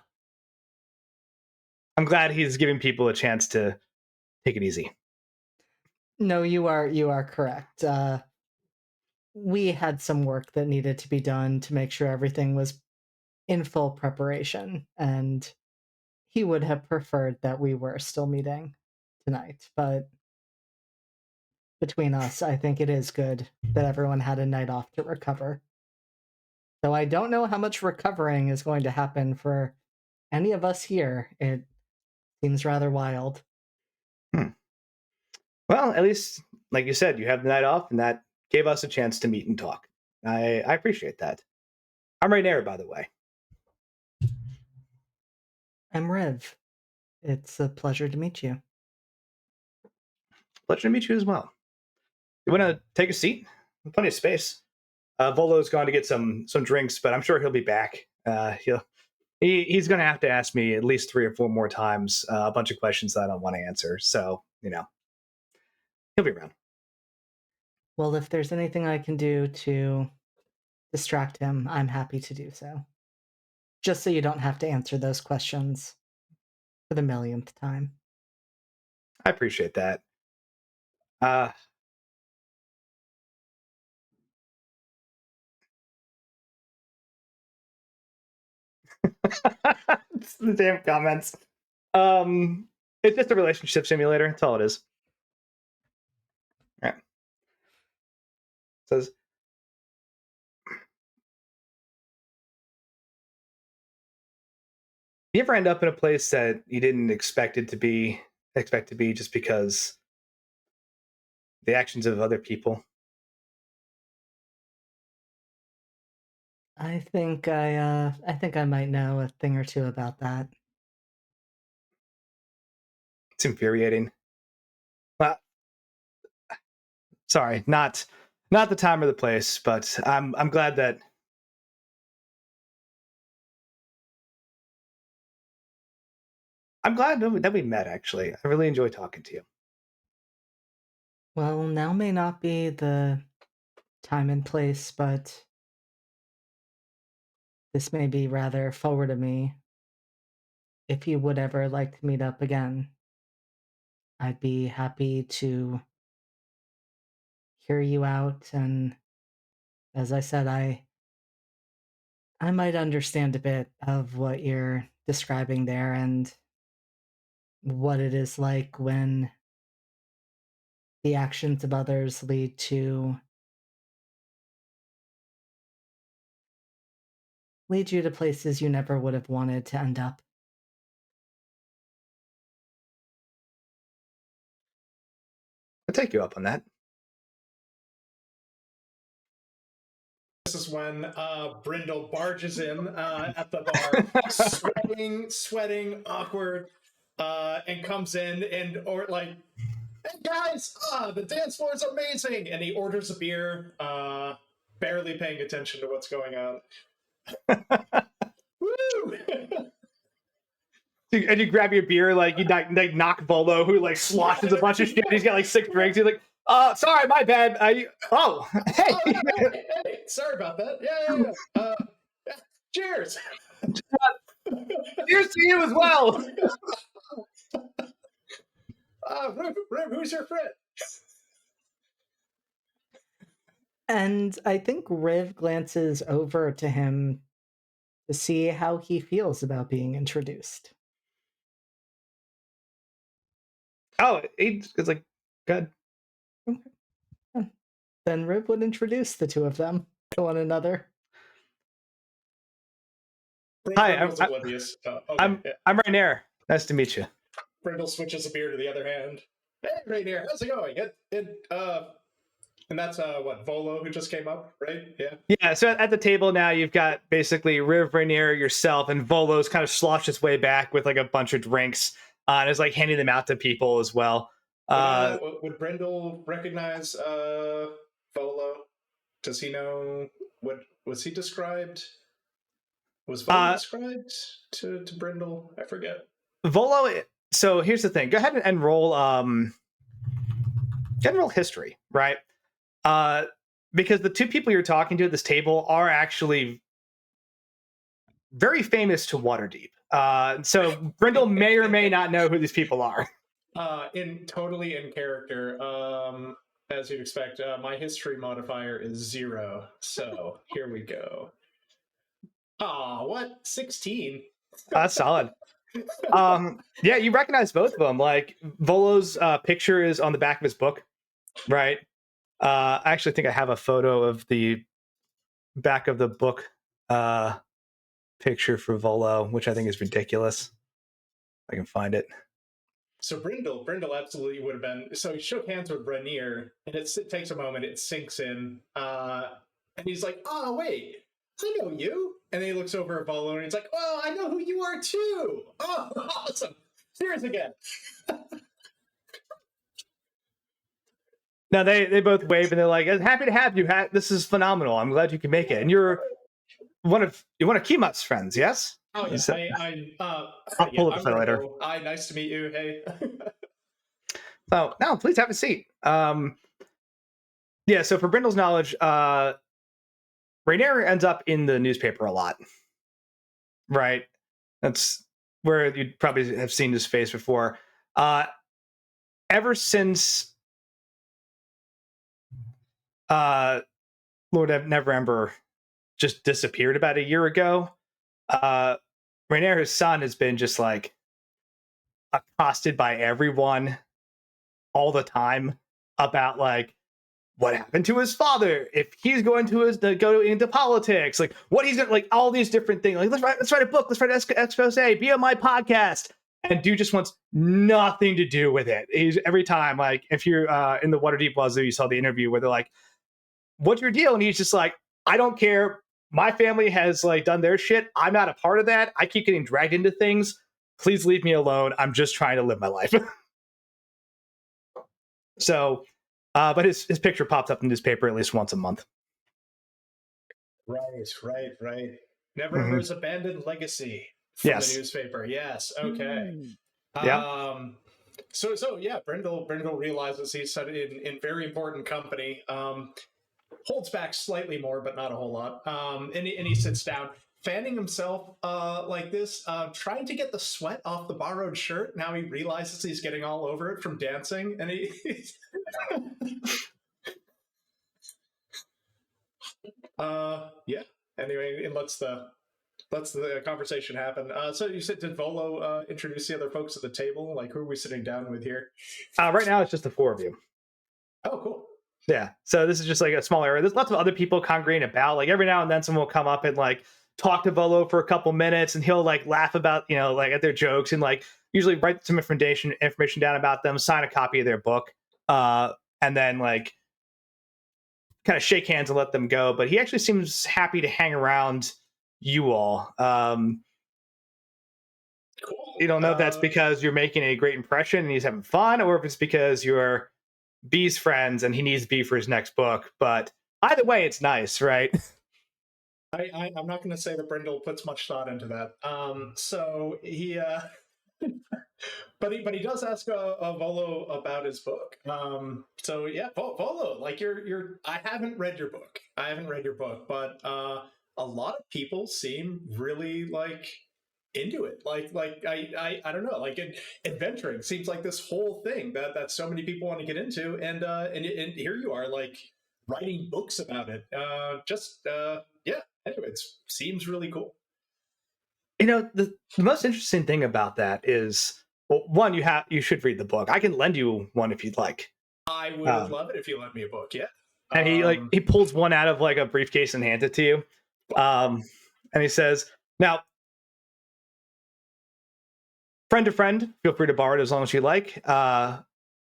Speaker 1: I'm glad he's giving people a chance to take it easy.
Speaker 5: No, you are correct. We had some work that needed to be done to make sure everything was in full preparation, and he would have preferred that we were still meeting tonight, but between us, I think it is good that everyone had a night off to recover. Though I don't know how much recovering is going to happen for any of us here. It seems rather wild.
Speaker 1: Well, at least, like you said, you have the night off, and that gave us a chance to meet and talk. I appreciate that. I'm Rainier, by the way.
Speaker 5: I'm Riv. It's a pleasure to meet you.
Speaker 1: Pleasure to meet you as well. You want to take a seat? Plenty of space. Volo's gone to get some drinks, but I'm sure he'll be back. He's going to have to ask me at least 3 or 4 more times a bunch of questions that I don't want to answer. So, he'll be around.
Speaker 5: Well, if there's anything I can do to distract him, I'm happy to do so. Just so you don't have to answer those questions for the millionth time.
Speaker 1: I appreciate that. The damn comments. It's just a relationship simulator. That's all it is. All right. It says, you ever end up in a place that you didn't expect to be just because the actions of other people?
Speaker 5: I think I might know a thing or two about that.
Speaker 1: It's infuriating. Well, sorry, not the time or the place, but I'm glad that we met. Actually, I really enjoy talking to you.
Speaker 5: Well, now may not be the time and place, but this may be rather forward of me. If you would ever like to meet up again, I'd be happy to hear you out, and as I said, I might understand a bit of what you're describing there and what it is like when the actions of others lead you to places you never would have wanted to end up.
Speaker 1: I'll take you up on that.
Speaker 4: This is when Brindle barges in at the bar, sweating, awkward, and comes in or like, hey guys, the dance floor is amazing, and he orders a beer, barely paying attention to what's going on. Woo!
Speaker 1: And you grab your beer, like you knock Volo, who like sloshes a bunch of shit. He's got like 6 drinks. He's like, sorry, my bad. Hey.
Speaker 4: Hey, sorry about that. Yeah. Cheers.
Speaker 1: Cheers to you as well.
Speaker 4: Riv, who's your friend?
Speaker 5: And I think Riv glances over to him to see how he feels about being introduced.
Speaker 1: Oh, it's like, good.
Speaker 5: Okay. Then Rib would introduce the two of them to one another.
Speaker 1: Hi,
Speaker 4: Brindle's oblivious. Okay, yeah.
Speaker 1: I'm Rainier. Nice to meet you.
Speaker 4: Brindle switches a beer to the other hand. Hey, right here. How's it going? And that's what, Volo, who just came up, right? Yeah.
Speaker 1: Yeah, so at the table now you've got basically Riv, Rainier, yourself, and Volo's kind of sloshed his way back with like a bunch of drinks and is like handing them out to people as well.
Speaker 4: Would Brindle recognize Volo? Does he know what was he described? Was Volo described to Brindle? I forget.
Speaker 1: Volo. So here's the thing. Go ahead and roll general history, right? Because the two people you're talking to at this table are actually very famous to Waterdeep. So Brindle may or may not know who these people are.
Speaker 4: Totally in character. As you'd expect, my history modifier is 0. So here we go. What? 16?
Speaker 1: That's solid. Yeah, you recognize both of them. Like Volo's picture is on the back of his book, right? I actually think I have a photo of the back of the book picture for Volo, which I think is ridiculous. I can find it.
Speaker 4: So Brindle absolutely would have been. So he shook hands with Rainier, and it takes a moment. It sinks in, and he's like, "Oh wait, I know you." And then he looks over at Volo, and he's like, "Oh, I know who you are too. Oh, awesome! Cheers again."
Speaker 1: Now they both wave and they're like, "Happy to have you. This is phenomenal. I'm glad you can make it." And you're one of Kimat's friends, yes?
Speaker 4: Oh yeah,
Speaker 1: I'll pull it for later.
Speaker 4: Hi, nice to meet you. Hey.
Speaker 1: So now, please have a seat. Yeah. So for Brindle's knowledge, Rainier ends up in the newspaper a lot, right? That's where you'd probably have seen his face before. Ever since Lord Neverember just disappeared about a year ago, Rainier, his son, has been just like accosted by everyone all the time about like what happened to his father, if he's going to go into politics, like what he's gonna, like all these different things. Like let's write a book, let's write an expose, be on my podcast. And dude just wants nothing to do with it. He's every time, like if you're in the Waterdeep Wazoo, you saw the interview where they're like, "What's your deal?" And he's just like, "I don't care. My family has like done their shit. I'm not a part of that. I keep getting dragged into things. Please leave me alone. I'm just trying to live my life." So, but his picture pops up in the newspaper at least once a month.
Speaker 4: Right. Neverember's abandoned legacy from the newspaper. Yes. Okay.
Speaker 1: Yeah.
Speaker 4: So yeah, Brindle realizes he's in very important company. Holds back slightly more, but not a whole lot. And he sits down, fanning himself like this, trying to get the sweat off the borrowed shirt. Now he realizes he's getting all over it from dancing, and he's yeah. Anyway, it lets the conversation happen. So you said, did Volo introduce the other folks at the table? Like, who are we sitting down with here?
Speaker 1: Right now, it's just the four of you.
Speaker 4: Oh, cool.
Speaker 1: Yeah. So this is just like a small area. There's lots of other people congregating about. Like every now and then, someone will come up and like talk to Volo for a couple minutes, and he'll like laugh about like at their jokes and like usually write some information down about them, sign a copy of their book, and then like kind of shake hands and let them go. But he actually seems happy to hang around you all.
Speaker 4: Cool.
Speaker 1: You don't know if that's because you're making a great impression and he's having fun, or if it's because you're B's friends and he needs B for his next book. But either way, it's nice, right?
Speaker 4: I'm not going to say that Brindle puts much thought into that. So he, but he does ask Volo about his book. So yeah, Volo, like I haven't read your book. But a lot of people seem really like into it. Like I don't know, like adventuring seems like this whole thing that so many people want to get into, and here you are like writing books about it. Yeah. Anyway, it seems really cool.
Speaker 1: The most interesting thing about that is, well, one, you should read the book. I can lend you one if you'd like.
Speaker 4: I would love it if you lent me a book. Yeah.
Speaker 1: And he pulls one out of like a briefcase and hands it to you. And he says, "Now, friend to friend, feel free to borrow it as long as you like.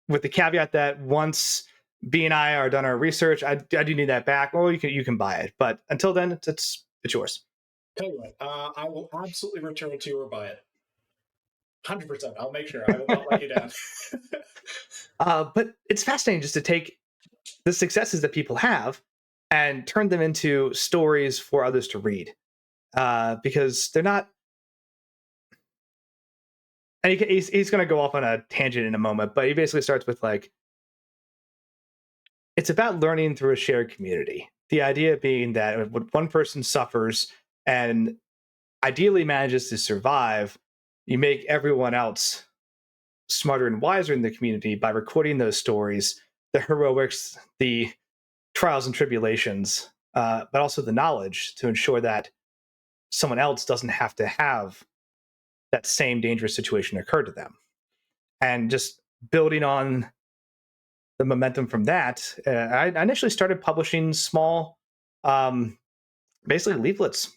Speaker 1: With the caveat that once B and I are done our research, I do need that back, or you can buy it. But until then, it's yours."
Speaker 4: Tell you what, I will absolutely return it to you or buy it. 100%. I'll make sure. I will not let you down.
Speaker 1: But it's fascinating just to take the successes that people have and turn them into stories for others to read, because they're not. And he's going to go off on a tangent in a moment, but he basically starts with like, it's about learning through a shared community. The idea being that when one person suffers and ideally manages to survive, you make everyone else smarter and wiser in the community by recording those stories, the heroics, the trials and tribulations, but also the knowledge to ensure that someone else doesn't have to have that same dangerous situation occur to them. And just building on the momentum from that, I initially started publishing small, basically leaflets.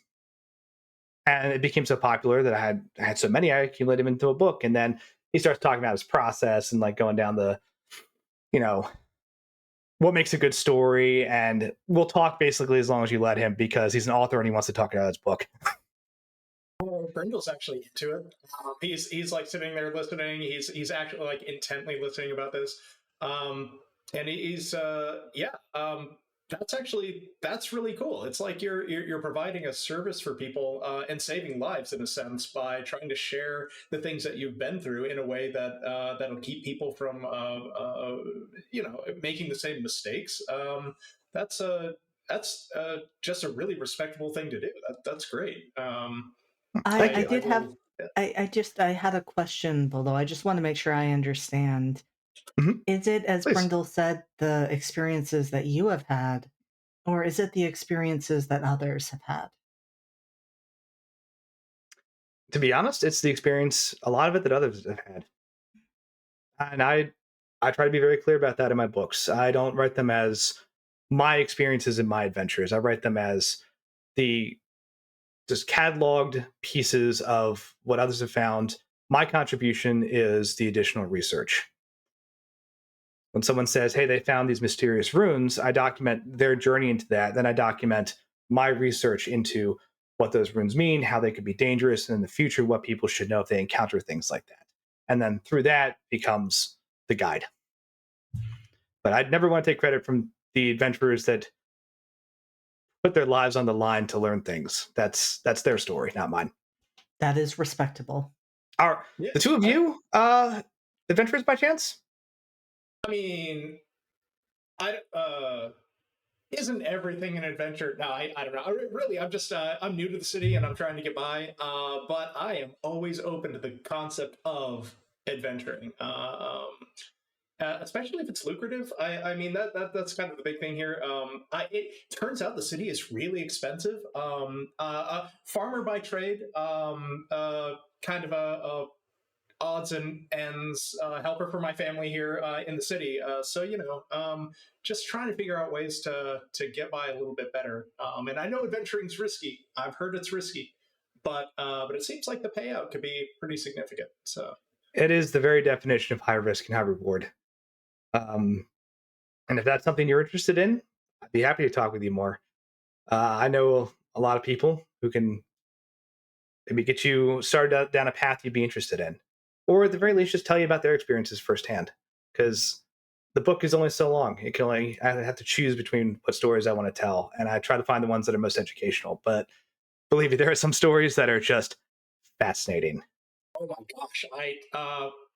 Speaker 1: And it became so popular that I had so many, I accumulated them into a book. And then he starts talking about his process and like going down the, what makes a good story. And we'll talk basically as long as you let him, because he's an author and he wants to talk about his book.
Speaker 4: Brindle's actually into it. He's like sitting there listening. He's actually like intently listening about this. And he's that's really cool. It's like you're providing a service for people and saving lives in a sense by trying to share the things that you've been through in a way that that'll keep people from making the same mistakes. That's just a really respectable thing to do. That's great.
Speaker 5: I had a question, although I just want to make sure I understand.
Speaker 1: Mhm.
Speaker 5: Is it, as
Speaker 1: Please.
Speaker 5: Brindle said, the experiences that you have had, or is it the experiences that others have had?
Speaker 1: To be honest, it's the experience, a lot of it that others have had. And I try to be very clear about that in my books. I don't write them as my experiences and my adventures. I write them as the just cataloged pieces of what others have found. My contribution is the additional research. When someone says, "Hey, they found these mysterious runes," I document their journey into that. Then I document my research into what those runes mean, how they could be dangerous, and in the future, what people should know if they encounter things like that. And then through that becomes the guide. But I'd never want to take credit from the adventurers that put their lives on the line to learn things. That's their story, not mine.
Speaker 5: That is respectable.
Speaker 1: Are the two of you adventurers by chance?
Speaker 4: I mean, isn't everything an adventure? No, I don't know. I'm new to the city and I'm trying to get by. But I am always open to the concept of adventuring. Especially if it's lucrative. I mean that's kind of the big thing here. It turns out the city is really expensive. Farmer by trade, kind of a odds and ends helper for my family here in the city. Just trying to figure out ways to get by a little bit better. And I know adventuring's risky. I've heard it's risky, but it seems like the payout could be pretty significant. So
Speaker 1: it is the very definition of high risk and high reward. And if that's something you're interested in, I'd be happy to talk with you more. I know a lot of people who can maybe get you started down a path you'd be interested in, or at the very least, just tell you about their experiences firsthand. Because the book is only so long; I have to choose between what stories I want to tell, and I try to find the ones that are most educational. But believe me, there are some stories that are just fascinating.
Speaker 4: oh my gosh,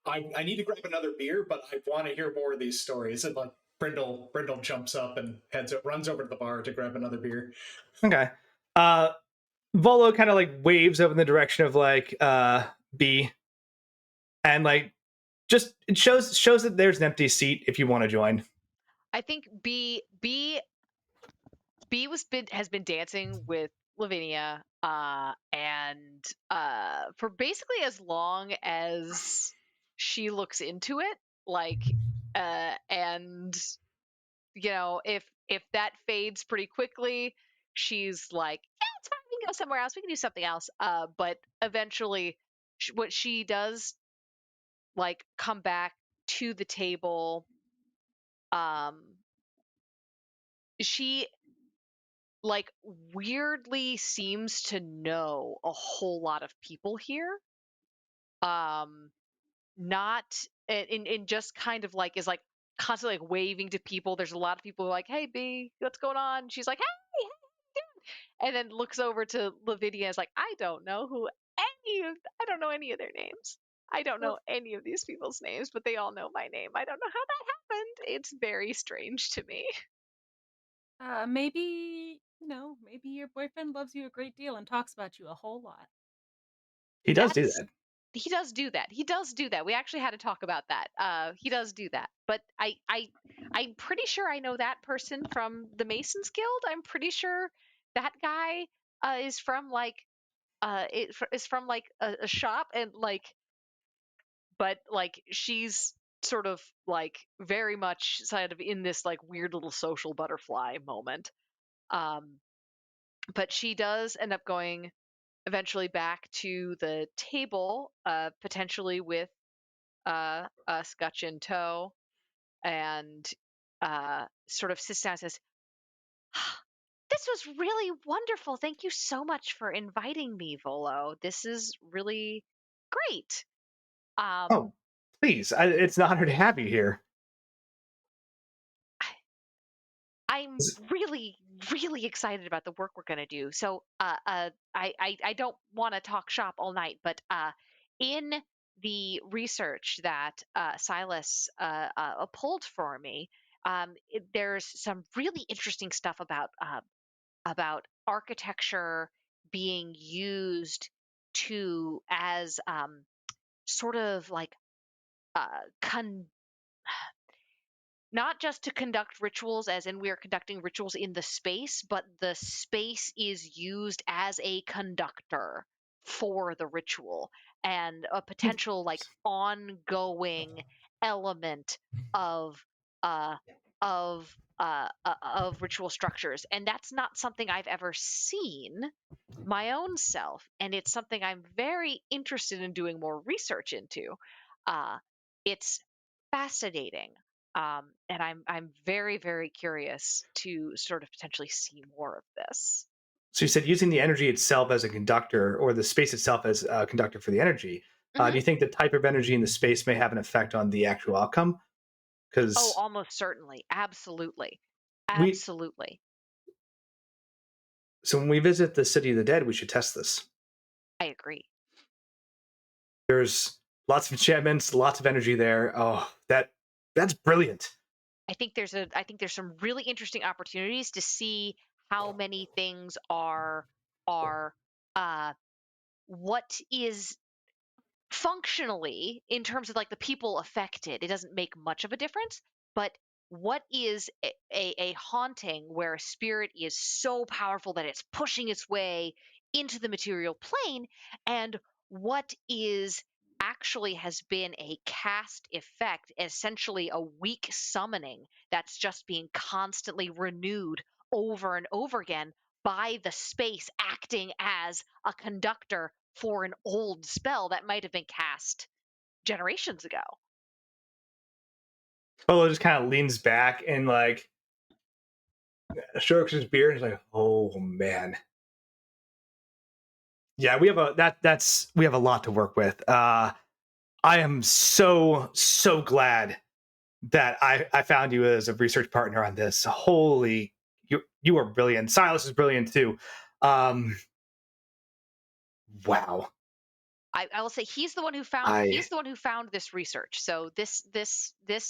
Speaker 4: I need to grab another beer, but I want to hear more of these stories. And like Brindle jumps up and runs over to the bar to grab another beer.
Speaker 1: Okay. Volo kind of like waves over in the direction of like B, and like just it shows that there's an empty seat if you want to join.
Speaker 2: I think B has been dancing with Lavinia and for basically as long as she looks into it, like and if If that fades pretty quickly, she's like, yeah, it's fine. We can go somewhere else. We can do something else. But eventually, what she does, like, come back to the table. She like weirdly seems to know a whole lot of people here. Not in just kind of like is like constantly like waving to people. There's a lot of people who are like, "Hey B, what's going on?" And she's like, "Hey, hey," and then looks over to Lavinia and is like, "I don't know I don't know any of their names. I don't know any of these people's names, but they all know my name. I don't know how that happened. It's very strange to me."
Speaker 3: Maybe, maybe your boyfriend loves you a great deal and talks about you a whole lot.
Speaker 1: He does do
Speaker 2: That's
Speaker 1: that.
Speaker 2: He does do that. He does do that. We actually had to talk about that. He does do that. But I'm pretty sure I know that person from the Masons Guild. I'm pretty sure that guy is from like is from like a shop, and like, but like she's sort of like very much sort of in this like weird little social butterfly moment. Um, but she does end up going eventually back to the table, potentially with Scutch in tow, and sort of sits down and says, "This was really wonderful. Thank you so much for inviting me, Volo. This is really great."
Speaker 1: Oh, please. It's an honor to have you here.
Speaker 2: I'm really, really excited about the work we're going to do. So, I don't want to talk shop all night, but in the research that Silas pulled for me, there's some really interesting stuff about architecture being used to as sort of like con not just to conduct rituals, as in we are conducting rituals in the space, but the space is used as a conductor for the ritual, and a potential like ongoing element of uh of ritual structures. And that's not something I've ever seen my own self, and it's something I'm very interested in doing more research into. It's fascinating, and I'm very, very curious to sort of potentially see more of this.
Speaker 1: So you said using the energy itself as a conductor, or the space itself as a conductor for the energy.
Speaker 2: Hmm.
Speaker 1: Do you think the type of energy in the space may have an effect on the actual outcome?
Speaker 2: Oh,
Speaker 1: Because
Speaker 2: almost certainly, absolutely,
Speaker 1: we,
Speaker 2: absolutely.
Speaker 1: so when we visit the city of the dead, we should test this.
Speaker 2: I agree.
Speaker 1: There's lots of enchantments, lots of energy there. Oh, that's brilliant.
Speaker 2: I think there's some really interesting opportunities to see how many things are uh what is functionally, in terms of like the people affected, it doesn't make much of a difference. But what is a haunting where a spirit is so powerful that it's pushing its way into the material plane, and what is actually has been a cast effect, essentially a weak summoning that's just being constantly renewed over and over again by the space acting as a conductor for an old spell that might have been cast generations ago.
Speaker 1: Polo just kind of leans back and like strokes his beard and he's like, "Oh man, yeah, we have we have a lot to work with." I am so glad that I found you as a research partner on this. Holy, you are brilliant. Silas is brilliant too. Um, wow.
Speaker 2: I will say he's the one who
Speaker 1: I
Speaker 2: found this research. So this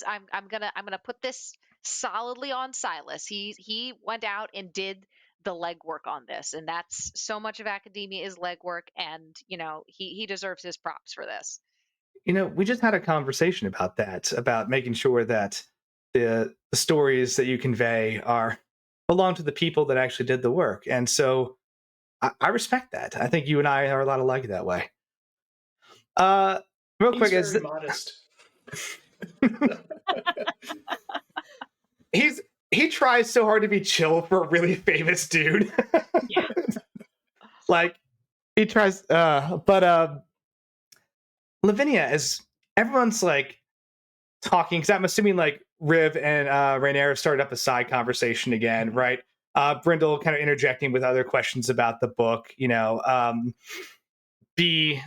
Speaker 2: I'm gonna put this solidly on Silas. He went out and did the legwork on this, and that's so much of academia is legwork, and he deserves his props for this.
Speaker 1: we just had a conversation about that, about making sure that the stories that you convey are belong to the people that actually did the work, and so I respect that. I think you and I are a lot alike that way. Uh, real
Speaker 4: He's
Speaker 1: quick, is
Speaker 4: very modest.
Speaker 1: he's he tries so hard to be chill for a really famous dude.
Speaker 2: Yeah.
Speaker 1: Like he tries, but Lavinia, as everyone's like talking, because I'm assuming like Riv and Rainier have started up a side conversation again, right? Brindle kind of interjecting with other questions about the book, B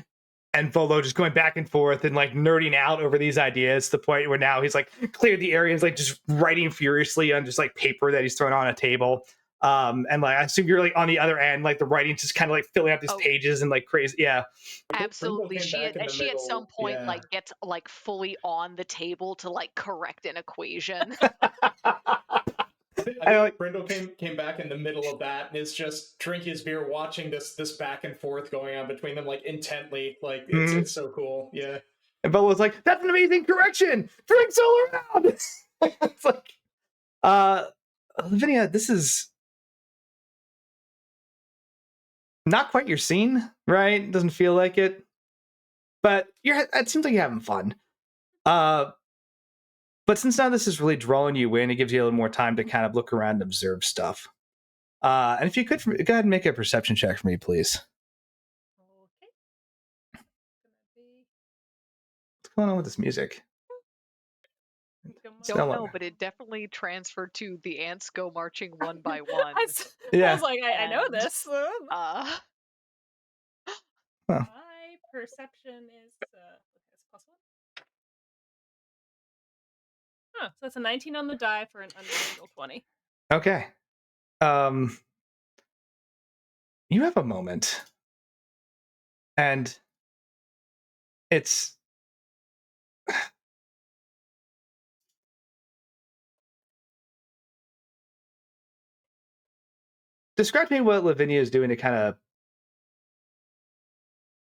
Speaker 1: and Volo just going back and forth and like nerding out over these ideas to the point where now he's like cleared the area and is like just writing furiously on just like paper that he's thrown on a table. And like I assume you're like on the other end, like the writing's just kind of like filling out these pages and like crazy. Yeah.
Speaker 2: Absolutely.
Speaker 4: came back in the
Speaker 2: She at some
Speaker 4: middle,
Speaker 2: point
Speaker 4: yeah.
Speaker 2: like gets like fully on the table to like correct an equation.
Speaker 4: I think Brindle came back in the middle of that and is just drinking his beer, watching this back and forth going on between them like intently. Like it's so cool. Yeah.
Speaker 1: And Bella was like, "That's an amazing correction. Drinks all around." It's like, Lavinia, this is not quite your scene, right? Doesn't feel like it, but it seems like you're having fun. But since now this is really drawing you in, it gives you a little more time to kind of look around and observe stuff. And if you could, go ahead and make a perception check for me, please.
Speaker 3: Okay.
Speaker 1: What's going on with this music?
Speaker 2: Don't know, but it definitely transferred to the ants go marching one by one.
Speaker 3: I was like, I know this. My perception is plus 1. So that's a 19 on the die for an unnatural 20.
Speaker 1: Okay. You have a moment, and it's describe to me what Lavinia is doing to kind of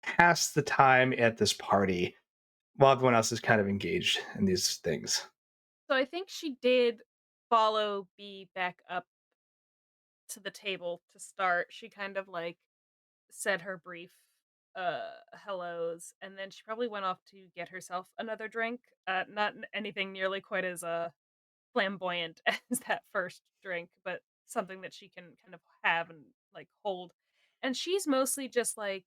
Speaker 1: pass the time at this party while everyone else is kind of engaged in these things.
Speaker 3: So I think she did follow B back up to the table to start. She kind of like said her brief hellos, and then she probably went off to get herself another drink. Not anything nearly quite as flamboyant as that first drink, but something that she can kind of have and like hold. And she's mostly just like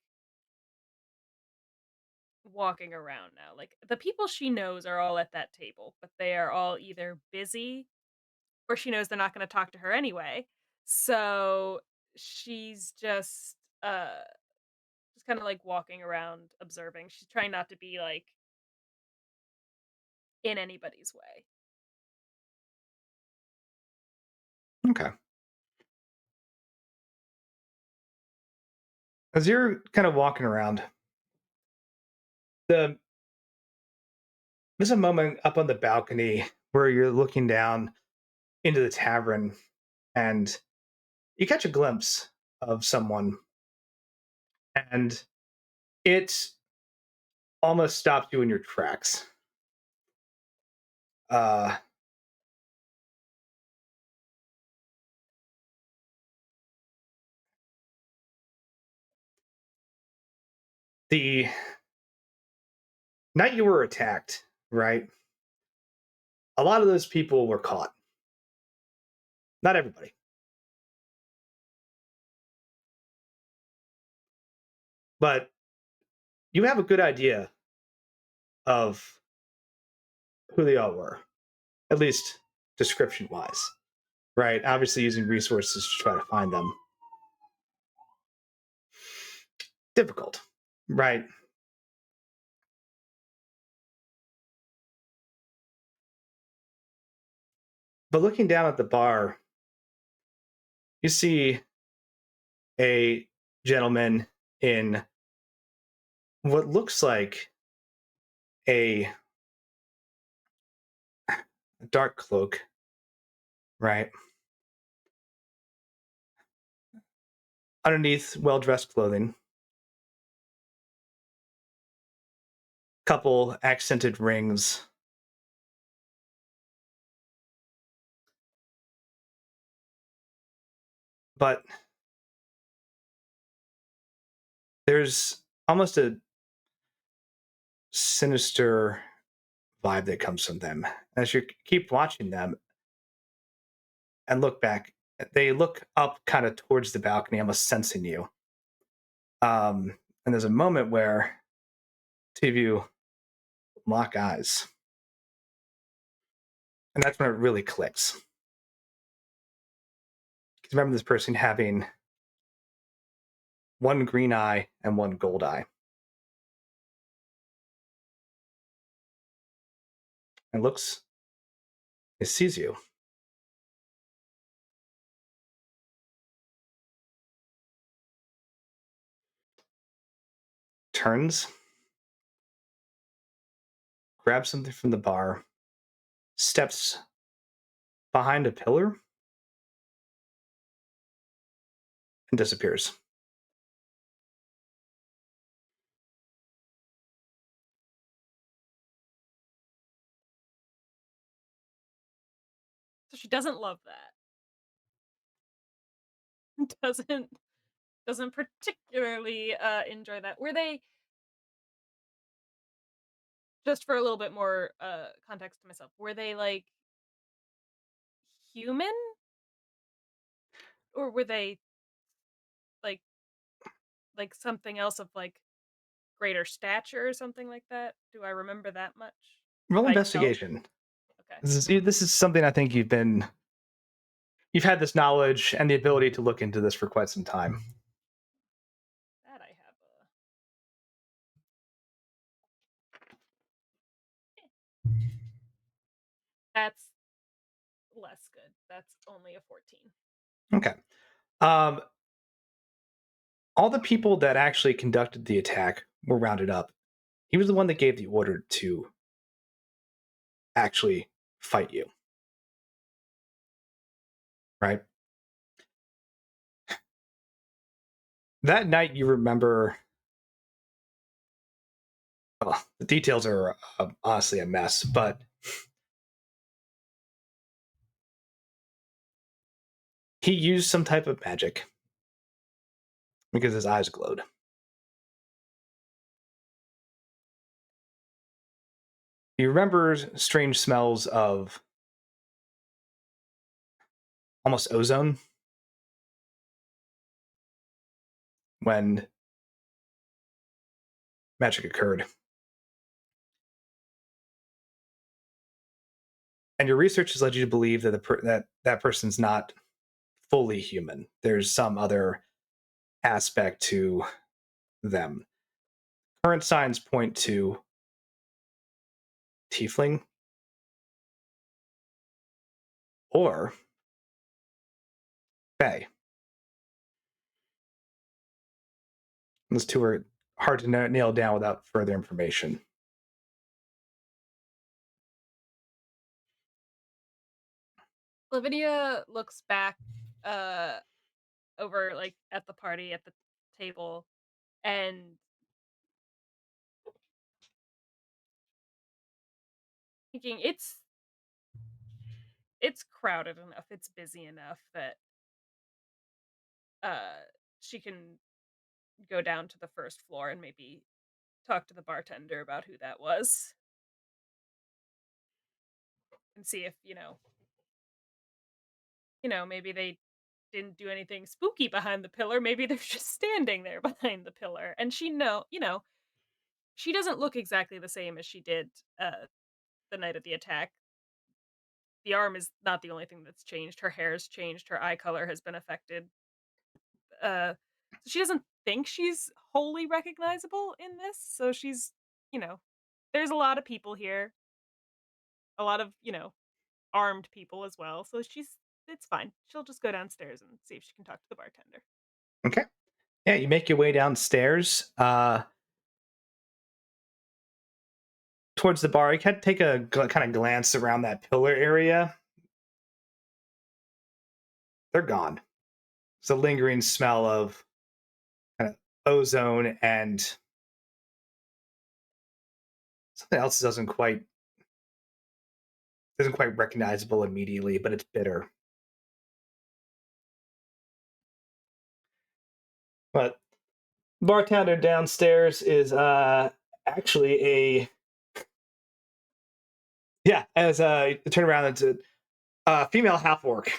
Speaker 3: walking around now. Like the people she knows are all at that table, but they are all either busy or she knows they're not going to talk to her anyway. So she's just kind of like walking around observing. She's trying not to be like in anybody's way.
Speaker 1: Okay. As you're kind of walking around, there's a moment up on the balcony where you're looking down into the tavern and you catch a glimpse of someone, and it almost stops you in your tracks. The night you were attacked, right? A lot of those people were caught. Not everybody. But you have a good idea of who they all were, at least description wise, right? Obviously, using resources to try to find them. Difficult, right? But looking down at the bar, you see a gentleman in what looks like a dark cloak, right? Underneath well-dressed clothing, couple accented rings. But there's almost a sinister vibe that comes from them. As you keep watching them, and look back. They look up kind of towards the balcony, almost sensing you. And there's a moment where two of you lock eyes. And that's when it really clicks. Because remember this person having one green eye and one gold eye. And looks, it sees you. Turns, grabs something from the bar, steps behind a pillar, and disappears.
Speaker 3: So she doesn't love that. Doesn't particularly enjoy that. Were they, just for a little bit more context to myself, were they like human? Or were they like something else of like greater stature or something like that? Do I remember that much?
Speaker 1: Roll
Speaker 3: Like,
Speaker 1: investigation.
Speaker 3: Okay.
Speaker 1: This is something I think you've had this knowledge and the ability to look into this for quite some time.
Speaker 3: That I have That's less good. That's only a 14.
Speaker 1: Okay. All the people that actually conducted the attack were rounded up. He was the one that gave the order to actually fight you. Right? That night, you remember. Well, the details are honestly a mess, but he used some type of magic because his eyes glowed. He remembers strange smells of almost ozone when magic occurred. And your research has led you to believe that that person's not fully human. There's some other aspect to them. Current signs point to tiefling or fae. Those two are hard to nail down without further information.
Speaker 3: Lavinia looks back over like at the party at the table and thinking it's crowded enough, it's busy enough that she can go down to the first floor and maybe talk to the bartender about who that was and see if, maybe they didn't do anything spooky behind the pillar. Maybe they're just standing there behind the pillar. And she doesn't look exactly the same as she did the night of the attack. The arm is not the only thing that's changed. Her hair's changed. Her eye color has been affected. So she doesn't think she's wholly recognizable in this. So she's, there's a lot of people here, a lot of, armed people as well. So it's fine. She'll just go downstairs and see if she can talk to the bartender.
Speaker 1: Okay. Yeah, you make your way downstairs towards the bar. You can take a kind of glance around that pillar area. They're gone. It's a lingering smell of kind of ozone and something else doesn't quite recognizable immediately, but it's bitter. But bartender downstairs is actually as you turn around, it's a female half orc.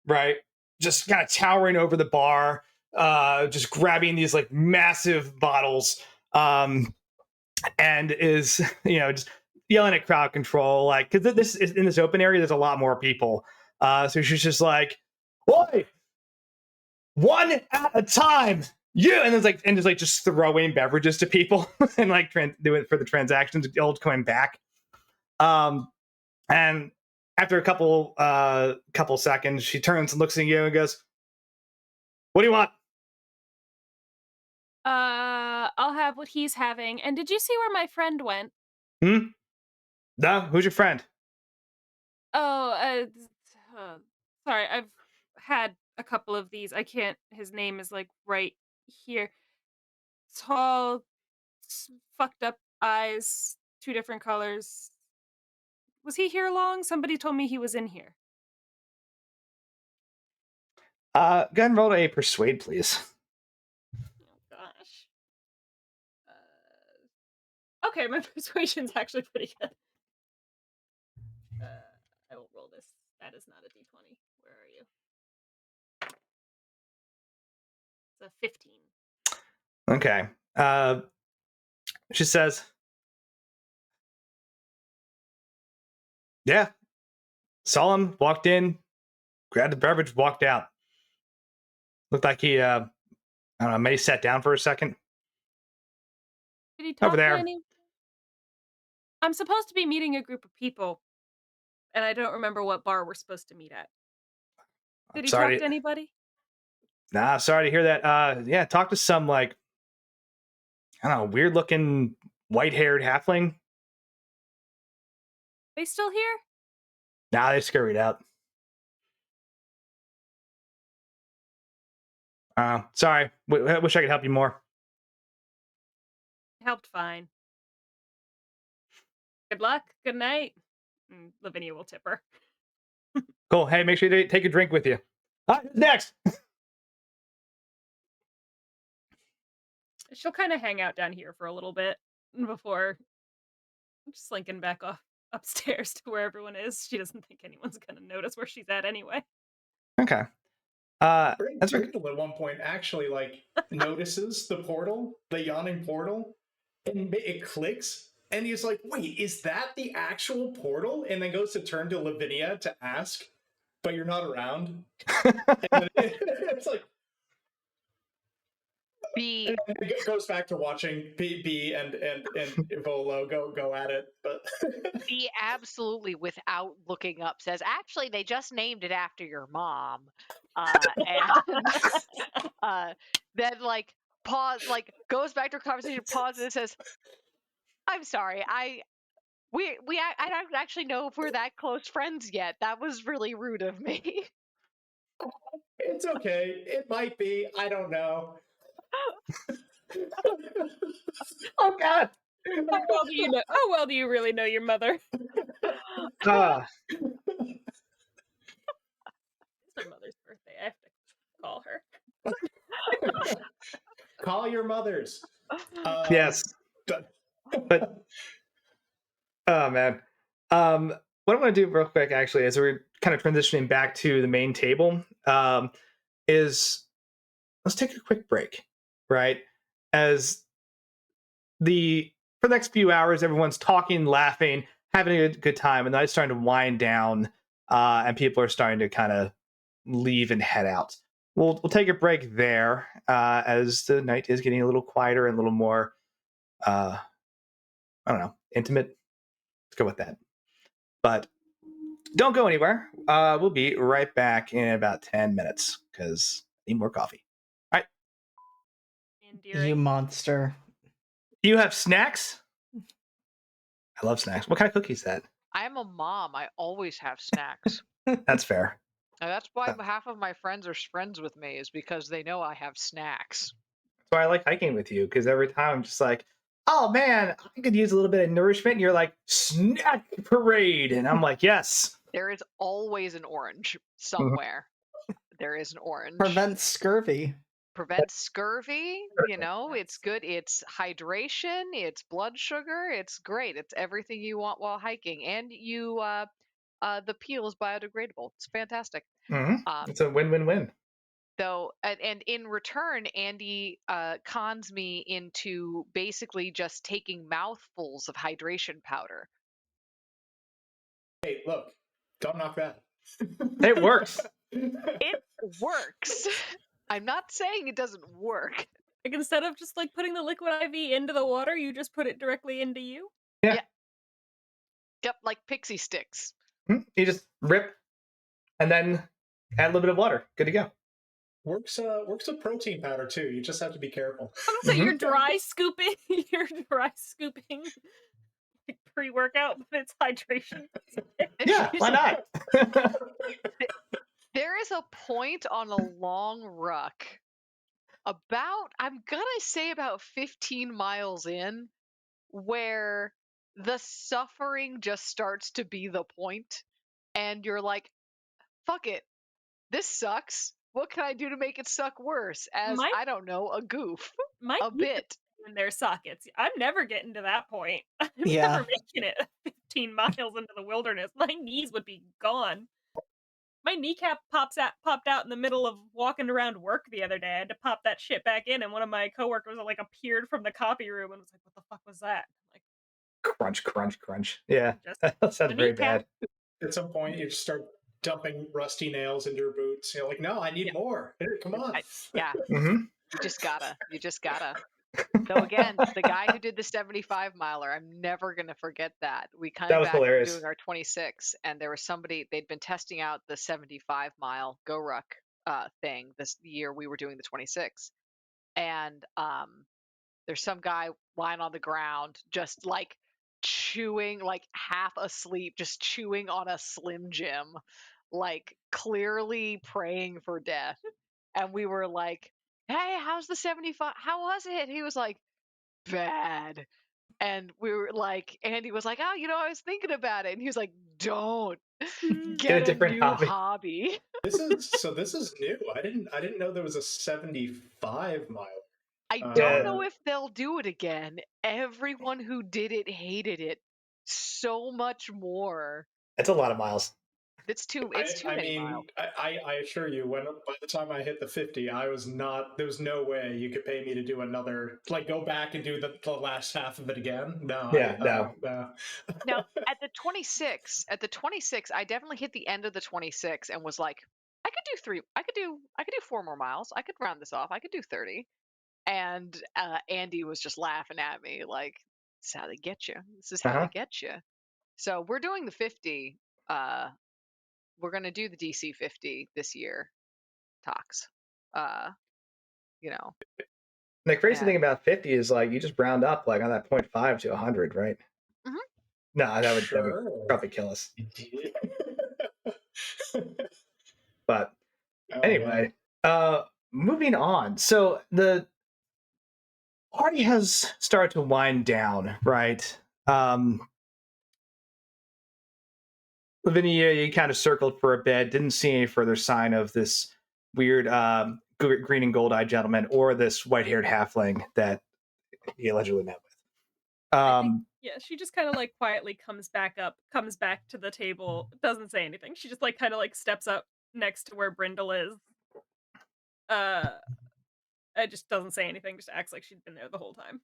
Speaker 1: right? Just kind of towering over the bar, just grabbing these like massive bottles, and is just yelling at crowd control, like because this is in this open area. There's a lot more people, so she's just like, "Boy, one at a time." Yeah, and it's like just throwing beverages to people and like do it for the transactions. Old coming back, and after a couple seconds, she turns and looks at you and goes, "What do you want?"
Speaker 3: I'll have what he's having. And did you see where my friend went?
Speaker 1: No, who's your friend?
Speaker 3: Oh, sorry, I've had a couple of these. I can't. His name is like right here. Tall, fucked up eyes, two different colors. Was he here long? Somebody told me he was in here.
Speaker 1: Go ahead and roll a persuade, please.
Speaker 3: Oh gosh. Okay, my persuasion's actually pretty good. I will roll this. That is not a d20. Where are you? It's a 15.
Speaker 1: Okay. She says, "Yeah, saw him, walked in, grabbed the beverage, walked out. Looked like he, I don't know, may sat down for a second.
Speaker 3: Did he talk
Speaker 1: Over
Speaker 3: to
Speaker 1: there."
Speaker 3: any? I'm supposed to be meeting a group of people, and I don't remember what bar we're supposed to meet at. Did he talk to anybody?
Speaker 1: Nah, sorry to hear that. Yeah, talk to some like, I don't know, weird looking white haired halfling.
Speaker 3: They still here?
Speaker 1: Nah, they scurried out. Sorry. Wish I could help you more.
Speaker 3: Helped fine. Good luck. Good night. And Lavinia will tip her.
Speaker 1: Cool. Hey, make sure you take a drink with you. Next.
Speaker 3: She'll kind of hang out down here for a little bit before slinking back off upstairs to where everyone is. She doesn't think anyone's gonna notice where she's at anyway.
Speaker 1: Okay. That's right.
Speaker 4: Brindle at one point actually like notices the portal, the yawning portal, and it clicks, and he's like, "Wait, is that the actual portal?" And then goes to turn to Lavinia to ask, "But you're not around." And then it's like
Speaker 2: B
Speaker 4: it goes back to watching B and Volo go at it, but
Speaker 2: B absolutely, without looking up, says, "Actually, they just named it after your mom." And then goes back to her conversation, pauses, and says, "I'm sorry, I don't actually know if we're that close friends yet. That was really rude of me."
Speaker 4: it's okay. It might be. I don't know.
Speaker 1: Oh God.
Speaker 3: How well do you know? How well do you really know your mother?
Speaker 1: Uh,
Speaker 3: It's my mother's birthday. I have to call her.
Speaker 4: Call your mothers.
Speaker 1: yes. But oh man. What I'm going to do real quick, actually, as we're kind of transitioning back to the main table, is let's take a quick break, right? As for the next few hours, everyone's talking, laughing, having a good time, and the night's starting to wind down, and people are starting to kind of leave and head out. We'll take a break there, as the night is getting a little quieter and a little more, I don't know, intimate. Let's go with that. But don't go anywhere. We'll be right back in about 10 minutes because I need more coffee. All right.
Speaker 3: Endearing.
Speaker 5: You monster.
Speaker 1: You have snacks? I love snacks. What kind of cookie is that?
Speaker 2: I'm a mom. I always have snacks.
Speaker 1: That's fair.
Speaker 2: And that's why half of my friends are friends with me, is because they know I have snacks.
Speaker 1: That's why I like hiking with you, because every time I'm just like, oh man, I could use a little bit of nourishment. And you're like, snack parade. And I'm like, yes.
Speaker 2: There is always an orange somewhere. There is an orange.
Speaker 5: Prevents scurvy.
Speaker 2: Prevents scurvy. It's good. It's hydration. It's blood sugar. It's great. It's everything you want while hiking. And you the peel is biodegradable. It's fantastic.
Speaker 1: It's a win-win-win.
Speaker 2: Though, and in return, Andy cons me into basically just taking mouthfuls of hydration powder.
Speaker 4: Hey, look, don't knock that.
Speaker 1: It works.
Speaker 2: It works. I'm not saying it doesn't work.
Speaker 3: Like, instead of just like putting the liquid IV into the water, you just put it directly into you?
Speaker 1: Yeah.
Speaker 2: Yep, like pixie sticks.
Speaker 1: You just rip and then add a little bit of water. Good to go.
Speaker 4: Works a protein powder too. You just have to be careful.
Speaker 3: So you're dry scooping. You're dry scooping like pre-workout, but it's hydration.
Speaker 1: Yeah, why not?
Speaker 2: There is a point on a long ruck I'm gonna say about 15 miles in, where the suffering just starts to be the point, and you're like, fuck it, this sucks. What can I do to make it suck worse? As I don't know, a goof, a bit
Speaker 3: in their sockets. I'm never getting to that point. I'm
Speaker 5: Yeah.
Speaker 3: never making it 15 miles into the wilderness. My knees would be gone. My kneecap popped out in the middle of walking around work the other day. I had to pop that shit back in, and one of my coworkers like appeared from the copy room and was like, "What the fuck was that?" I'm like,
Speaker 1: crunch, crunch, crunch. Yeah,
Speaker 3: just
Speaker 1: that sounds very bad.
Speaker 4: At some point, you just start dumping rusty nails into your boots. You're like, no, I need more. Here, come on.
Speaker 2: You just gotta. So again, the guy who did the 75 miler, I'm never gonna forget that. We
Speaker 1: That
Speaker 2: came
Speaker 1: was
Speaker 2: back from
Speaker 1: hilarious.
Speaker 2: doing our 26, and there was somebody, they'd been testing out the 75 mile Go Ruck thing this year we were doing the 26, and there's some guy lying on the ground just like chewing, like half asleep, just chewing on a Slim Jim, like clearly praying for death. And we were like, hey, how's the 75? How was it? He was like, bad. And we were like, Andy was like, oh, I was thinking about it. And he was like, don't get
Speaker 1: a different
Speaker 2: new
Speaker 1: hobby.
Speaker 4: This is new. I didn't know there was a 75 mile.
Speaker 2: I don't know if they'll do it again. Everyone who did it hated it so much more.
Speaker 1: It's a lot of miles.
Speaker 2: It's too many miles.
Speaker 4: I assure you, by the time I hit the 50, I was not. There was no way you could pay me to do another, like go back and do the last half of it again. No.
Speaker 1: No.
Speaker 2: Now at the 26, I definitely hit the end of the 26 and was like, I could do 4 more miles. I could round this off. I could do 30. And Andy was just laughing at me like, this is how they get you. This is how they get you. So we're doing the 50. We're going to do the DC 50 this year. Talks.
Speaker 1: The crazy thing about 50 is like you just round up like on that 0.5 to 100, right?
Speaker 2: Mm-hmm.
Speaker 1: No, that would probably kill us. But anyway, moving on. So the party has started to wind down, right? Lavinia, you kind of circled for a bit, didn't see any further sign of this weird green and gold-eyed gentleman or this white-haired halfling that he allegedly met with.
Speaker 3: Yeah, she just kind of like quietly comes back to the table, doesn't say anything. She just like kind of like steps up next to where Brindle is. It just doesn't say anything, just acts like she'd been there the whole time.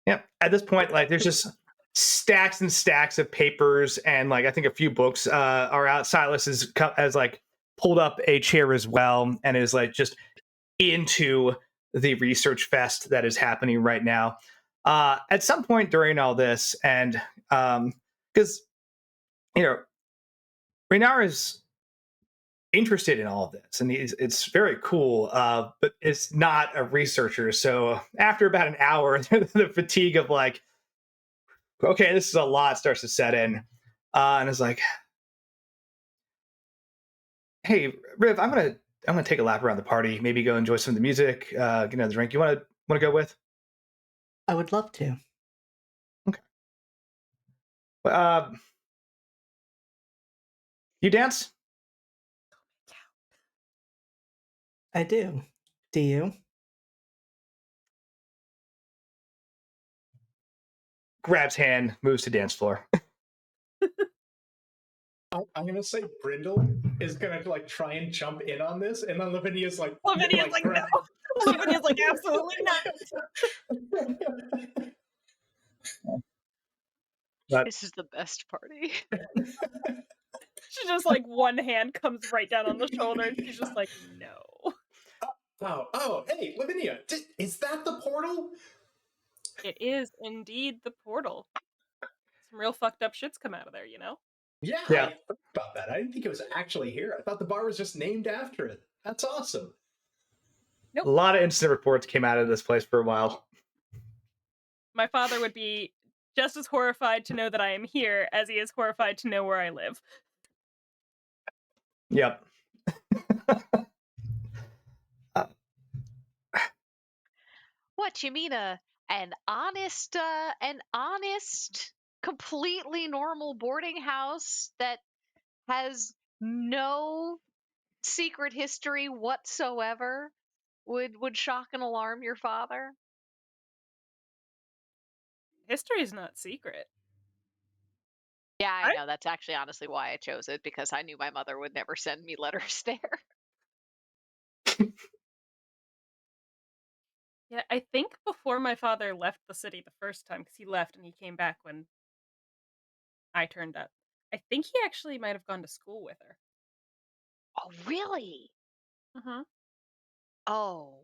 Speaker 1: Yeah, at this point, like there's just stacks and stacks of papers and like I think a few books are out. Silas has like pulled up a chair as well and is like just into the research fest that is happening right now. At some point during all this, and because Reynard is interested in all of this, and it's very cool, but it's not a researcher. So after about an hour, the fatigue of like, okay, this is a lot starts to set in, and it's like, hey, Riv, I'm gonna take a lap around the party, maybe go enjoy some of the music, get another drink. You want to go with?
Speaker 5: I would love to.
Speaker 1: Okay. You dance?
Speaker 5: I do. Do you?
Speaker 1: Grabs hand, moves to dance floor.
Speaker 4: I'm gonna say Brindle is gonna like try and jump in on this, and then Lavinia's like,
Speaker 3: Lavinia's like, no. Lavinia's like, absolutely not.
Speaker 2: This is the best party.
Speaker 3: She's just like, one hand comes right down on the shoulder, and she's just like, no.
Speaker 4: Oh, hey, Lavinia, is that the portal?
Speaker 3: It is indeed the portal. Some real fucked up shits come out of there, you know?
Speaker 4: Yeah, I heard about that. I didn't think it was actually here. I thought the bar was just named after it. That's awesome.
Speaker 3: Nope.
Speaker 1: A lot of incident reports came out of this place for a while.
Speaker 3: My father would be just as horrified to know that I am here as he is horrified to know where I live.
Speaker 1: Yep.
Speaker 2: What, you mean an honest, completely normal boarding house that has no secret history whatsoever would shock and alarm your father?
Speaker 3: History is not secret.
Speaker 2: Yeah, I know. That's actually honestly why I chose it, because I knew my mother would never send me letters there.
Speaker 3: Yeah, I think before my father left the city the first time, because he left and he came back when I turned up, I think he actually might have gone to school with her.
Speaker 2: Oh, really?
Speaker 3: Mm-hmm.
Speaker 2: Oh.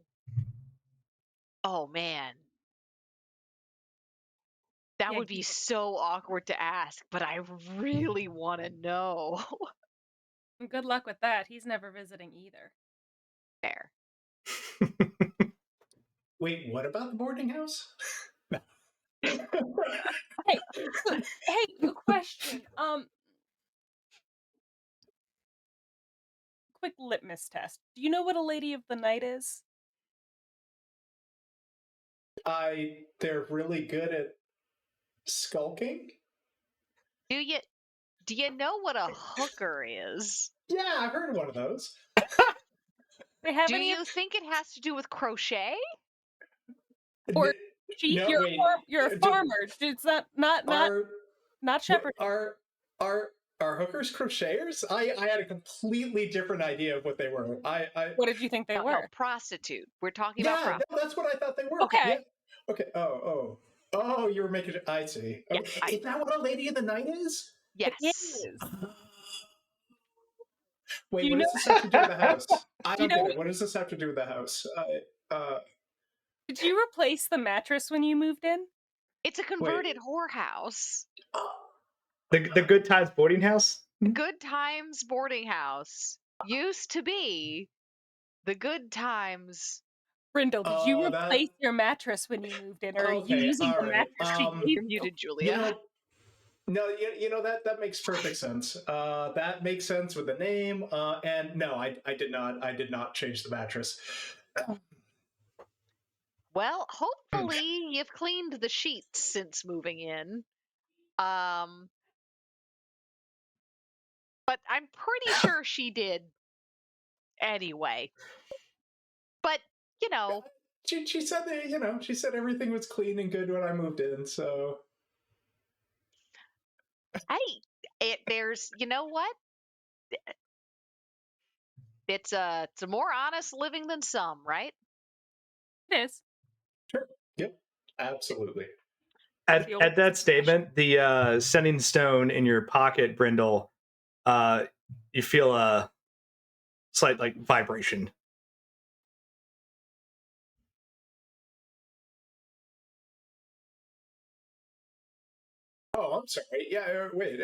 Speaker 2: Oh, man. That
Speaker 3: Yeah,
Speaker 2: would be so awkward to ask, but I really want to know.
Speaker 3: good luck with that. He's never visiting either.
Speaker 2: Fair.
Speaker 4: Wait, what about the boarding house?
Speaker 3: Hey, good question. Quick litmus test. Do you know what a lady of the night is?
Speaker 4: They're really good at skulking.
Speaker 2: Do you know what a hooker is?
Speaker 4: Yeah, I've heard of one of those.
Speaker 3: They have
Speaker 2: Do
Speaker 3: any
Speaker 2: you think it has to do with crochet?
Speaker 3: Or sheep?
Speaker 4: No,
Speaker 3: You're a farmer. It's not shepherd.
Speaker 4: Are hookers crocheters? I had a completely different idea of what they were.
Speaker 3: What did you think they were?
Speaker 2: No, prostitute. We're talking about
Speaker 4: Yeah,
Speaker 2: prostitute.
Speaker 4: no, that's what I thought they were.
Speaker 3: Okay.
Speaker 4: Yeah. Okay. Oh, you were making it. I see.
Speaker 2: Yeah,
Speaker 4: Okay. Is that what a lady of the night is?
Speaker 2: Yes.
Speaker 3: It is.
Speaker 4: Wait, what does this have to do with the house? I don't
Speaker 3: know
Speaker 4: get it. What does this have to do with the house?
Speaker 3: Did you replace the mattress when you moved in?
Speaker 2: It's a converted whorehouse.
Speaker 1: The Good Times boarding house?
Speaker 2: Good Times boarding house used to be the Good Times.
Speaker 3: Brindle, did you replace your mattress when you moved in, or are you using the mattress she gave
Speaker 2: You're muted, Julia.
Speaker 4: You know that makes perfect sense. That makes sense with the name. And no, I did not change the mattress.
Speaker 2: Well, hopefully you've cleaned the sheets since moving in. But I'm pretty sure she did anyway. But, you know.
Speaker 4: She said that, she said everything was clean and good when I moved in, so.
Speaker 2: Hey, there's, you know what? It's a more honest living than some, right?
Speaker 3: It is.
Speaker 4: Sure. Yep. Absolutely.
Speaker 1: At that statement, the sending stone in your pocket, Brindle, you feel a slight vibration.
Speaker 4: Oh, I'm sorry. Yeah, wait.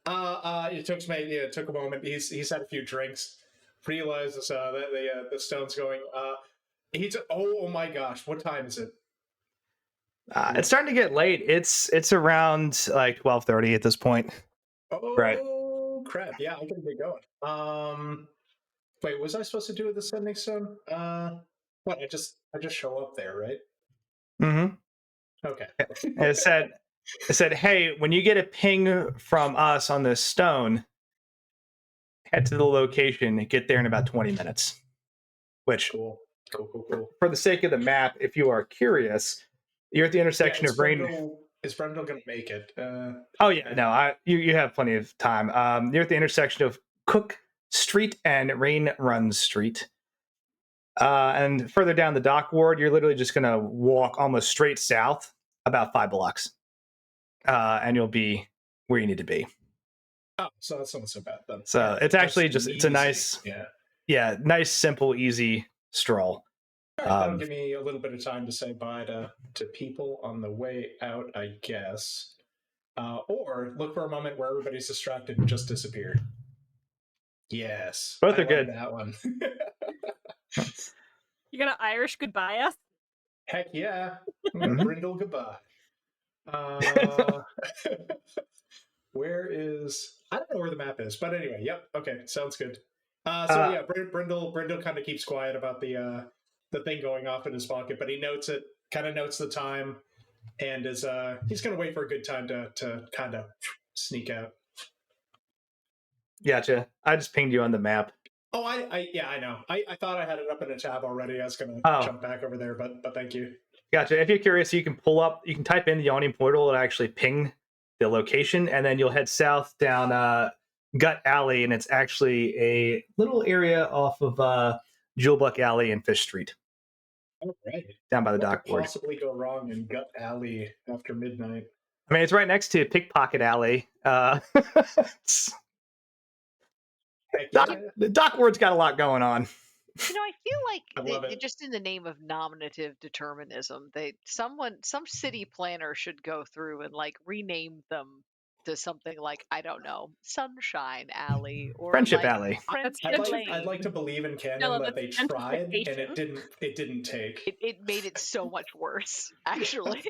Speaker 4: It took a moment. He's had a few drinks. Realizes that the stone's going. Oh my gosh! What time is it?
Speaker 1: It's starting to get late. It's around 12:30 at this point.
Speaker 4: Oh,
Speaker 1: right.
Speaker 4: Crap! Yeah, I gotta get going. Wait, was I supposed to do with the sending stone? What? I just show up there, right?
Speaker 1: Mm-hmm.
Speaker 4: Okay.
Speaker 1: It said, hey, when you get a ping from us on this stone, head to the location and get there in about 20 minutes. Which,
Speaker 4: cool.
Speaker 1: For the sake of the map, if you are curious, you're at the intersection of
Speaker 4: Brindle Is Brendel going to make it?
Speaker 1: Oh yeah, no, you have plenty of time. You're at the intersection of Cook Street and Rain Run Street. And further down the dock ward, you're literally just going to walk almost straight south about 5 blocks. And you'll be where you need to be.
Speaker 4: Oh, so that's not so bad then.
Speaker 1: So it's actually just, it's a
Speaker 4: easy.
Speaker 1: nice,
Speaker 4: yeah,
Speaker 1: nice, simple, easy stroll.
Speaker 4: All right, that'll give me a little bit of time to say bye to people on the way out, I guess. Or look for a moment where everybody's distracted and just disappear. Yes.
Speaker 1: Both are
Speaker 4: like
Speaker 1: good.
Speaker 4: That one.
Speaker 3: You gonna Irish goodbye us?
Speaker 4: Heck yeah.
Speaker 1: Mhm.
Speaker 4: Brindle goodbye. Where is... I don't know where the map is, but anyway, yep. Okay, sounds good. Yeah, Brindle kind of keeps quiet about the thing going off in his pocket, but he notes it, kind of notes the time, and is he's gonna wait for a good time to kind of sneak out.
Speaker 1: Gotcha. I just pinged you on the map.
Speaker 4: Oh, I know. I thought I had it up in a tab already. I was gonna jump back over there, but thank you.
Speaker 1: Gotcha. If you're curious, you can type in the Yawning Portal and actually ping the location, and then you'll head south down Gut Alley, and it's actually a little area off of Jewelbuck Alley and Fish Street.
Speaker 4: All right.
Speaker 1: Down by the
Speaker 4: What
Speaker 1: dock
Speaker 4: could
Speaker 1: board.
Speaker 4: possibly go wrong in Gut Alley after midnight?
Speaker 1: I mean, it's right next to Pickpocket Alley. The dock ward's got a lot going on.
Speaker 2: You know, I feel
Speaker 4: I love
Speaker 2: like
Speaker 4: it.
Speaker 2: just in the name of nominative determinism, some city planner should go through and like rename them to something like, I don't know, Sunshine Alley or
Speaker 1: Friendship
Speaker 2: like
Speaker 1: Alley.
Speaker 2: Friendship
Speaker 4: I'd like to believe in canon
Speaker 3: Della,
Speaker 4: that they
Speaker 3: that's
Speaker 4: tried and
Speaker 3: gentrification.
Speaker 4: it didn't take.
Speaker 2: It made it so much worse, actually.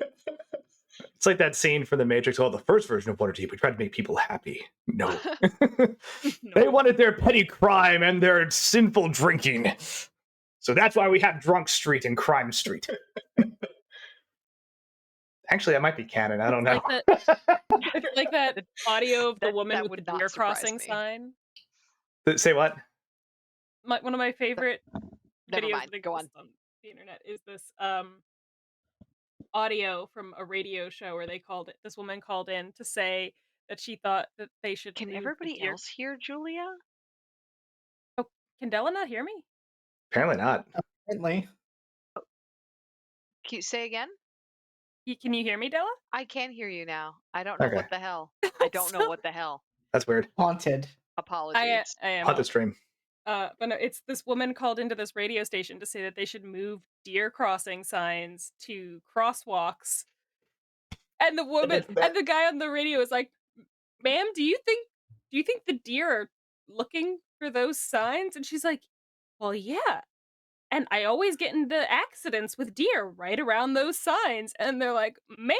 Speaker 1: It's like that scene from The Matrix. Oh, the first version of Waterdeep, we tried to make people happy. No. They wanted their petty crime and their sinful drinking. So that's why we have Drunk Street and Crime Street. Actually, that might be canon. I don't know.
Speaker 3: Like that audio of the woman
Speaker 2: that
Speaker 3: with
Speaker 2: would
Speaker 3: the
Speaker 2: not
Speaker 3: deer
Speaker 2: surprise
Speaker 3: crossing
Speaker 2: me.
Speaker 3: sign.
Speaker 1: Say what?
Speaker 3: One of my favorite
Speaker 2: Never
Speaker 3: videos
Speaker 2: mind.
Speaker 3: that
Speaker 2: Go
Speaker 3: exist on the internet is this audio from a radio show where this woman called in to say that she thought that they should
Speaker 2: Can
Speaker 3: move
Speaker 2: everybody
Speaker 3: the deer.
Speaker 2: else hear Julia?
Speaker 3: Oh, can Della not hear me?
Speaker 1: Apparently not.
Speaker 5: Apparently.
Speaker 2: Can you say again?
Speaker 3: Can you hear me, Della?
Speaker 2: I can hear you now. I don't know
Speaker 1: Okay.
Speaker 2: what the hell. I don't know what the hell.
Speaker 1: That's weird.
Speaker 5: Haunted.
Speaker 2: Apologies.
Speaker 3: I am.
Speaker 1: Haunted stream.
Speaker 3: But no, it's this woman called into this radio station to say that they should move deer crossing signs to crosswalks. And the woman and the guy on the radio is like, "Ma'am, do you think the deer are looking for those signs?" And she's like, "Well, yeah. And I always get into accidents with deer right around those signs." And they're like, "Ma'am,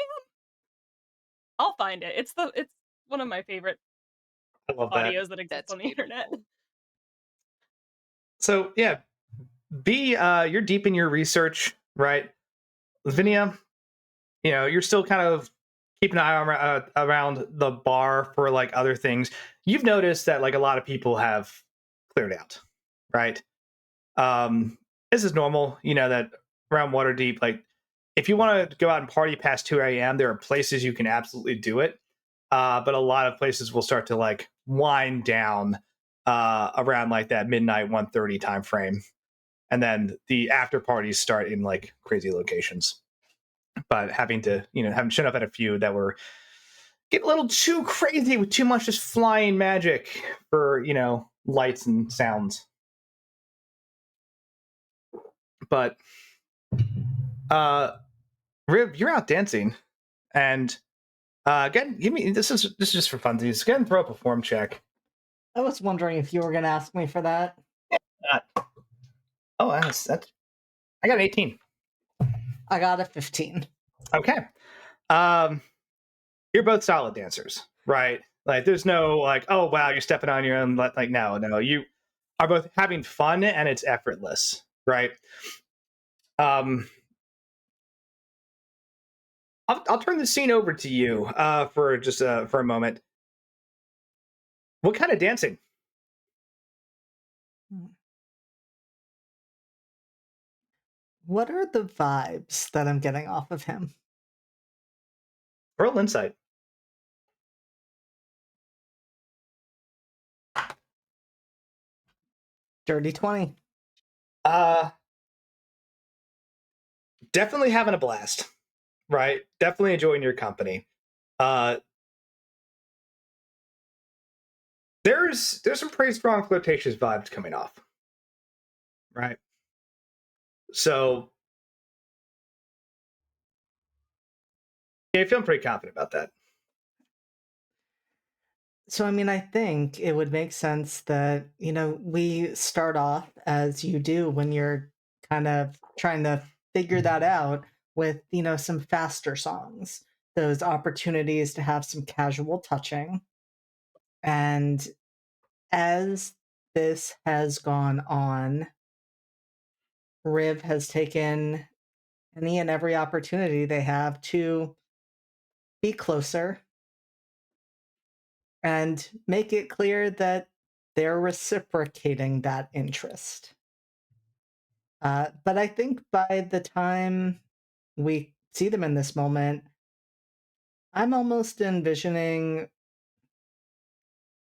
Speaker 3: I'll find it. It's one of my favorite
Speaker 1: I love that.
Speaker 3: audios that exist on the internet."
Speaker 1: So yeah, you're deep in your research, right? Lavinia, you're still kind of keeping an eye around the bar for like other things. You've noticed that like a lot of people have cleared out, right? This is normal, that around Waterdeep, like if you want to go out and party past 2 a.m., there are places you can absolutely do it. But a lot of places will start to like wind down around like that midnight 1:30 time frame. And then the after parties start in like crazy locations. But having shown up at a few that were getting a little too crazy with too much just flying magic for, lights and sounds. But Riv, you're out dancing. And again, this is just for funsies. Go ahead and throw up a form check.
Speaker 5: I was wondering if you were going to ask me for that.
Speaker 1: Oh, that's I got an 18.
Speaker 5: I got a 15.
Speaker 1: Okay. You're both solid dancers, right? Like there's no like, oh wow, you're stepping on your own. Like no, you are both having fun and it's effortless, right? I'll turn the scene over to you for just for a moment. What kind of dancing?
Speaker 5: What are the vibes that I'm getting off of him?
Speaker 1: Roll insight.
Speaker 5: Dirty 20.
Speaker 1: Definitely having a blast, right? Definitely enjoying your company. There's some pretty strong flirtatious vibes coming off, right? So yeah, I feel pretty confident about that.
Speaker 5: So, I mean, I think it would make sense that, we start off as you do when you're kind of trying to figure that out with, some faster songs, those opportunities to have some casual touching. And as this has gone on, Riv has taken any and every opportunity they have to be closer and make it clear that they're reciprocating that interest. But I think by the time we see them in this moment, I'm almost envisioning,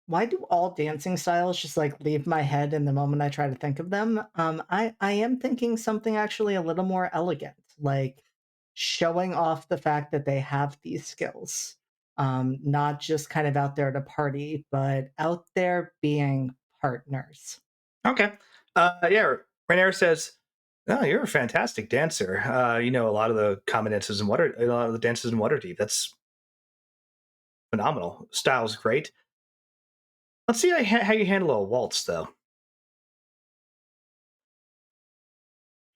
Speaker 5: why do all dancing styles just like leave my head in the moment I try to think of them? I am thinking something actually a little more elegant, like showing off the fact that they have these skills. Not just kind of out there to party, but out there being partners.
Speaker 1: Okay. Yeah, Rainier says, "Oh, you're a fantastic dancer. You know a lot of the common dances in a lot of the dances in Waterdeep. That's phenomenal. Style's great. Let's see how you handle a waltz, though."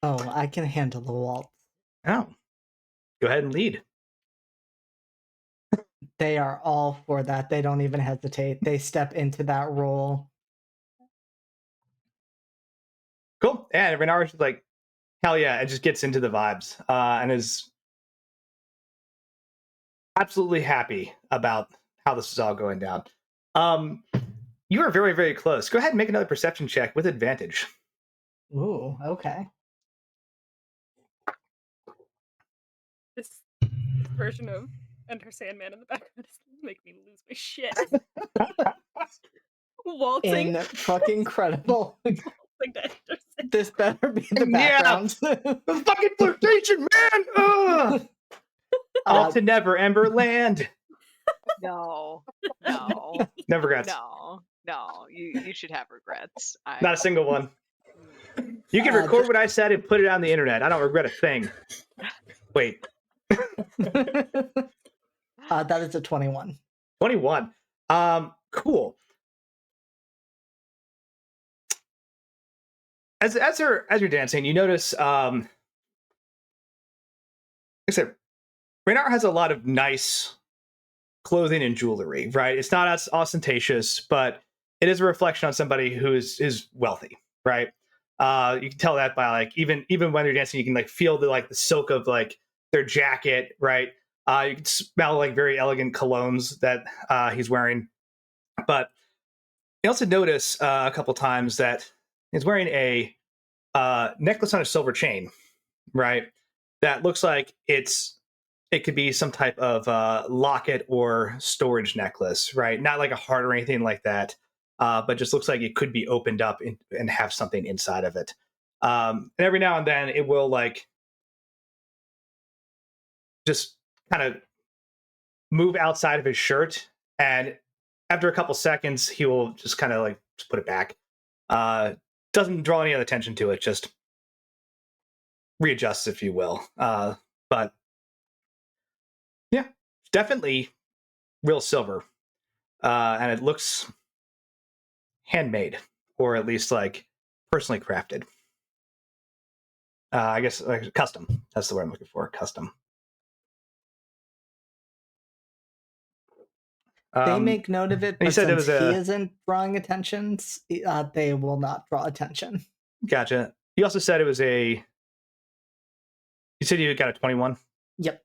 Speaker 5: Oh, I can handle the waltz.
Speaker 1: Oh, go ahead and lead.
Speaker 5: They are all for that. They don't even hesitate. They step into that role.
Speaker 1: Cool. And Renar's like, hell yeah, it just gets into the vibes and is absolutely happy about how this is all going down. You are very, very close. Go ahead and make another perception check with advantage.
Speaker 5: Ooh, okay.
Speaker 3: This version of Enter Sandman in the background is making me lose my shit. Waltzing.
Speaker 5: Fucking incredible.
Speaker 3: Waltzing to Enter Sandman.
Speaker 5: This better be the background.
Speaker 1: The fucking flirtation, man! Ugh! Off to Neverember land.
Speaker 2: No.
Speaker 1: No regrets.
Speaker 2: No. You should have regrets.
Speaker 1: Not a single one. You can record what I said and put it on the internet. I don't regret a thing. Wait.
Speaker 5: That is a 21.
Speaker 1: 21. Cool. As you're dancing, you notice like I said, Raynar has a lot of nice clothing and jewelry, right? It's not as ostentatious, but it is a reflection on somebody who is wealthy, right? You can tell that by like even when you're dancing, you can like feel the silk of like their jacket, right? You can smell like very elegant colognes that he's wearing. But you also notice a couple times that he's wearing a necklace on a silver chain, right? That looks like it could be some type of locket or storage necklace, right? Not like a heart or anything like that, but just looks like it could be opened up and have something inside of it. And every now and then it will like just kind of move outside of his shirt, and after a couple seconds, he will just kind of like just put it back. Doesn't draw any other attention to it, just readjusts, if you will. But yeah, definitely real silver. And it looks handmade, or at least like personally crafted. I guess like custom. That's the word I'm looking for. Custom.
Speaker 5: They make note of it, but since he isn't drawing attention, they will not draw attention.
Speaker 1: Gotcha. You also said it was a. You said you got a 21?
Speaker 5: Yep.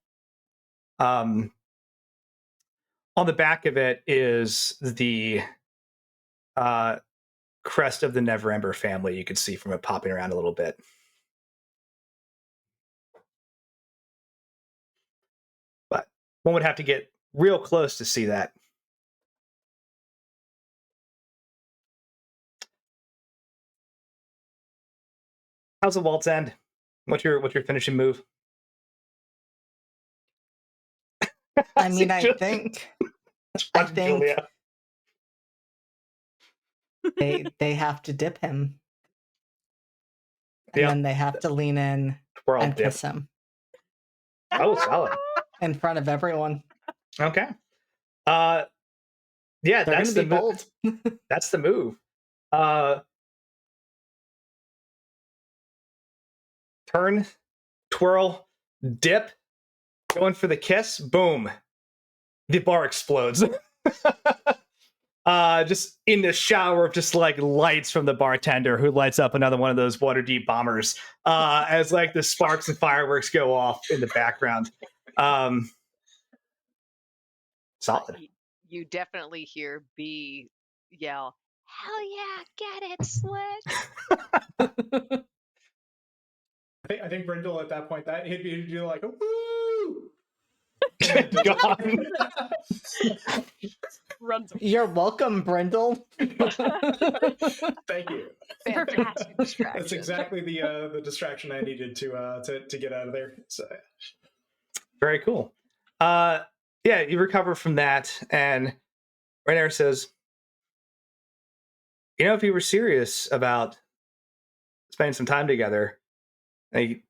Speaker 1: On the back of it is the crest of the Neverember family. You could see from it popping around a little bit. But one would have to get real close to see that. How's the waltz end? What's your finishing move?
Speaker 5: I mean, I
Speaker 1: Julia.
Speaker 5: think
Speaker 1: Julia.
Speaker 5: they have to dip him, and
Speaker 1: Yep.
Speaker 5: then they have to lean in
Speaker 1: Twirl
Speaker 5: and
Speaker 1: dip.
Speaker 5: kiss him
Speaker 1: Oh, solid.
Speaker 5: in front of everyone.
Speaker 1: Okay.
Speaker 5: They're
Speaker 1: Yeah, that's
Speaker 5: gonna be
Speaker 1: the
Speaker 5: bold.
Speaker 1: that's the move. Turn, twirl, dip, going for the kiss. Boom. The bar explodes. Just in the shower of just like lights from the bartender who lights up another one of those Waterdeep bombers as like the sparks and fireworks go off in the background. Solid.
Speaker 2: You definitely hear B yell, "Hell yeah, get it, Sledge!"
Speaker 4: I think Brindle at that point that he'd do like a woo.
Speaker 1: Gone.
Speaker 3: Runs away.
Speaker 5: You're welcome, Brindle.
Speaker 4: Thank you.
Speaker 2: Fantastic distraction.
Speaker 4: That's exactly the distraction I needed to get out of there. So
Speaker 1: Very cool. Yeah, you recover from that, and Rainier says, "You know, if you were serious about spending some time together," and he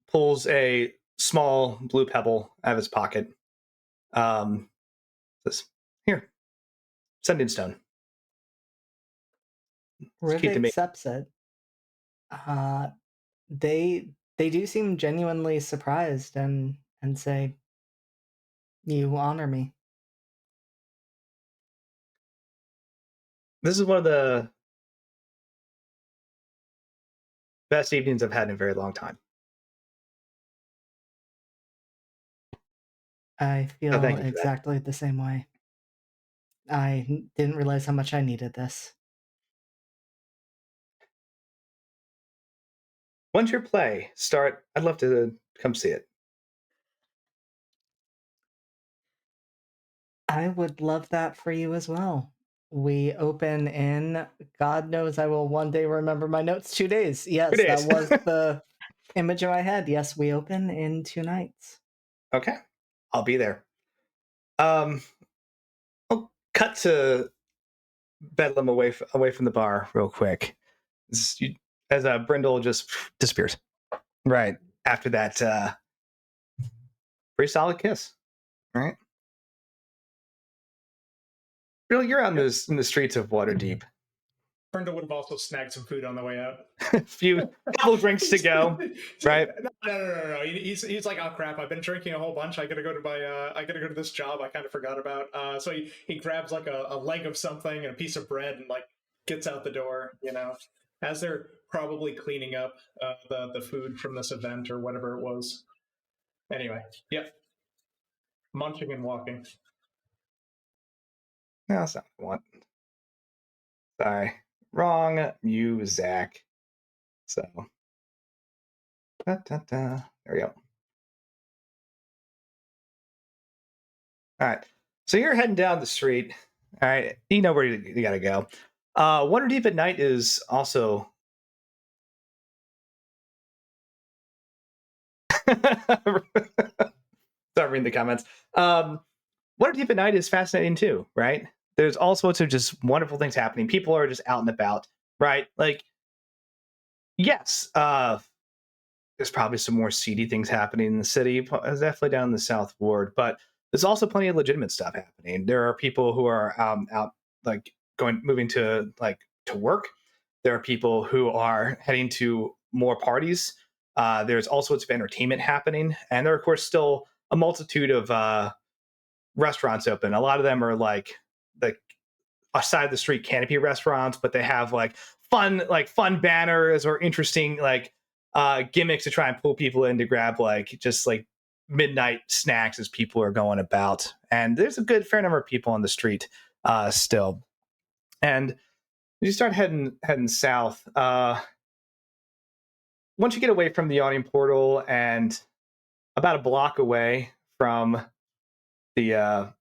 Speaker 1: pulls a small blue pebble out of his pocket. Says, "Here, sending stone."
Speaker 5: Riv
Speaker 1: Keep the mate.
Speaker 5: accepts it. They do seem genuinely surprised and say, "You honor me."
Speaker 1: This is one of the best evenings I've had in a very long time.
Speaker 5: I feel
Speaker 1: thank you for that.
Speaker 5: exactly the same way. I didn't realize how much I needed this.
Speaker 1: Once your play start, I'd love to come see it.
Speaker 5: I would love that for you as well. We open in, God knows I will one day remember my notes, 2 days. Yes,
Speaker 1: 2
Speaker 5: that
Speaker 1: days.
Speaker 5: was the image in my head. Yes, we open in 2 nights.
Speaker 1: Okay, I'll be there. I'll cut to Bedlam away from the bar real quick. As Brindle just disappears. Right after that pretty solid kiss. Right? Really, you're out in the streets of Waterdeep.
Speaker 4: Brindle would have also snagged some food on the way out.
Speaker 1: Couple drinks to go, right?
Speaker 4: No. He's like, oh crap! I've been drinking a whole bunch. I gotta go to this job I kind of forgot about. So he grabs like a leg of something and a piece of bread and like gets out the door. You know, as they're probably cleaning up the food from this event or whatever it was. Anyway, yep, munching and walking.
Speaker 1: No, that's not what I want. Sorry. Wrong Zach. So. There we go. All right. So you're heading down the street. All right. You know where you got to go. Waterdeep at night is also. Start reading the comments. Waterdeep at night is fascinating too, right? There's all sorts of just wonderful things happening. People are just out and about, right? Like, yes, there's probably some more seedy things happening in the city, definitely down in the South Ward, but there's also plenty of legitimate stuff happening. There are people who are out, like moving to work. There are people who are heading to more parties. There's all sorts of entertainment happening, and there are, of course, still a multitude of restaurants open. A lot of them are like side of the street canopy restaurants, but they have fun banners or interesting gimmicks to try and pull people in to grab just midnight snacks as people are going about. And there's a good fair number of people on the street still. And you start heading south. Once you get away from the yawning portal and about a block away from the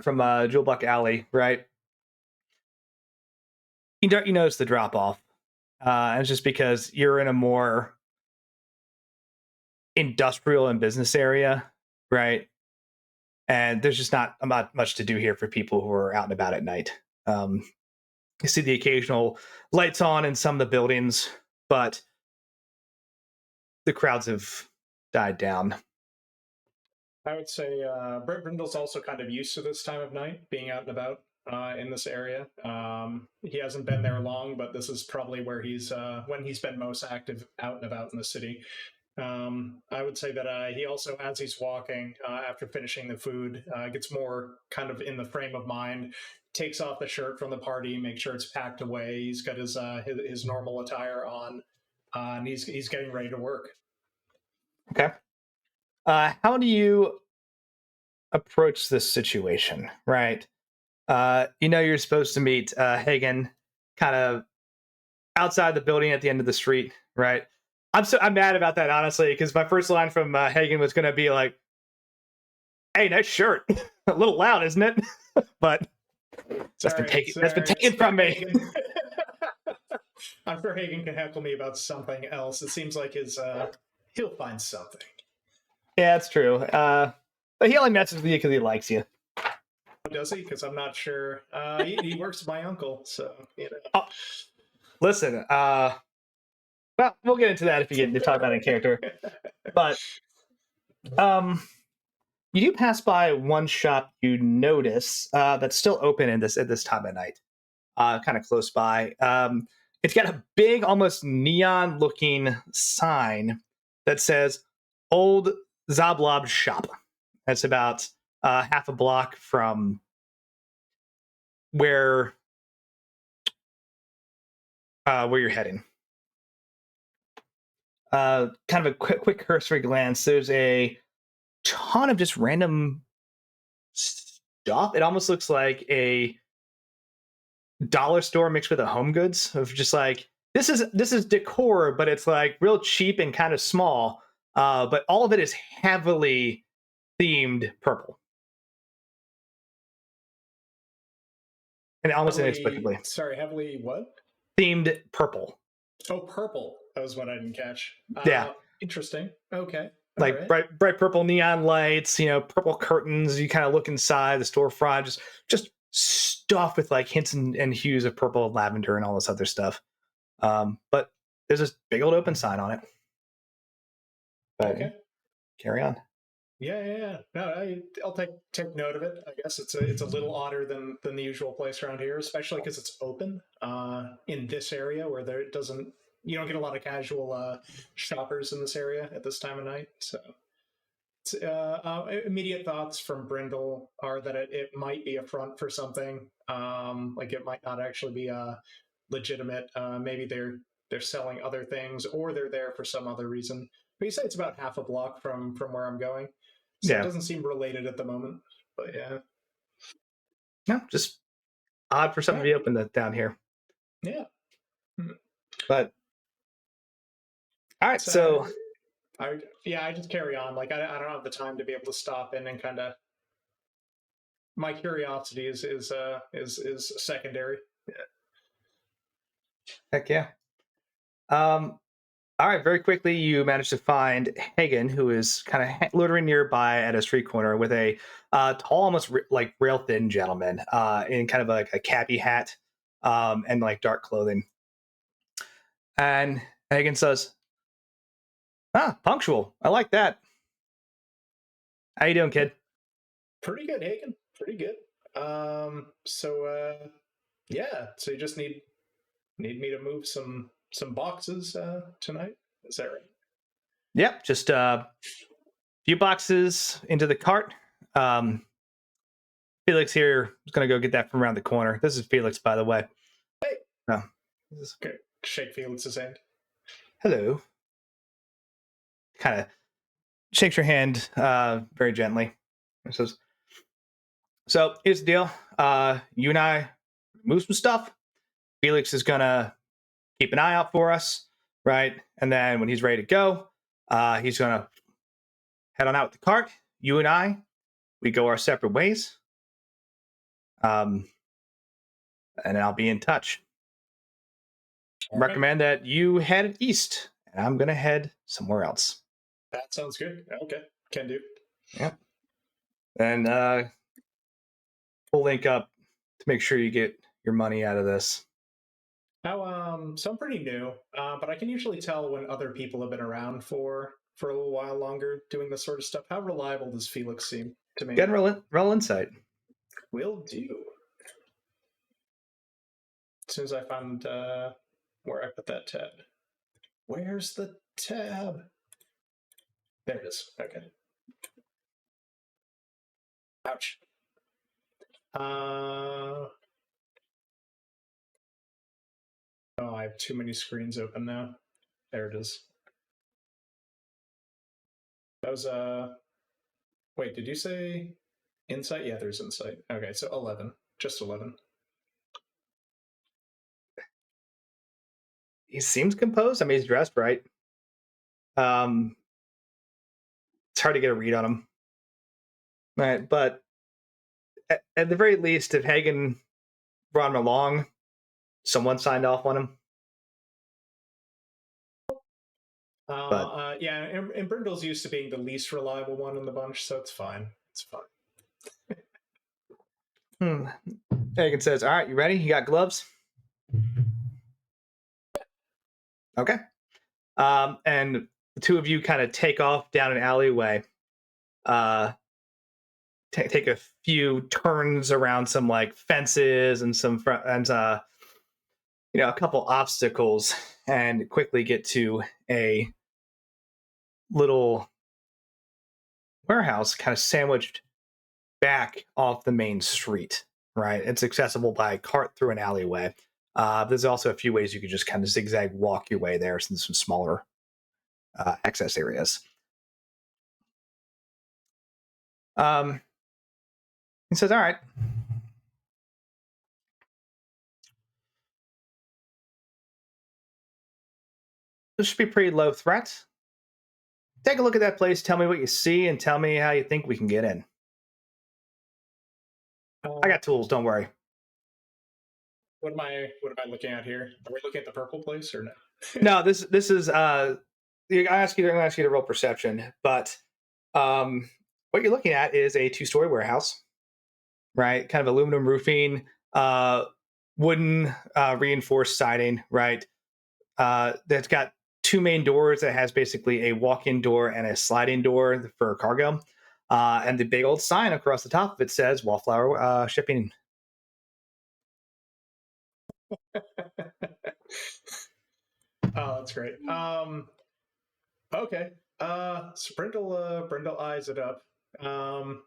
Speaker 1: from Jewel Buck Alley, right? You notice the drop off. And it's just because you're in a more industrial and business area, right? And there's just not much to do here for people who are out and about at night. You see the occasional lights on in some of the buildings, but the crowds have died down.
Speaker 4: I would say Brindle's also kind of used to this time of night, being out and about in this area. He hasn't been there long, but this is probably where he's when he's been most active out and about in the city. I would say that he also, as he's walking after finishing the food, gets more kind of in the frame of mind, takes off the shirt from the party, makes sure it's packed away. He's got his normal attire on, and he's getting ready to work.
Speaker 1: Okay. How do you approach this situation, right? You're supposed to meet Hagen kind of outside the building at the end of the street, right? I'm mad about that, honestly, because my first line from Hagen was going to be like, "Hey, nice shirt." A little loud, isn't it? But that's been taken from me.
Speaker 4: I'm sure Hagen can heckle me about something else. It seems like he'll find something.
Speaker 1: Yeah, that's true. But he only messes with you because he likes you.
Speaker 4: Does he? Because I'm not sure. He works with my uncle, so you know.
Speaker 1: Oh, listen, well, we'll get into that if you get to talk about a character. But you do pass by one shop you notice that's still open at this time of night, kind of close by. It's got a big, almost neon-looking sign that says "Old Zablob Shop." That's about half a block from where you're heading. Kind of a quick cursory glance. There's a ton of just random stuff. It almost looks like a dollar store mixed with a home goods of just like this is decor, but it's like real cheap and kind of small. But all of it is heavily themed purple, and almost inexplicably.
Speaker 4: Sorry, heavily what?
Speaker 1: Themed purple.
Speaker 4: Oh, purple. That was what I didn't catch.
Speaker 1: Yeah.
Speaker 4: Interesting. Okay.
Speaker 1: Like bright purple neon lights, purple curtains. You kind of look inside the storefront, just stuff with like hints and hues of purple and lavender and all this other stuff. But there's this big old open sign on it. But
Speaker 4: okay.
Speaker 1: Carry on.
Speaker 4: Yeah. No, I'll take note of it. I guess it's a little odder than the usual place around here, especially because it's open in this area where you don't get a lot of casual shoppers in this area at this time of night. So, immediate thoughts from Brindle are that it might be a front for something. Like it might not actually be legitimate. Maybe they're selling other things, or they're there for some other reason. But you say it's about half a block from where I'm going, so It doesn't seem related at the moment. But yeah,
Speaker 1: no, just odd for something to be open down here.
Speaker 4: Yeah,
Speaker 1: but. All right, so
Speaker 4: I just carry on. Like I don't have the time to be able to stop in and kind of. My curiosity is secondary. Yeah.
Speaker 1: Heck yeah. All right, very quickly you manage to find Hagen, who is kind of loitering nearby at a street corner with a tall, almost like rail thin gentleman in kind of like a cappy hat and like dark clothing. And Hagen says, punctual. I like that. How you doing, kid?
Speaker 4: Pretty good, Hagen. Pretty good. So you just need me to move some boxes tonight. Is that right?
Speaker 1: Yep, just a few boxes into the cart. Felix here is going to go get that from around the corner. This is Felix, by the way.
Speaker 4: Hey.
Speaker 1: No.
Speaker 4: Okay. Shake Felix's hand.
Speaker 1: Hello. Kind of shakes your hand very gently. He says, so here's the deal. You and I move some stuff. Felix is going to keep an eye out for us, right? And then when he's ready to go, He's gonna head on out with the cart. You and I, we go our separate ways. And I'll be in touch.
Speaker 4: All right.
Speaker 1: Recommend that you head east, and I'm gonna head somewhere else.
Speaker 4: That sounds good. Okay, can do.
Speaker 1: Yep. And we'll link up to make sure you get your money out of this.
Speaker 4: So I'm pretty new, but I can usually tell when other people have been around for a little while longer doing this sort of stuff. How reliable does Felix seem to me?
Speaker 1: Get roll insight.
Speaker 4: Will do. As soon as I found where I put that tab. Where's the tab? There it is. Okay. Ouch. Oh, I have too many screens open now. There it is. That was wait, did you say insight? Yeah, there's insight. Okay, so 11. Just 11.
Speaker 1: He seems composed. I mean, he's dressed right. It's hard to get a read on him. Right, but at the very least, if Hagen brought him along, someone signed off on him.
Speaker 4: Yeah, and Brindle's used to being the least reliable one in the bunch, so it's fine. It's fine.
Speaker 1: Hagen says, "All right, you ready? You got gloves?" Okay. And the two of you kind of take off down an alleyway. Take a few turns around some like fences and a couple obstacles, and quickly get to a little warehouse kind of sandwiched back off the main street. Right, it's accessible by cart through an alleyway. There's also a few ways you could just kind of zigzag walk your way there, since some smaller access areas. He says, "All right, this should be pretty low threat. Take a look at that place. Tell me what you see, and tell me how you think we can get in. I got tools. Don't worry."
Speaker 4: What am I looking at here? Are we looking at the purple place or no?
Speaker 1: No, this is I'm gonna ask you to roll perception, but what you're looking at is a 2-story warehouse, right? Kind of aluminum roofing, wooden reinforced siding, right? That's got 2 main doors. That has basically a walk-in door and a sliding door for cargo, and the big old sign across the top of it says Wallflower Shipping.
Speaker 4: Oh, that's great. Okay. So Brindle eyes it up. And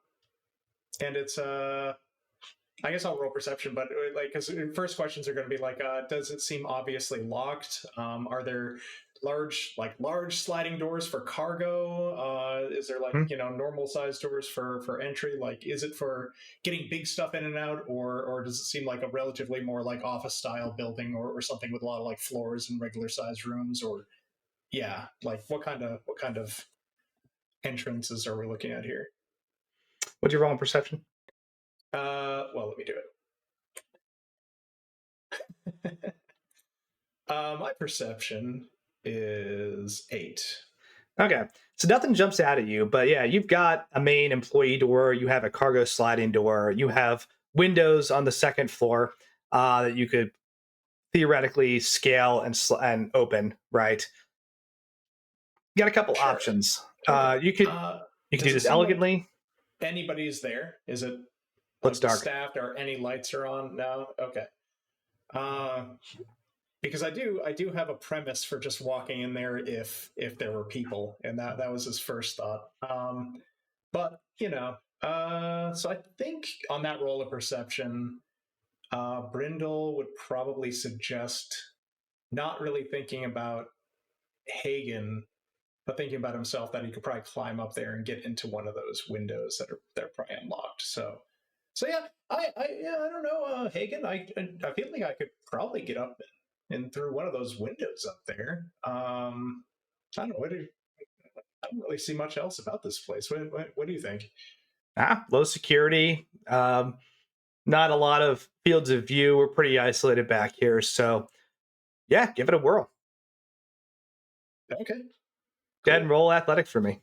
Speaker 4: it's I guess I'll roll perception, but like, because first questions are going to be like, does it seem obviously locked? Are there large sliding doors for cargo? Is there like normal sized doors for entry? Like, is it for getting big stuff in and out, or does it seem like a relatively more like office style building, or something with a lot of like floors and regular sized rooms? Or yeah, like what kind of entrances are we looking at here?
Speaker 1: What'd you roll on perception?
Speaker 4: Well, let me do it. My perception is 8.
Speaker 1: Okay, so nothing jumps out at you, but yeah, you've got a main employee door, you have a cargo sliding door, you have windows on the second floor that you could theoretically scale and open, right? You got a couple options.
Speaker 4: Okay.
Speaker 1: You could do this elegantly.
Speaker 4: Like anybody's there? Is it
Speaker 1: What's dark?
Speaker 4: Staffed? Or any lights are on? No. Okay. Because I do have a premise for just walking in there if there were people, and that was his first thought. But so I think on that roll of perception, Brindle would probably suggest not really thinking about Hagen, but thinking about himself, that he could probably climb up there and get into one of those windows that are probably unlocked. So yeah, I don't know, Hagen. I feel like I could probably get up and through one of those windows up there. I don't know. What don't really see much else about this place. What do you think?
Speaker 1: Low security. Not a lot of fields of view. We're pretty isolated back here. So, yeah, give it a whirl.
Speaker 4: Okay.
Speaker 1: Go ahead and roll athletics for me.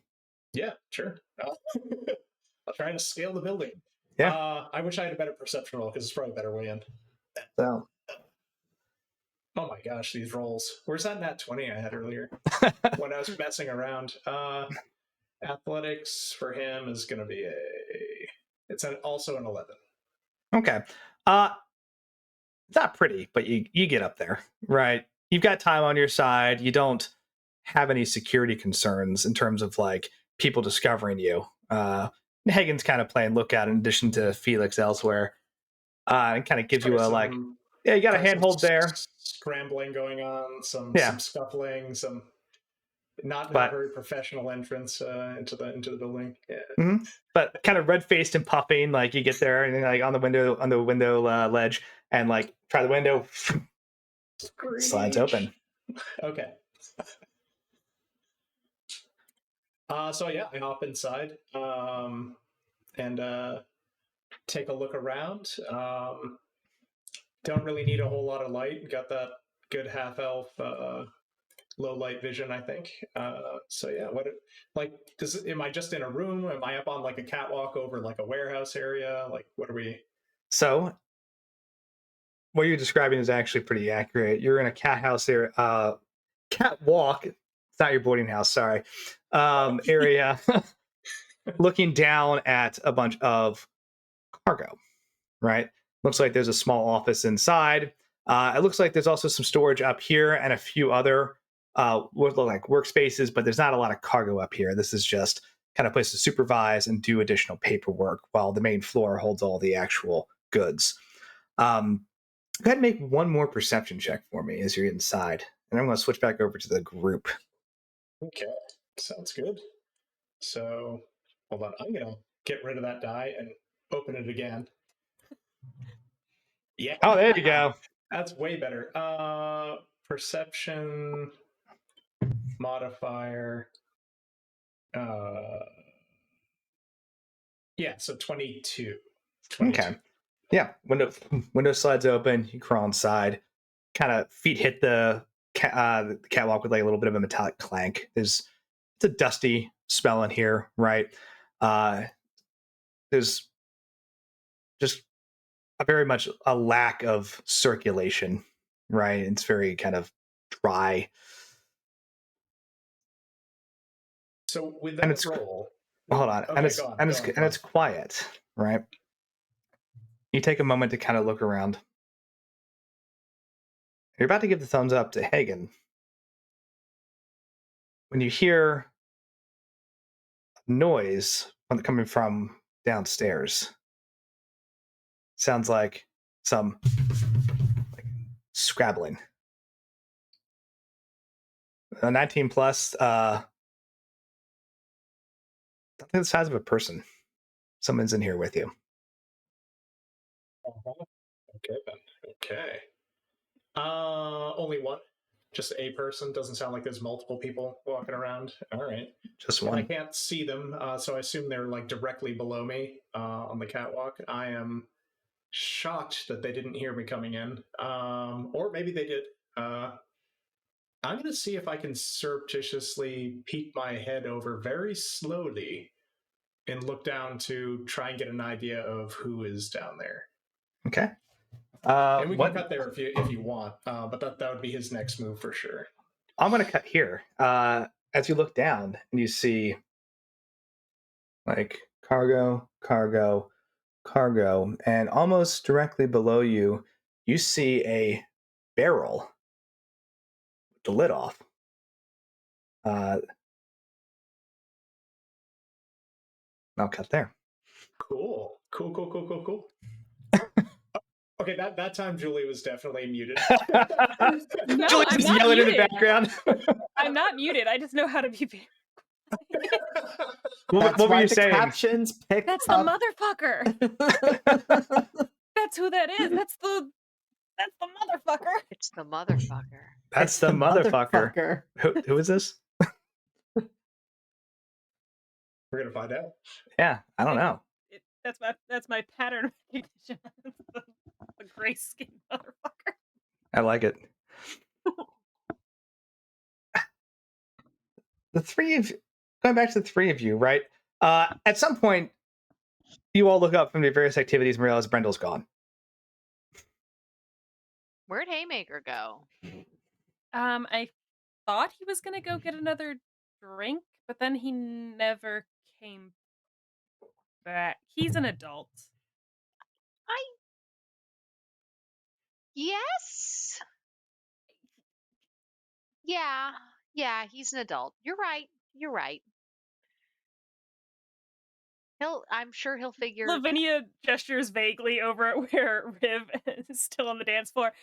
Speaker 4: Yeah, sure. I'll try to scale the building.
Speaker 1: Yeah.
Speaker 4: I wish I had a better perception roll because it's probably a better way in.
Speaker 1: So,
Speaker 4: oh my gosh, these rolls. Where's that nat 20 I had earlier when I was messing around? Athletics for him is going to be also an 11.
Speaker 1: okay. It's not pretty, but you get up there, right? You've got time on your side. You don't have any security concerns in terms of like people discovering you. Hagen's kind of playing lookout in addition to Felix elsewhere. And kind of gives you a you got a handhold there.
Speaker 4: Scrambling going on, some scuffling, some not a very professional entrance into the building. Yeah.
Speaker 1: Mm-hmm. But kind of red faced and puffing, like you get there and then, like on the window ledge and like try the window, slides open.
Speaker 4: Okay. So yeah, I hop inside and take a look around. Don't really need a whole lot of light. Got that good half elf low light vision, I think. So yeah, am I just in a room? Am I up on like a catwalk over like a warehouse area? Like what are we?
Speaker 1: So what you're describing is actually pretty accurate. You're in a cat house area, catwalk. It's not your boarding house, sorry. Area looking down at a bunch of cargo, right? Looks like there's a small office inside. It looks like there's also some storage up here and a few other what look like workspaces, but there's not a lot of cargo up here. This is just kind of place to supervise and do additional paperwork while the main floor holds all the actual goods. Go ahead and make one more perception check for me as you're inside. And I'm going to switch back over to the group.
Speaker 4: Okay, sounds good. So, hold on. I'm going to get rid of that die and open it again. Yeah.
Speaker 1: Oh, there you go.
Speaker 4: That's way better. Perception modifier. Yeah, so 22.
Speaker 1: Okay. Yeah, window slides open. You crawl inside. Kind of feet hit the catwalk with like a little bit of a metallic clank. It's a dusty smell in here, right? There's just very much a lack of circulation, right? It's very kind of dry.
Speaker 4: So with that roll,
Speaker 1: hold on, okay, and it's quiet, right? You take a moment to kind of look around. You're about to give the thumbs up to Hagen when you hear noise coming from downstairs. Sounds like some scrabbling. A 19 plus, I think the size of a person. Someone's in here with you.
Speaker 4: Okay then. Okay. Only one? Just a person? Doesn't sound like there's multiple people walking around. All right.
Speaker 1: Just one.
Speaker 4: And I can't see them, so I assume they're like directly below me on the catwalk. I am shocked that they didn't hear me coming in. Or maybe they did. I'm going to see if I can surreptitiously peek my head over very slowly and look down to try and get an idea of who is down there.
Speaker 1: Okay.
Speaker 4: And we can cut there if you want, but that would be his next move for sure.
Speaker 1: I'm going to cut here. As you look down and you see like cargo, and almost directly below you, you see a barrel with the lid off. I'll cut there.
Speaker 4: Cool. Okay, that time Julie was definitely muted.
Speaker 3: No,
Speaker 1: Julie just yelling in the background.
Speaker 3: I'm not muted. I just know how to be.
Speaker 1: What were you saying?
Speaker 5: Captions pick
Speaker 3: That's
Speaker 5: up.
Speaker 3: the motherfucker. That's who that is. That's the motherfucker.
Speaker 2: It's the motherfucker.
Speaker 1: That's the motherfucker. Who is this?
Speaker 4: We're gonna find out.
Speaker 1: Yeah, I don't know.
Speaker 3: That's my pattern recognition. The gray skin motherfucker.
Speaker 1: I like it. The three of going back to the three of you, right? At some point, you all look up from your various activities and realize Brendel's gone.
Speaker 2: Where'd Haymaker go?
Speaker 3: I thought he was gonna go get another drink, but then he never came back. He's an adult.
Speaker 2: Yes. Yeah, he's an adult. You're right. I'm sure he'll figure.
Speaker 3: Lavinia gestures vaguely over at where Riv is still on the dance floor.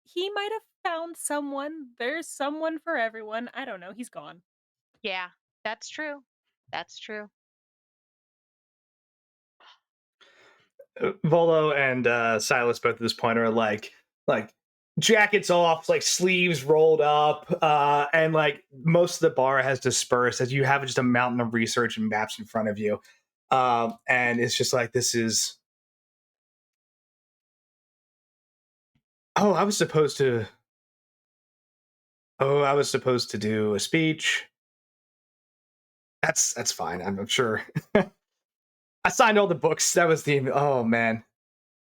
Speaker 3: He might have found someone. There's someone for everyone. I don't know. He's gone.
Speaker 2: Yeah, that's true.
Speaker 1: Volo and Silas both at this point are like jackets off, like sleeves rolled up, and like most of the bar has dispersed as you have just a mountain of research and maps in front of you, and it's just like this is. Oh, I was supposed to. Oh, I was supposed to do a speech. That's fine. I'm sure. I signed all the books. That was the. Oh man.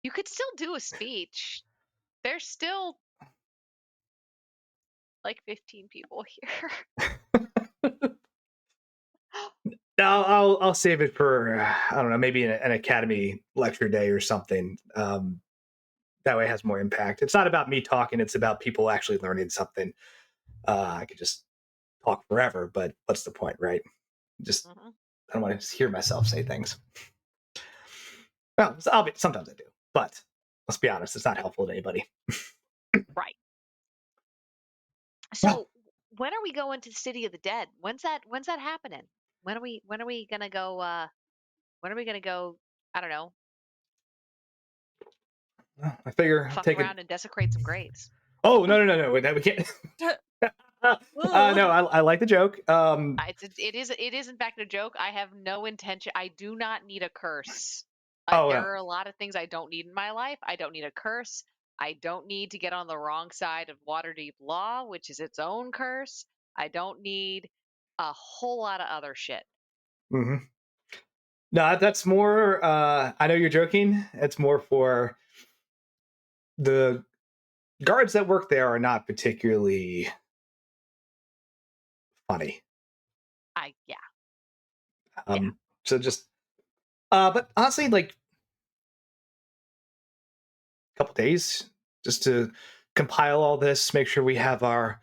Speaker 2: You could still do a speech. There's still like 15 people here.
Speaker 1: I'll save it for I don't know, maybe an academy lecture day or something. That way it has more impact. It's not about me talking; it's about people actually learning something. I could just talk forever, but what's the point, right? Just I don't want to just hear myself say things. Well, sometimes I do, but let's be honest, it's not helpful to anybody.
Speaker 2: Right. So when are we going to the City of the Dead? When's that happening? When are we gonna go when are we gonna go, I don't know,
Speaker 1: I figure
Speaker 2: fuck
Speaker 1: take
Speaker 2: around
Speaker 1: it.
Speaker 2: and desecrate some graves?
Speaker 1: Oh no! Wait, that we can't. No, I like the joke.
Speaker 2: It is in fact a joke. I have no intention. I do not need a curse.
Speaker 1: Oh,
Speaker 2: There are a lot of things I don't need in my life. I don't need a curse. I don't need to get on the wrong side of Waterdeep law, which is its own curse. I don't need a whole lot of other shit.
Speaker 1: mm-hmm. No, that's more. I know you're joking. It's more for the guards that work there are not particularly funny.
Speaker 2: Yeah.
Speaker 1: So just, but honestly, like a couple days just to compile all this, make sure we have our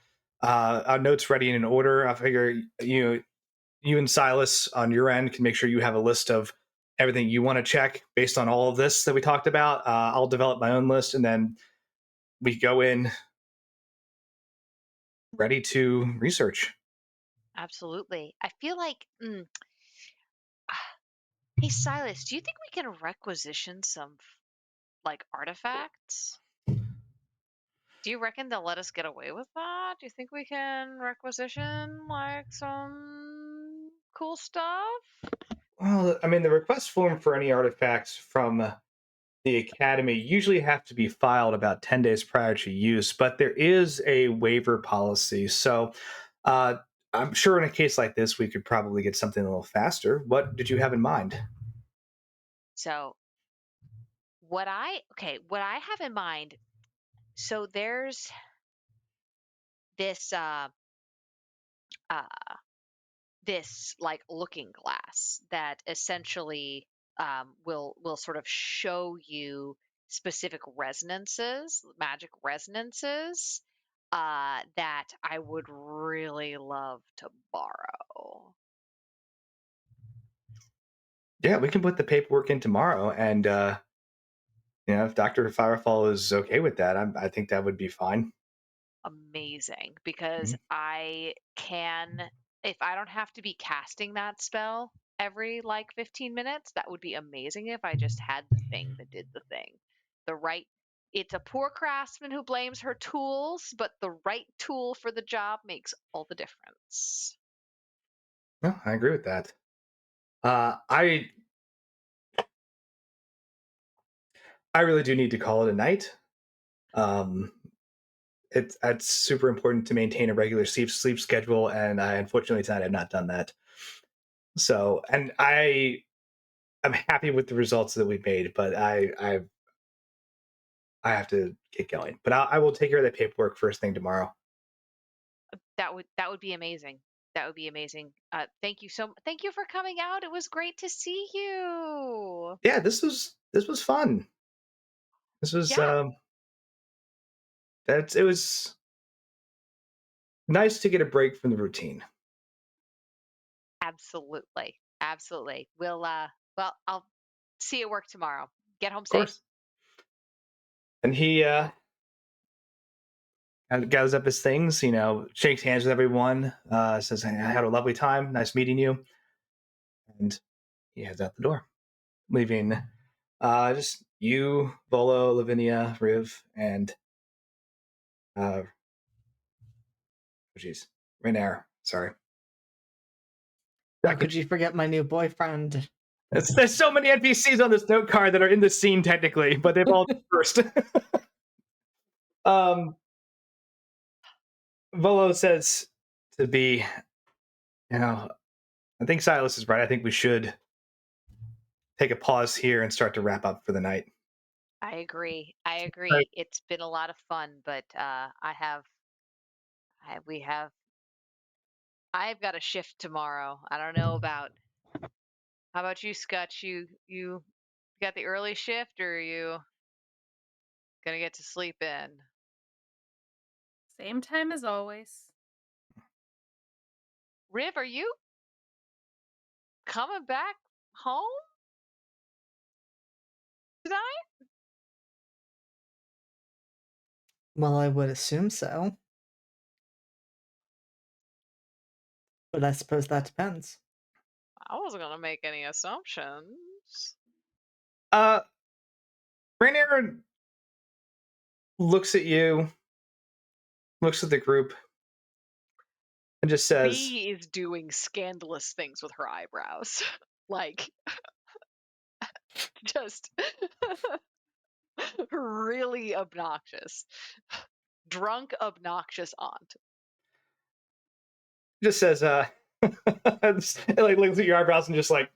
Speaker 1: notes ready and in order. I figure you and Silas on your end can make sure you have a list of everything you want to check based on all of this that we talked about. I'll develop my own list, and then we go in ready to research.
Speaker 2: Absolutely. I feel like hey Silas, do you think we can requisition some like artifacts? Do you reckon they'll let us get away with that? Do you think we can requisition like some cool stuff?
Speaker 1: Well, I mean, the request form for any artifacts from the academy usually have to be filed about 10 days prior to use, but there is a waiver policy. So uh, I'm sure in a case like this, we could probably get something a little faster. What did you have in mind?
Speaker 2: So what I have in mind, so there's this uh this like looking glass that essentially will sort of show you specific resonances, magic resonances, that I would really love to borrow.
Speaker 1: Yeah, we can put the paperwork in tomorrow, and if Dr. Firefall is okay with that, I think that would be fine.
Speaker 2: Amazing, because I can, if I don't have to be casting that spell every like 15 minutes, that would be amazing if I just had the thing that did the thing. The right, it's a poor craftsman who blames her tools, but the right tool for the job makes all the difference.
Speaker 1: No, I agree with that. I really do need to call it a night. Um, it's super important to maintain a regular sleep schedule, and I unfortunately tonight have not done that. So, and I'm happy with the results that we've made, but I have to get going. But I will take care of the paperwork first thing tomorrow.
Speaker 2: That would be amazing. That would be amazing. Thank you for coming out. It was great to see you.
Speaker 1: Yeah, this was fun. This was
Speaker 2: Yeah,
Speaker 1: it was nice to get a break from the routine.
Speaker 2: absolutely. Absolutely. Well, I'll see you at work tomorrow. Get home
Speaker 1: Of
Speaker 2: safe.
Speaker 1: course. And he gathers up his things, shakes hands with everyone, says, "I had a lovely time. Nice meeting you." And he heads out the door, leaving just you, Volo, Lavinia, Riv, and oh jeez, Renair. Sorry.
Speaker 5: How could you forget my new boyfriend?
Speaker 1: There's so many NPCs on this note card that are in the scene technically, but they've all dispersed. um, Volo says to be, I think Silas is right. I think we should take a pause here and start to wrap up for the night.
Speaker 2: I agree. I
Speaker 1: Right.
Speaker 2: agree. It's been a lot of fun, but we have I've got a shift tomorrow. I don't know about how about you, Scotch? You got the early shift, or are you gonna get to sleep in?
Speaker 3: Same time as always.
Speaker 2: Riv, are you coming back home tonight?
Speaker 5: Well, I would assume so, but I suppose that depends.
Speaker 2: I wasn't gonna make any assumptions.
Speaker 1: Uh, Rainier looks at you, looks at the group, and just says,
Speaker 2: B is doing scandalous things with her eyebrows. Like just really obnoxious. Drunk, obnoxious aunt.
Speaker 1: just says, like looks at your eyebrows and just like,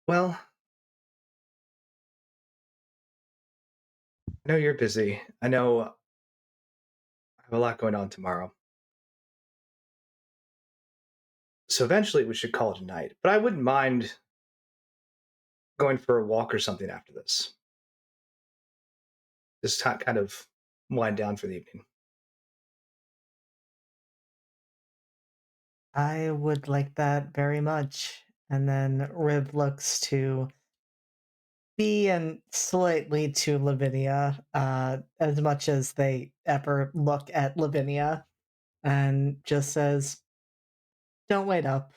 Speaker 1: well, I know you're busy. I know I have a lot going on tomorrow. So eventually we should call it a night. But I wouldn't mind going for a walk or something after this. Just kind of wind down for the evening.
Speaker 5: I would like that very much. And then Riv looks to B and slightly to Lavinia, as much as they ever look at Lavinia, and just says, "Don't wait up.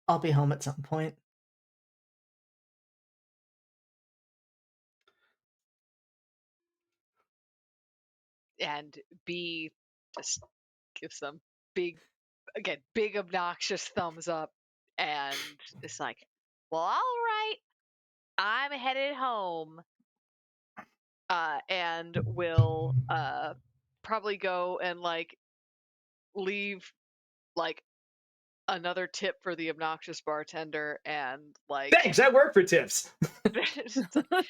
Speaker 5: I'll be home at some point."
Speaker 2: And B just gives them big obnoxious thumbs up, and it's like, well, all right, I'm headed home, and will probably go and like leave like another tip for the obnoxious bartender, and like
Speaker 1: Thanks, I work for tips.
Speaker 2: it's like-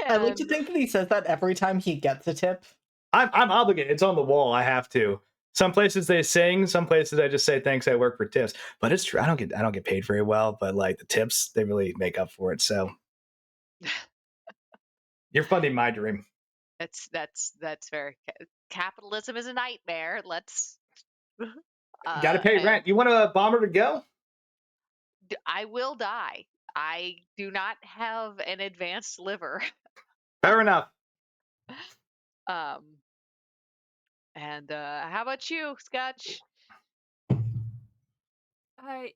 Speaker 5: I like to
Speaker 2: and
Speaker 5: think that he says that every time he gets a tip.
Speaker 1: I'm obligated. It's on the wall. I have to. Some places they sing, some places I just say thanks. I work for tips, but it's true. I don't get paid very well, but like the tips, they really make up for it. So you're funding my dream.
Speaker 2: that's very capitalism is a nightmare. Let's
Speaker 1: Got to pay
Speaker 2: and
Speaker 1: rent. You want a bomber to go?
Speaker 2: I will die. I do not have an advanced liver.
Speaker 1: Fair enough.
Speaker 2: um and how about you, Scotch?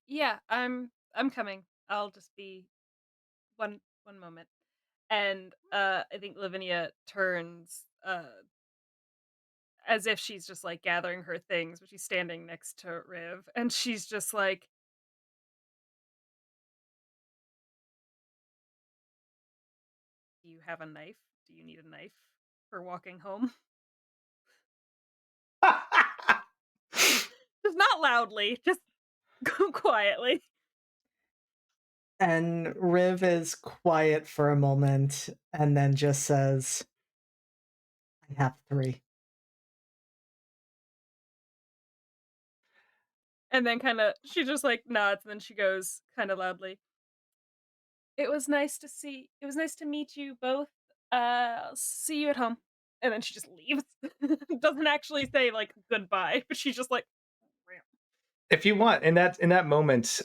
Speaker 3: Yeah, I'm coming. I'll just be one moment. And I think Lavinia turns as if she's just like gathering her things, but she's standing next to Riv, and she's just like, "Do you have a knife? Do you need a knife for walking home?" Just not loudly, just quietly.
Speaker 5: And Riv is quiet for a moment and then just says, I have 3.
Speaker 3: And then she just like nods, and then she goes kind of loudly, it was nice to meet you both. I'll see you at home. And then she just leaves. Doesn't actually say like goodbye, but she's just like, "Ram."
Speaker 1: If you want, in that moment,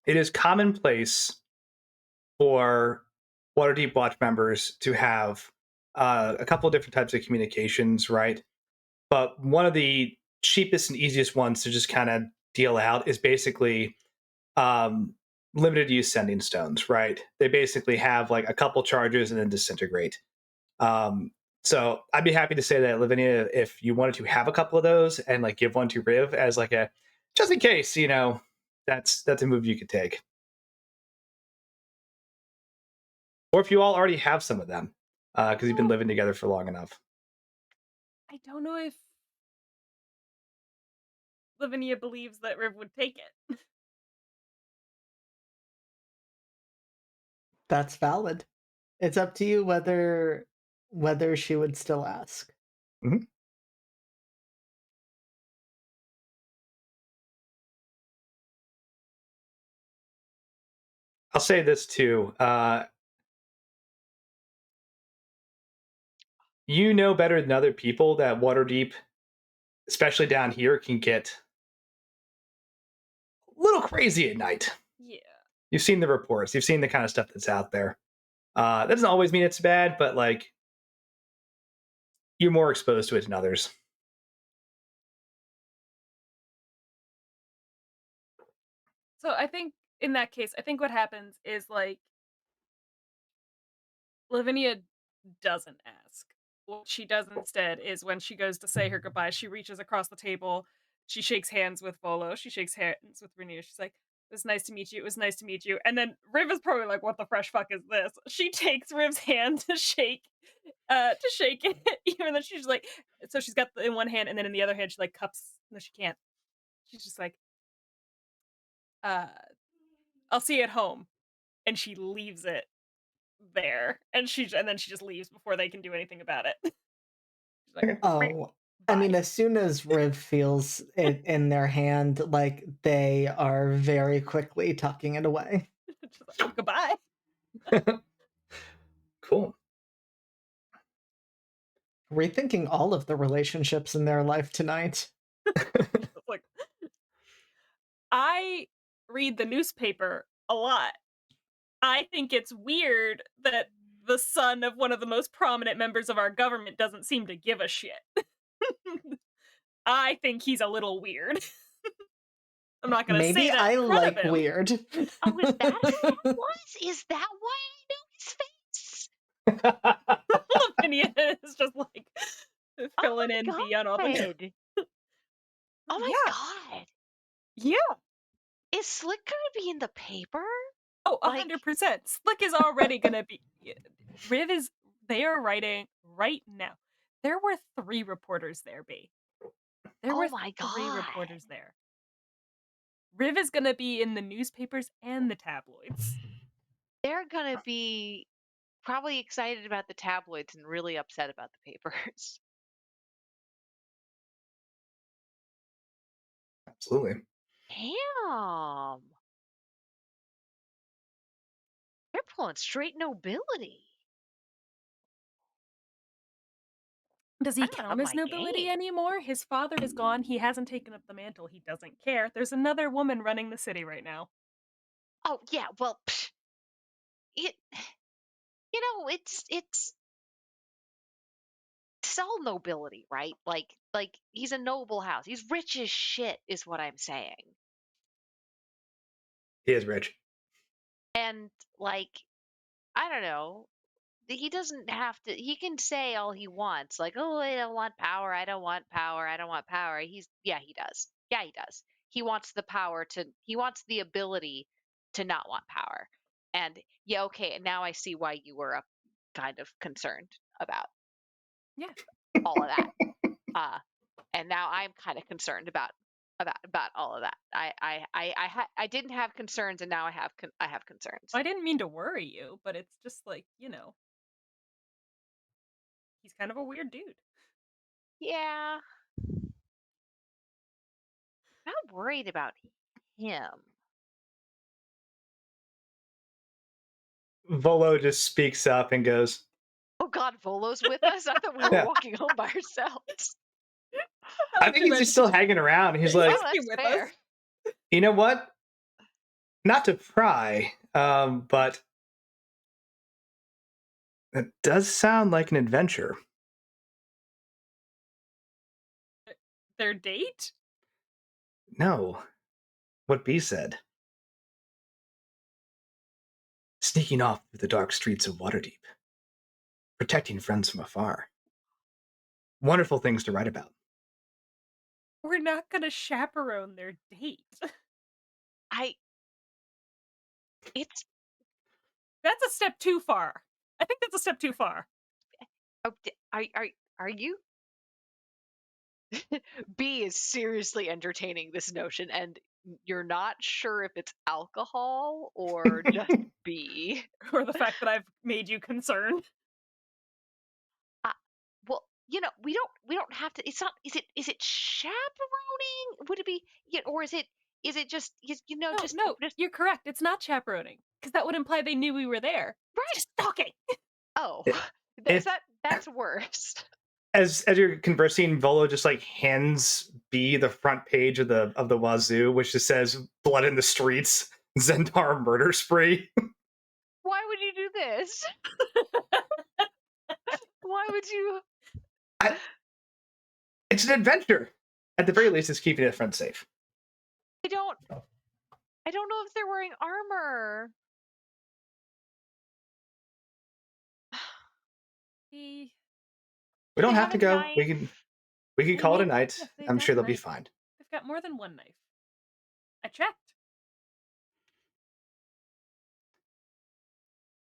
Speaker 1: it is commonplace for Waterdeep Watch members to have a couple of different types of communications, right? But one of the cheapest and easiest ones to just kind of deal out is basically limited use sending stones, right? They basically have like a couple charges and then disintegrate. Um, so I'd be happy to say that, Lavinia, if you wanted to have a couple of those and like give one to Riv as like a just in case, that's a move you could take. Or if you all already have some of them, because you've been living together for long enough.
Speaker 3: I don't know if Lavinia believes that Riv would take it.
Speaker 5: That's valid. It's up to you whether she would still ask.
Speaker 1: Mhm. I'll say this too. You know better than other people that Waterdeep, especially down here, can get a little crazy at night.
Speaker 3: Yeah.
Speaker 1: You've seen the reports. You've seen the kind of stuff that's out there. That doesn't always mean it's bad, but like you're more exposed to it than others.
Speaker 3: So I think in that case, I think what happens is like Lavinia doesn't ask. What she does instead is when she goes to say her goodbye, she reaches across the table, she shakes hands with Volo, she shakes hands with Rainier. She's like, "It was nice to meet you. It was nice to meet you." And then Riv is probably like, "What the fresh fuck is this?" She takes Riv's hand to shake it, even though she's like, so she's got in one hand, and then in the other hand she like cups. No, she can't. She's just like, uh, "I'll see you at home," and she leaves it there, and then she just leaves before they can do anything about it. She's like,
Speaker 5: Oh, I mean,
Speaker 3: bye.
Speaker 5: as soon as Riv feels it in their hand, like they are very quickly tucking it away.
Speaker 3: Just like, goodbye.
Speaker 1: Cool.
Speaker 5: Rethinking all of the relationships in their life tonight.
Speaker 3: Like, I read the newspaper a lot. I think it's weird that the son of one of the most prominent members of our government doesn't seem to give a shit. I think he's a little weird. I'm not gonna say
Speaker 5: Maybe
Speaker 3: that
Speaker 5: I
Speaker 3: in front of
Speaker 5: like
Speaker 3: him.
Speaker 5: weird.
Speaker 2: Oh, is that who that was? Is that why I know his face?
Speaker 3: Lavinia is just like filling in B on all the
Speaker 2: God. Oh my
Speaker 3: Yeah.
Speaker 2: God.
Speaker 3: Yeah.
Speaker 2: Is Slick gonna be in the paper?
Speaker 3: Oh,
Speaker 2: Like-
Speaker 3: 100%. Slick is already gonna be. Riv is. They are writing right now. There were 3 reporters there, B. There were
Speaker 2: Oh my
Speaker 3: 3
Speaker 2: God.
Speaker 3: reporters there. Riv is gonna be in the newspapers and the tabloids.
Speaker 2: They're gonna be probably excited about the tabloids and really upset about the papers.
Speaker 1: Absolutely.
Speaker 2: Damn. They're pulling straight nobility.
Speaker 3: Does he
Speaker 2: I'm gonna
Speaker 3: count
Speaker 2: up
Speaker 3: as
Speaker 2: my
Speaker 3: nobility
Speaker 2: game.
Speaker 3: anymore? His father is gone. He hasn't taken up the mantle. He doesn't care. There's another woman running the city right now.
Speaker 2: Oh yeah, well, it. It's all nobility, right? Like he's a noble house. He's rich as shit, is what I'm saying.
Speaker 1: He is rich.
Speaker 2: And like, I don't know. he doesn't have to. He can say all he wants, like, "Oh, I don't want power. I don't want power. I don't want power." He does. Yeah, he does. He wants the power to. He wants the ability to not want power. And yeah, okay. Now I see why you were kind of concerned about
Speaker 3: Yeah.
Speaker 2: all of that. And now I'm kind of concerned about all of that. I didn't have concerns, and now I have concerns.
Speaker 3: I didn't mean to worry you, but it's just like, he's kind of a weird dude.
Speaker 2: Yeah. I'm not worried about him.
Speaker 1: Volo just speaks up and goes,
Speaker 2: Oh God, Volo's with us? I thought we were
Speaker 1: Yeah.
Speaker 2: walking home by ourselves.
Speaker 1: I think he's just still hanging around. He's like,
Speaker 2: Oh, that's
Speaker 3: with
Speaker 2: fair.
Speaker 3: us.
Speaker 1: you know what? Not to pry, but it does sound like an adventure.
Speaker 3: Their date?
Speaker 1: No, what B said. Sneaking off through the dark streets of Waterdeep. Protecting friends from afar. Wonderful things to write about.
Speaker 3: We're not gonna chaperone their date. That's a step too far. I think that's a step too far.
Speaker 2: Are you? B is seriously entertaining this notion, and you're not sure if it's alcohol or just B.
Speaker 3: Or the fact that I've made you concerned.
Speaker 2: Well, we don't have to. It's not. Is it chaperoning? Would it be? Yeah, or is it just
Speaker 3: No, you're correct. It's not chaperoning, because that would imply they knew we were there.
Speaker 2: Right.
Speaker 3: It's just stalking.
Speaker 2: Oh,
Speaker 1: If-
Speaker 2: that's worse.
Speaker 1: As you're conversing, Volo just like hands B the front page of the Wazoo, which just says "Blood in the Streets, Zendar murder spree."
Speaker 2: Why would you do this? Why would you?
Speaker 1: It's an adventure. At the very least, it's keeping his friends safe.
Speaker 2: I don't know if they're wearing armor.
Speaker 1: We don't have to go. We can call it a night. I'm sure they'll be fine.
Speaker 3: They've got more than one knife. I checked.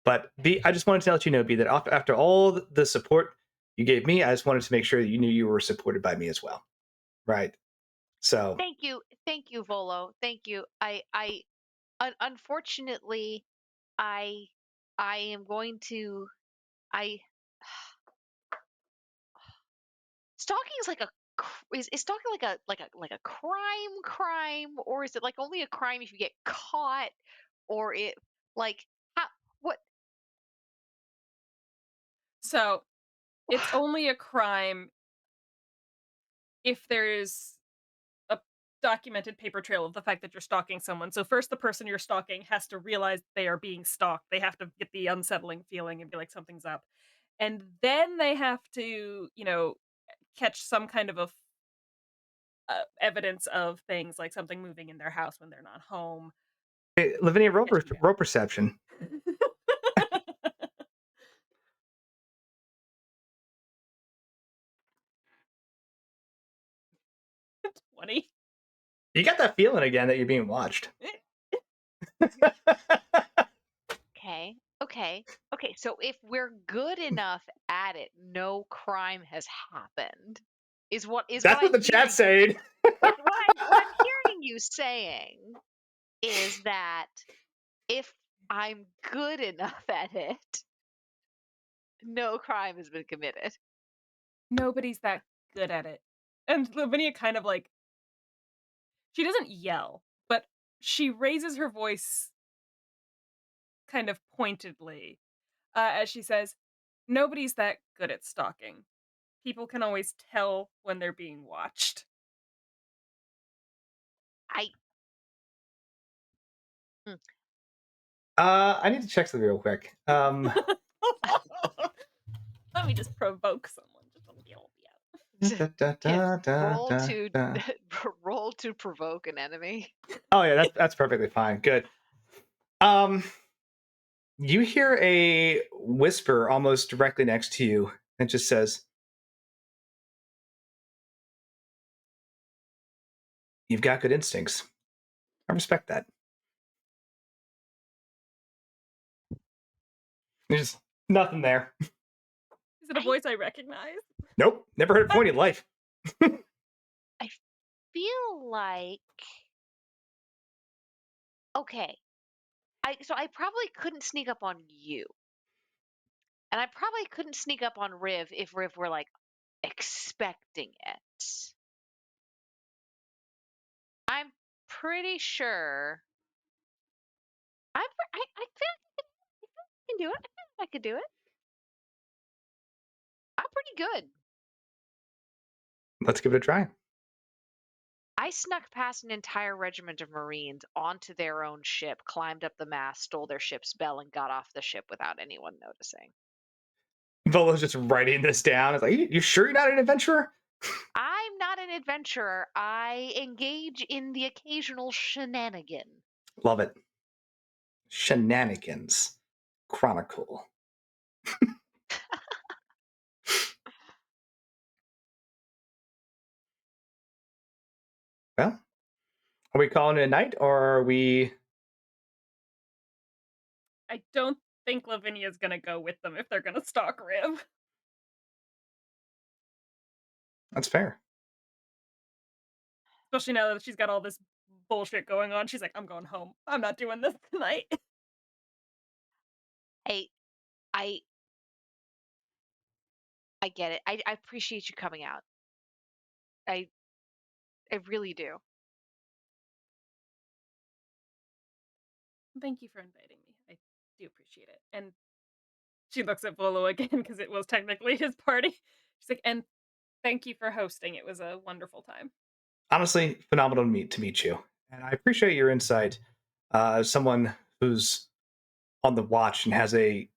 Speaker 1: But B, I just wanted to let you know, B, that after all the support you gave me, I just wanted to make sure that you knew you were supported by me as well. Right. So
Speaker 2: Thank you, Volo. Thank you. Unfortunately, I am going to. Stalking is like is stalking like a crime, or is it like only a crime if you get caught, or it like how what?
Speaker 3: So it's only a crime if there is a documented paper trail of the fact that you're stalking someone. So first, the person you're stalking has to realize they are being stalked. They have to get the unsettling feeling and be like, something's up. And then they have to, catch some kind of evidence of things like something moving in their house when they're not home.
Speaker 1: hey, Lavinia, roll perception.
Speaker 3: 20.
Speaker 1: You got that feeling again that you're being watched.
Speaker 2: Okay. So if we're good enough at it, no crime has happened. That's what
Speaker 1: the chat's saying.
Speaker 2: What I'm hearing you saying is that if I'm good enough at it, no crime has been committed.
Speaker 3: Nobody's that good at it. And Lavinia kind of like, she doesn't yell, but she raises her voice kind of pointedly as she says, nobody's that good at stalking. People can always tell when they're being watched.
Speaker 1: I need to check something real quick.
Speaker 3: Let me just provoke someone just a little bit.
Speaker 2: Roll to provoke an enemy.
Speaker 1: Oh yeah, that's perfectly fine. Good. You hear a whisper almost directly next to you. It just says, "You've got good instincts. I respect that." There's nothing there.
Speaker 3: Is it a voice I recognize?
Speaker 1: Nope, never heard it before in your life.
Speaker 8: Feel like okay. So I probably couldn't sneak up on you. And I probably couldn't sneak up on Riv if Riv were like expecting it. I'm pretty sure I feel like I can do it. I feel like I could do it. I'm pretty good.
Speaker 1: Let's give it a try.
Speaker 8: I snuck past an entire regiment of Marines onto their own ship, climbed up the mast, stole their ship's bell, and got off the ship without anyone noticing.
Speaker 1: Volo's just writing this down. It's like, you sure you're not an adventurer?
Speaker 8: I'm not an adventurer. I engage in the occasional shenanigan.
Speaker 1: Love it. Shenanigans Chronicle. Well, are we calling it a night, or are we...
Speaker 3: I don't think Lavinia's gonna go with them if they're gonna stalk Riv.
Speaker 1: That's fair.
Speaker 3: Especially now that she's got all this bullshit going on. She's like, I'm going home. I'm not doing this tonight.
Speaker 8: Hey, I get it. I appreciate you coming out. I really do.
Speaker 3: Thank you for inviting me. I do appreciate it. And she looks at Volo again because it was technically his party. She's like, and thank you for hosting. It was a wonderful time.
Speaker 1: Honestly, phenomenal to meet you. And I appreciate your insight as someone who's on the watch and has a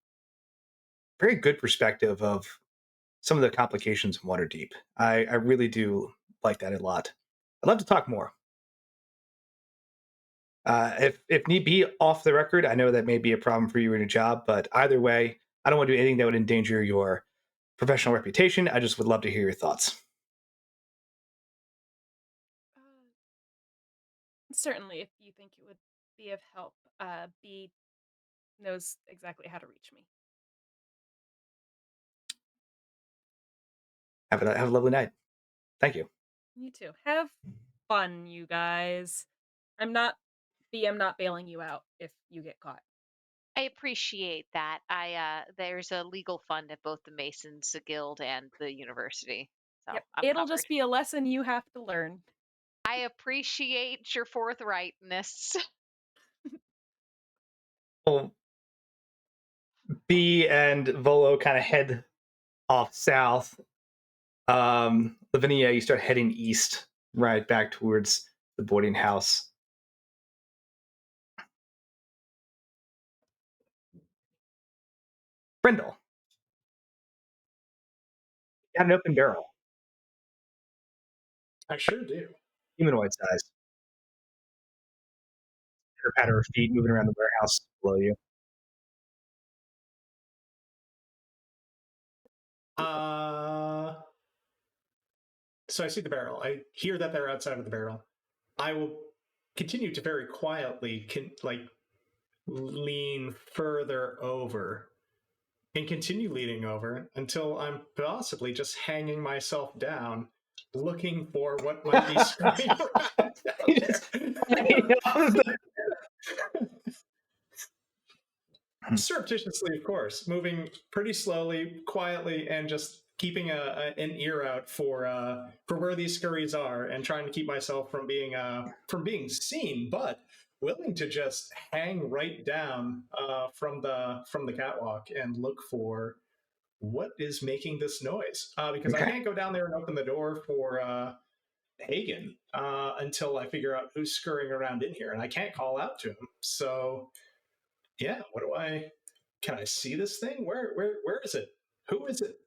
Speaker 1: very good perspective of some of the complications in Waterdeep. I really do like that a lot. I'd love to talk more. If need be, off the record, I know that may be a problem for you in your job, but either way, I don't want to do anything that would endanger your professional reputation. I just would love to hear your thoughts.
Speaker 3: Certainly, if you think it would be of help, B knows exactly how to reach me.
Speaker 1: Have a lovely night. Thank you.
Speaker 3: You too. Have fun, you guys. I'm not bailing you out if you get caught.
Speaker 8: I appreciate that. There's a legal fund at both the Masons Guild and the university. So
Speaker 3: Yep.
Speaker 8: I'm
Speaker 3: It'll
Speaker 8: covered.
Speaker 3: just be a lesson you have to learn.
Speaker 8: I appreciate your forthrightness.
Speaker 1: Well, B and Volo kind of head off south. Lavinia, you start heading east, right back towards the boarding house. Brindle, you got an open barrel,
Speaker 4: I sure do.
Speaker 1: humanoid size. Her patter of feet moving around the warehouse below you.
Speaker 4: So I see the barrel. I hear that they're outside of the barrel. I will continue to very quietly lean further over and continue leaning over until I'm possibly just hanging myself down, looking for what might be scurrying around down there. Surreptitiously, of course, moving pretty slowly, quietly, and just keeping an ear out for where these scurries are, and trying to keep myself from being seen, but willing to just hang right down from the catwalk and look for what is making this noise, because I can't go down there and open the door for Hagen until I figure out who's scurrying around in here, and I can't call out to him. So yeah, can I see this thing? Where is it? Who is it?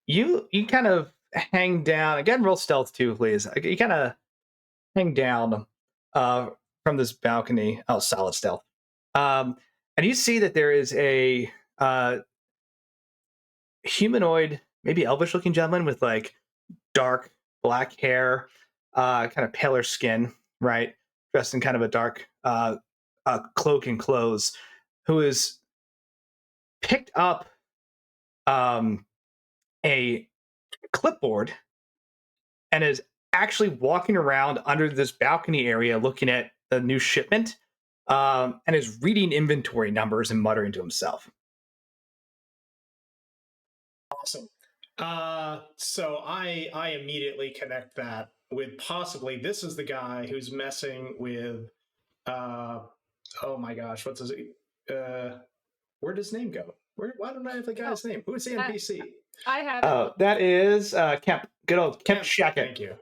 Speaker 1: You kind of hang down again. Roll stealth too, please. You kind of hang down from this balcony. Oh, solid stealth. and you see that there is a humanoid, maybe elvish looking gentleman with like dark black hair, kind of paler skin, right? Dressed in kind of a dark cloak and clothes, who is picked up a clipboard and is actually walking around under this balcony area looking at the new shipment, and is reading inventory numbers and muttering to himself.
Speaker 4: Awesome. So I immediately connect that with possibly this is the guy who's messing with oh my gosh, what's his where'd his name go? Why don't I have the guy's name? Who's the NPC?
Speaker 3: I have it.
Speaker 1: Oh, that is Kemp. Good old Kemp Shackett.
Speaker 4: Thank you.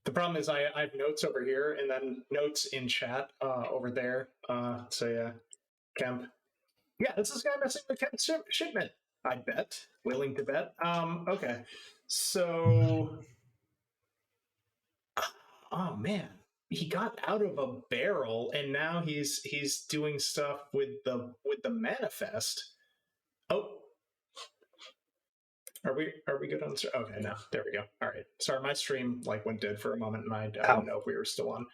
Speaker 4: The problem is I have notes over here and then notes in chat over there. So yeah, Kemp. Yeah, this is a guy messing with Kemp's shipment. I bet. Willing to bet. Okay. So oh man. He got out of a barrel and now he's doing stuff with the manifest. Oh. Are we good on? Okay, no, there we go. All right. Sorry, my stream like went dead for a moment, and I didn't know if we were still on.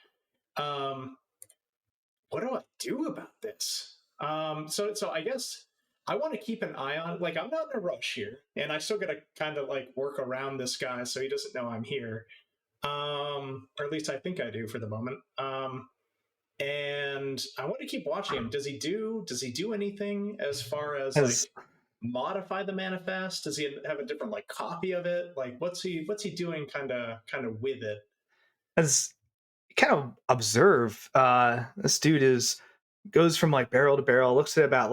Speaker 4: What do I do about this? So I guess I want to keep an eye on. Like, I'm not in a rush here, and I still got to kind of like work around this guy so he doesn't know I'm here. Or at least I think I do for the moment. And I want to keep watching him. Does he do anything as far as like modify the manifest? Does he have a different like copy of it? Like what's he doing kind of with it?
Speaker 1: As you kind of observe, this dude goes from like barrel to barrel, looks at about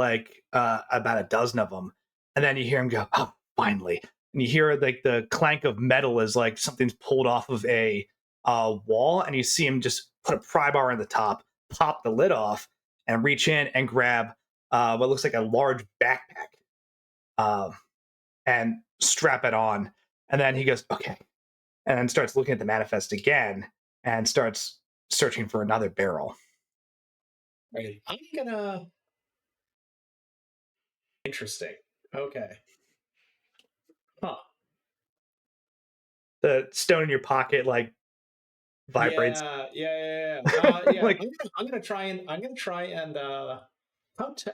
Speaker 1: a dozen of them, and then you hear him go, "Oh, finally!" And you hear like the clank of metal as like something's pulled off of a wall, and you see him just put a pry bar on the top, pop the lid off, and reach in and grab what looks like a large backpack, and strap it on. And then he goes, "Okay," and then starts looking at the manifest again and starts searching for another barrel.
Speaker 4: Right. I'm gonna. Interesting. Okay. Huh.
Speaker 1: The stone in your pocket like vibrates.
Speaker 4: Yeah.
Speaker 1: Like,
Speaker 4: I'm gonna try and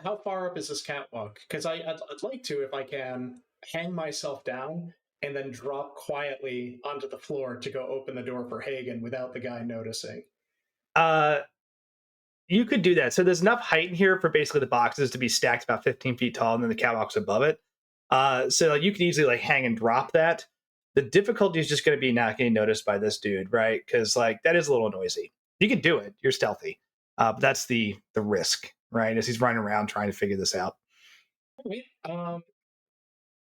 Speaker 4: how far up is this catwalk? Because I'd like to, if I can, hang myself down and then drop quietly onto the floor to go open the door for Hagen without the guy noticing.
Speaker 1: You could do that. So there's enough height in here for basically the boxes to be stacked about 15 feet tall, and then the catwalk's above it. So like, you could easily like hang and drop that. The difficulty is just going to be not getting noticed by this dude, right? Because like that is a little noisy. You can do it. You're stealthy, but that's the risk, right? As he's running around trying to figure this out.
Speaker 4: Wait,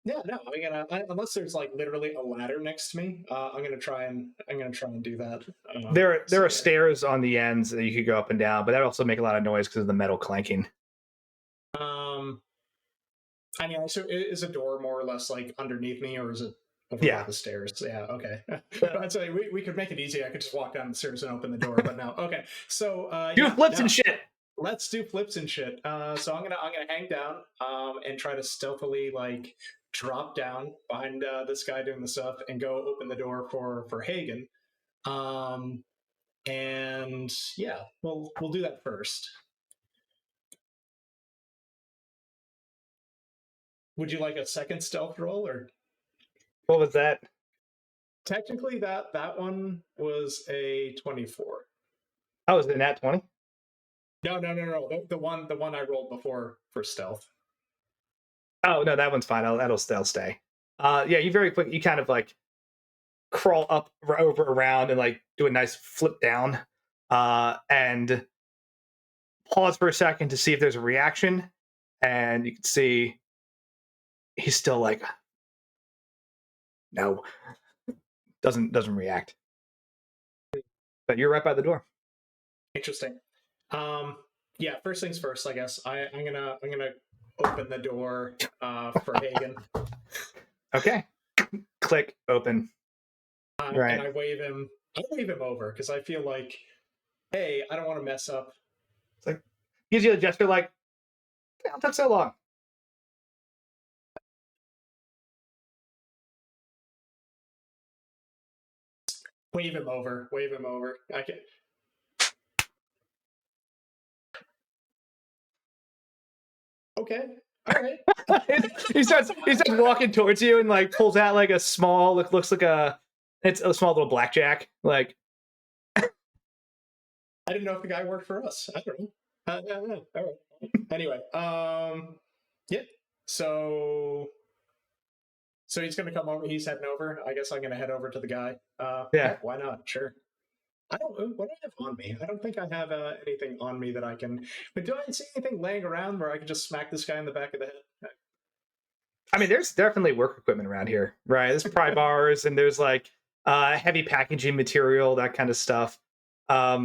Speaker 4: yeah, no, unless there's like literally a ladder next to me, I'm gonna try and do that.
Speaker 1: There are stairs on the ends that you could go up and down, but that also make a lot of noise because of the metal clanking.
Speaker 4: I mean, so is a door more or less like underneath me, or is it over the stairs? Yeah, okay. I'd say we could make it easy. I could just walk down the stairs and open the door, but no. Okay, so
Speaker 1: do flips and shit.
Speaker 4: Let's do flips and shit. So I'm gonna hang down and try to stealthily like drop down behind this guy doing the stuff and go open the door for Hagen. And yeah, we'll do that first. Would you like a second stealth roll, or
Speaker 1: what was that?
Speaker 4: Technically, that one was a 24.
Speaker 1: Oh, was it a nat 20?
Speaker 4: No. The one I rolled before for stealth.
Speaker 1: Oh no, that one's fine. That'll stay. Yeah, you very quick. You kind of like crawl up, over, around, and like do a nice flip down, and pause for a second to see if there's a reaction, and you can see he's still like, no, doesn't react. But you're right by the door.
Speaker 4: Interesting. Yeah. First things first, I guess. I'm gonna open the door for Hagen.
Speaker 1: Okay. Click open. Right.
Speaker 4: And I wave him over because I feel like, hey, I don't want to mess up.
Speaker 1: It's like, gives you a gesture like, "It took so long."
Speaker 4: Wave him over. Wave him over. I can. Okay. All right.
Speaker 1: he starts walking towards you and like pulls out like a small looks like it's a small little blackjack. Like,
Speaker 4: I didn't know if the guy worked for us. I don't know. All right. Anyway, yeah. So he's gonna come over. He's heading over. I guess I'm gonna head over to the guy. Yeah. Why not? Sure. I don't. What do I have on me? I don't think I have anything on me that I can. But do I see anything laying around where I can just smack this guy in the back of the head?
Speaker 1: I mean, there's definitely work equipment around here, right? There's pry bars and there's like heavy packaging material, that kind of stuff.
Speaker 4: I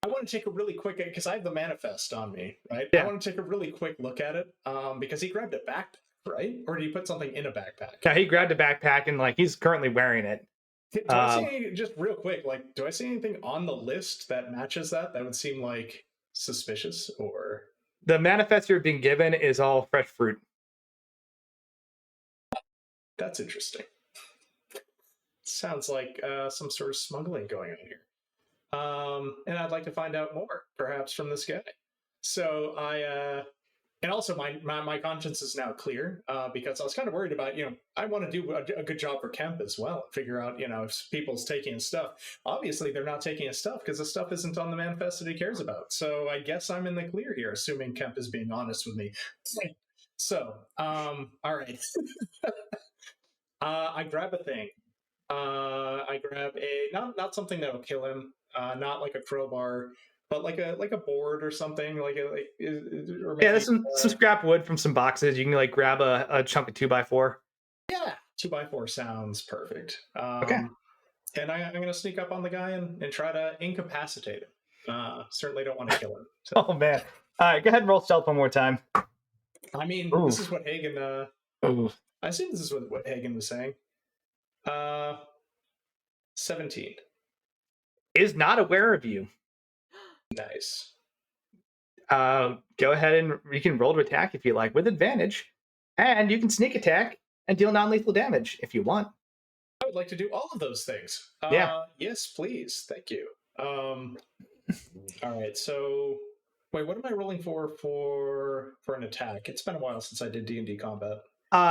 Speaker 4: want to take a really quick, because I have the manifest on me, right?
Speaker 1: Yeah.
Speaker 4: I want to take a really quick look at it, because he grabbed a backpack, right? Or did he put something in a backpack?
Speaker 1: Yeah, he grabbed a backpack and like he's currently wearing it.
Speaker 4: Do I see just real quick? Like, do I see anything on the list that matches that? That would seem like suspicious, or
Speaker 1: the manifest you're being given is all fresh fruit.
Speaker 4: That's interesting. Sounds like some sort of smuggling going on here. And I'd like to find out more, perhaps from this guy. So and also my conscience is now clear, because I was kind of worried about, I want to do a good job for Kemp as well, and figure out, if people's taking his stuff. Obviously, they're not taking his stuff because the stuff isn't on the manifest that he cares about. So I guess I'm in the clear here, assuming Kemp is being honest with me. So, all right. I grab a thing. I grab a not something that'll kill him, not like a crowbar, but like a board or something. Or maybe,
Speaker 1: there's some scrap wood from some boxes. You can like grab a chunk of 2x4.
Speaker 4: Yeah, 2x4 sounds perfect.
Speaker 1: Okay.
Speaker 4: And I'm going to sneak up on the guy and try to incapacitate him. Certainly don't want to kill him. So.
Speaker 1: Oh man! All right, go ahead and roll stealth one more time.
Speaker 4: I mean, this is what Hagen. I assume this is what Hagen was saying. 17.
Speaker 1: Is not aware of you.
Speaker 4: Nice.
Speaker 1: Go ahead and you can roll to attack if you like with advantage, and you can sneak attack and deal non-lethal damage if you want.
Speaker 4: I would like to do all of those things.
Speaker 1: Yeah.
Speaker 4: Yes, please. Thank you. All right. So, wait, what am I rolling for an attack? It's been a while since I did D&D combat.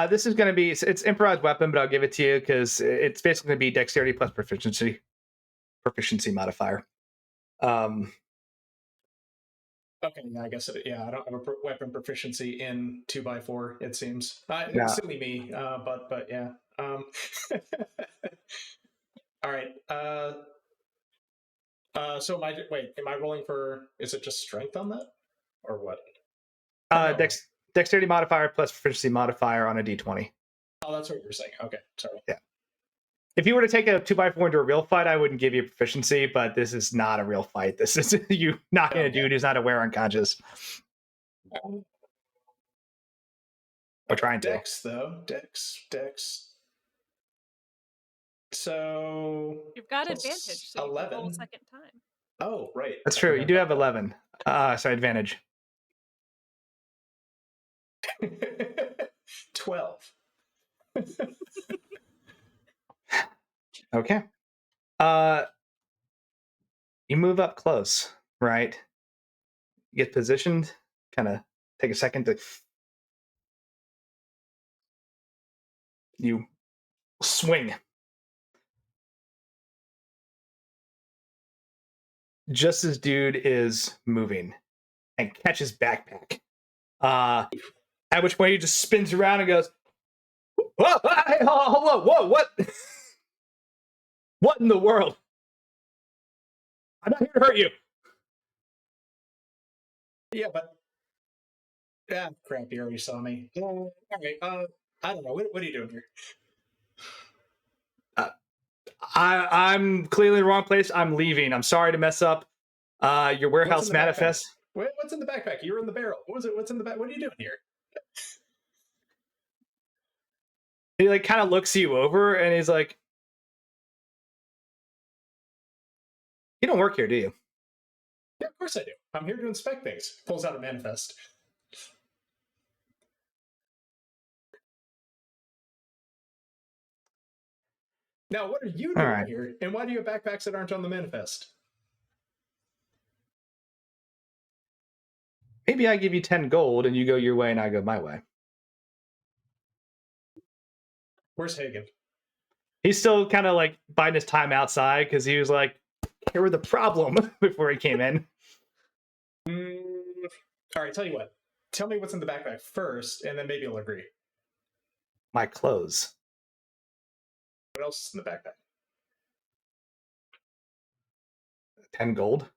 Speaker 1: This is going to be it's improvised weapon, but I'll give it to you because it's basically going to be dexterity plus proficiency modifier.
Speaker 4: Okay, yeah, I guess I don't have a weapon proficiency in 2x4. It seems silly me, but yeah. All right. So am I rolling for? Is it just strength on that, or what?
Speaker 1: Dexterity modifier plus proficiency modifier on a d20.
Speaker 4: Oh, that's what you were saying. Okay, sorry.
Speaker 1: Yeah. If you were to take a 2x4 into a real fight, I wouldn't give you proficiency, but this is not a real fight. This is you knocking a dude who's not aware unconscious. Or trying to.
Speaker 4: Dex, though. Dex. So
Speaker 3: you've got advantage, so
Speaker 4: 11.
Speaker 3: roll a second time.
Speaker 4: Oh, right.
Speaker 1: That's true. You do have 11. Sorry, advantage.
Speaker 4: 12.
Speaker 1: Okay. You move up close, right? You get positioned, kind of take a second to you swing. Just as dude is moving and catches backpack. At which point he just spins around and goes, "Whoa, hey, hold on, whoa, what? What in the world? I'm not here to hurt you."
Speaker 4: Yeah, but crap, you already saw me. All right, I don't know. What are you doing here?
Speaker 1: I'm clearly in the wrong place. I'm leaving. I'm sorry to mess up your warehouse manifest.
Speaker 4: What's in the backpack? You were in the barrel. What was it? What's in the back? What are you doing here?
Speaker 1: He like kind of looks you over and he's like, "You don't work here, do you?"
Speaker 4: Yeah, of course I do. I'm here to inspect things. Pulls out a manifest. Now, what are you doing here? And why do you have backpacks that aren't on the manifest?
Speaker 1: Maybe I give you 10 gold and you go your way and I go my way.
Speaker 4: Where's Hagen?
Speaker 1: He's still kind of like biding his time outside because he was like, here were the problem before he came in.
Speaker 4: All right, tell you what. Tell me what's in the backpack first, and then maybe you'll agree.
Speaker 1: My clothes.
Speaker 4: What else is in the backpack?
Speaker 1: 10 gold.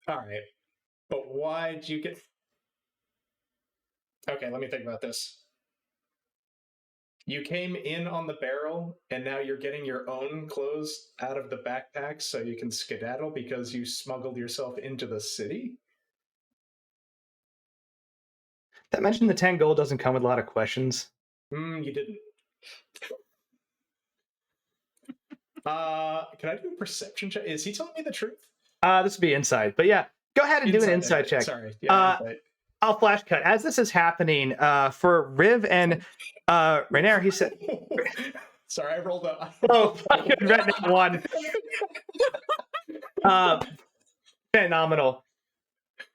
Speaker 4: All right. But why'd you get... Okay, let me think about this. You came in on the barrel, and now you're getting your own clothes out of the backpack so you can skedaddle because you smuggled yourself into the city?
Speaker 1: Did I mention the 10 gold doesn't come with a lot of questions?
Speaker 4: You didn't. Can I do a perception check? Is he telling me the truth?
Speaker 1: This would be insight. But yeah, go ahead and do an insight check.
Speaker 4: Sorry. Yeah, insight.
Speaker 1: I'll flash cut. As this is happening, for Riv and Rainier, he said...
Speaker 4: Sorry, I rolled up.
Speaker 1: Oh, fucking Redneck one. Phenomenal.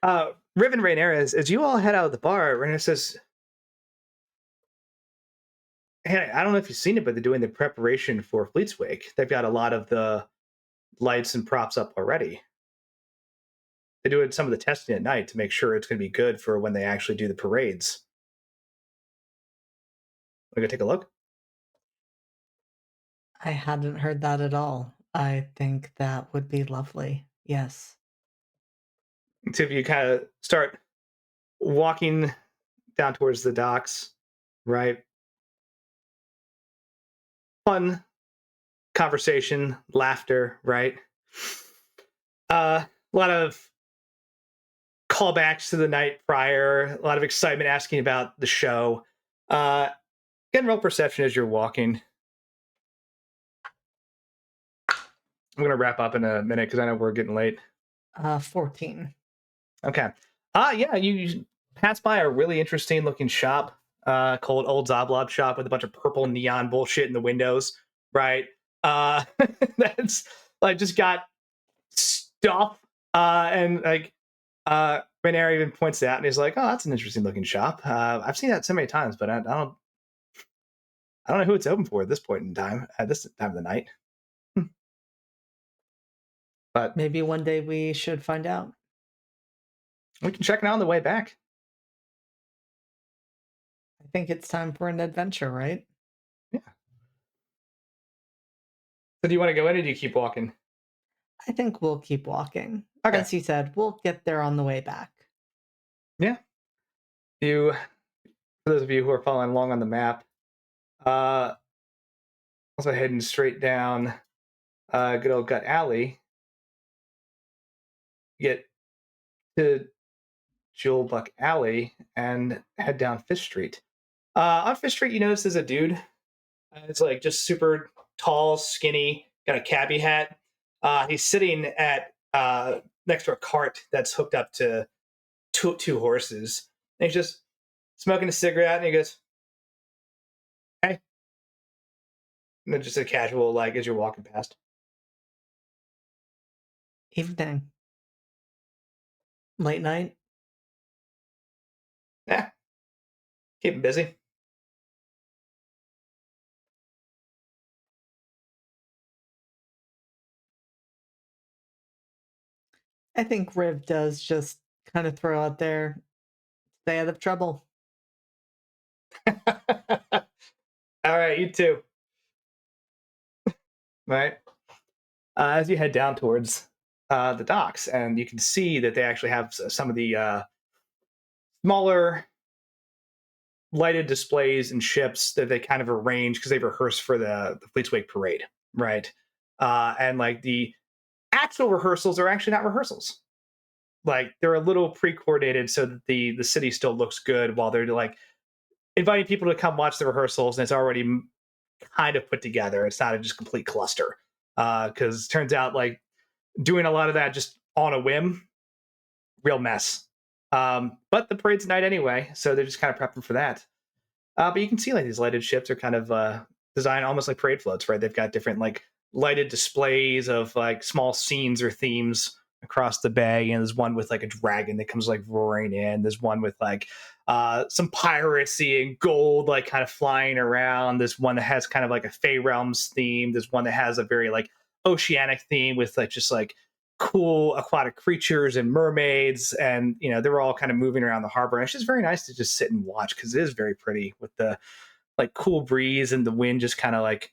Speaker 1: Riv and Rainier, as you all head out of the bar, Rainier says, hey, I don't know if you've seen it, but they're doing the preparation for Fleet's Wake. They've got a lot of the lights and props up already. They're doing some of the testing at night to make sure it's going to be good for when they actually do the parades. Want to go take a look?
Speaker 5: I hadn't heard that at all. I think that would be lovely. Yes.
Speaker 1: So if you kind of start walking down towards the docks, right? Fun conversation, laughter, right? A lot of callbacks to the night prior, a lot of excitement asking about the show. Getting real perception as you're walking. I'm going to wrap up in a minute because I know we're getting late.
Speaker 5: 14.
Speaker 1: Okay. Yeah, you pass by a really interesting looking shop called Old Zoblob Shop with a bunch of purple neon bullshit in the windows, right? That's like just got stuff and like Rainier even points it out and he's like, oh, that's an interesting looking shop. I've seen that so many times, but I don't know who it's open for at this point in time, at this time of the night. But
Speaker 5: maybe one day we should find out.
Speaker 1: We can check it out on the way back.
Speaker 5: I think it's time for an adventure, right?
Speaker 1: Yeah. So do you want to go in or do you keep walking?
Speaker 5: I think we'll keep walking.
Speaker 1: Okay.
Speaker 5: As you said, we'll get there on the way back.
Speaker 1: Yeah. For those of you who are following along on the map, also heading straight down good old Gut Alley, get to Jewel Buck Alley and head down Fish Street. On Fish Street, you notice there's a dude. It's like just super tall, skinny, got a cabbie hat. He's sitting at next to a cart that's hooked up to two horses. And he's just smoking a cigarette, and he goes, "Hey," and then just a casual like as you're walking past.
Speaker 5: Evening. Late night.
Speaker 1: Yeah, keep him busy.
Speaker 5: I think Riv does just kind of throw out there, stay out of trouble.
Speaker 1: All right, you too. Right. As you head down towards the docks, and you can see that they actually have some of the smaller lighted displays and ships that they kind of arrange because they've rehearsed for the Fleet's Wake parade, right? And like the actual rehearsals are actually not rehearsals. Like they're a little pre-coordinated so that the city still looks good while they're like inviting people to come watch the rehearsals, and it's already kind of put together. It's not a just complete cluster because turns out like doing a lot of that just on a whim, real mess. But the parade's night anyway, so they're just kind of prepping for that. But you can see like these lighted ships are kind of designed almost like parade floats, right? They've got different like lighted displays of like small scenes or themes across the bay. And there's one with like a dragon that comes like roaring in. There's one with like some piracy and gold like kind of flying around. There's one that has kind of like a Fey Realms theme. There's one that has a very like oceanic theme with like just like cool aquatic creatures and mermaids, and they're all kind of moving around the harbor, and it's just very nice to just sit and watch because it is very pretty with the like cool breeze and the wind just kind of like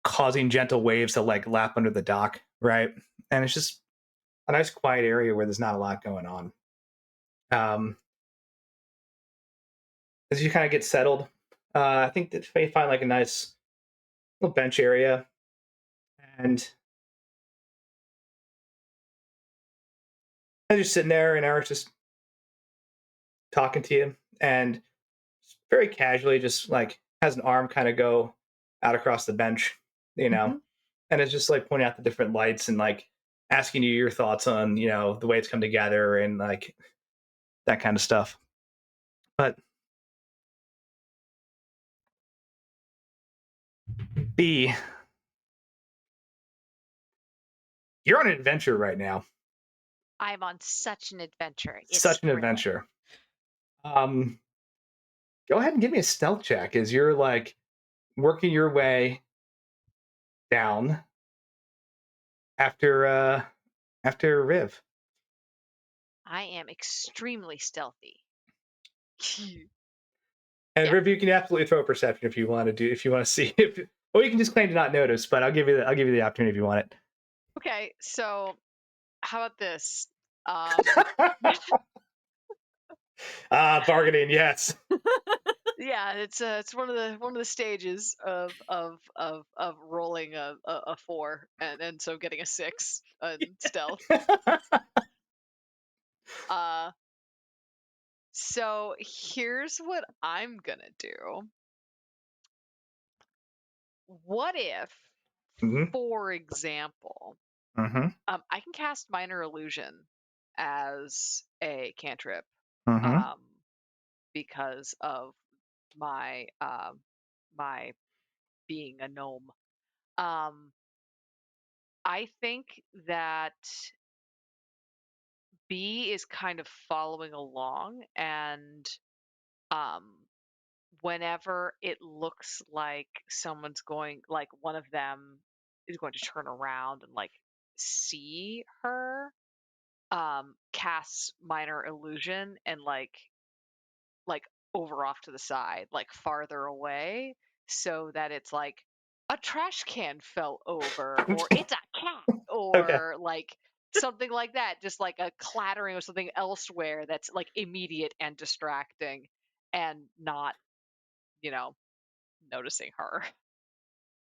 Speaker 1: causing gentle waves to like lap under the dock, right? And it's just a nice quiet area where there's not a lot going on. As you kind of get settled, I think that you find like a nice little bench area, and you're sitting there and Eric's just talking to you, and very casually just like has an arm kind of go out across the bench, and it's just like pointing out the different lights and like asking you your thoughts on, the way it's come together and like that kind of stuff. But B, you're on an adventure right now.
Speaker 8: I'm on such an adventure. It's
Speaker 1: Such an
Speaker 8: thrilling.
Speaker 1: adventure. Go ahead and give me a stealth check as you're like working your way down after Riv.
Speaker 8: I am extremely stealthy.
Speaker 1: And
Speaker 8: Yeah.
Speaker 1: Riv, you can absolutely throw a perception if you want to see if, or you can just claim to not notice. But I'll give you the opportunity if you want it.
Speaker 2: Okay, so how about this?
Speaker 1: Bargaining, yes.
Speaker 2: Yeah, it's one of the stages of rolling a 4 and so getting a 6 on stealth. So here's what I'm gonna do. What if, for example, I can cast Minor Illusion as a cantrip, because of my my being a gnome. I think that B is kind of following along, and whenever it looks like someone's going, like one of them is going to turn around and like see her, casts Minor Illusion and like over off to the side, like farther away, so that it's like a trash can fell over, or it's a cat, or like something like that, just like a clattering of something elsewhere that's like immediate and distracting, and not, noticing her.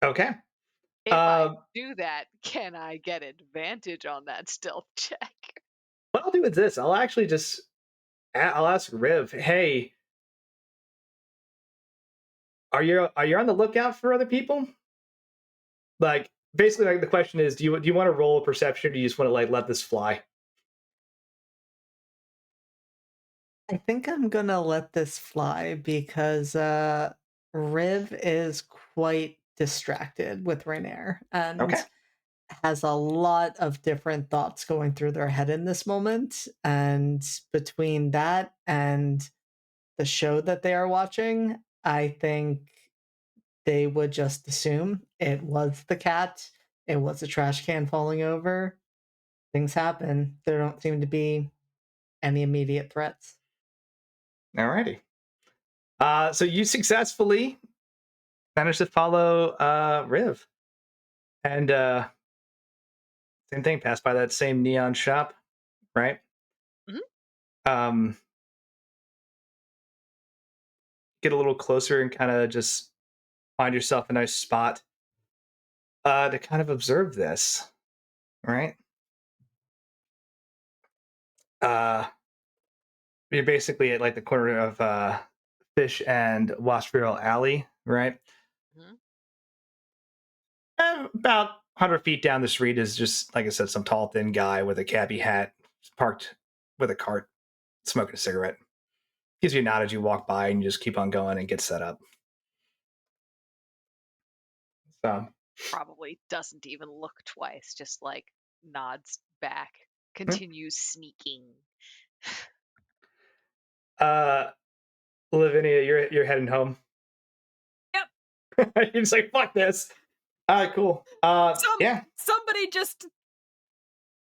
Speaker 1: Okay.
Speaker 2: If I do that, can I get advantage on that stealth check?
Speaker 1: What I'll do is this. I'll actually just I'll ask Riv, hey, are you on the lookout for other people? Like basically, like the question is, do you want to roll a perception, or do you just want to like let this fly?
Speaker 5: I think I'm gonna let this fly because Riv is quite distracted with Rainier and has a lot of different thoughts going through their head in this moment. And between that and the show that they are watching, I think they would just assume it was the cat, it was a trash can falling over. Things happen. There don't seem to be any immediate threats.
Speaker 1: Alrighty. So you successfully managed to follow Riv. And same thing, passed by that same neon shop, right? Get a little closer and kind of just find yourself a nice spot to kind of observe this, right? You're basically at like the corner of Fish and Waspierle Alley, right? And about 100 feet down the street is just, like I said, some tall, thin guy with a cabbie hat parked with a cart, smoking a cigarette. Gives you a nod as you walk by, and you just keep on going and get set up. So,
Speaker 2: Probably doesn't even look twice, just like nods back, continues sneaking.
Speaker 1: Lavinia, you're heading home.
Speaker 3: Yep.
Speaker 1: You're just like, fuck this. All right, cool. Yeah.
Speaker 3: Somebody just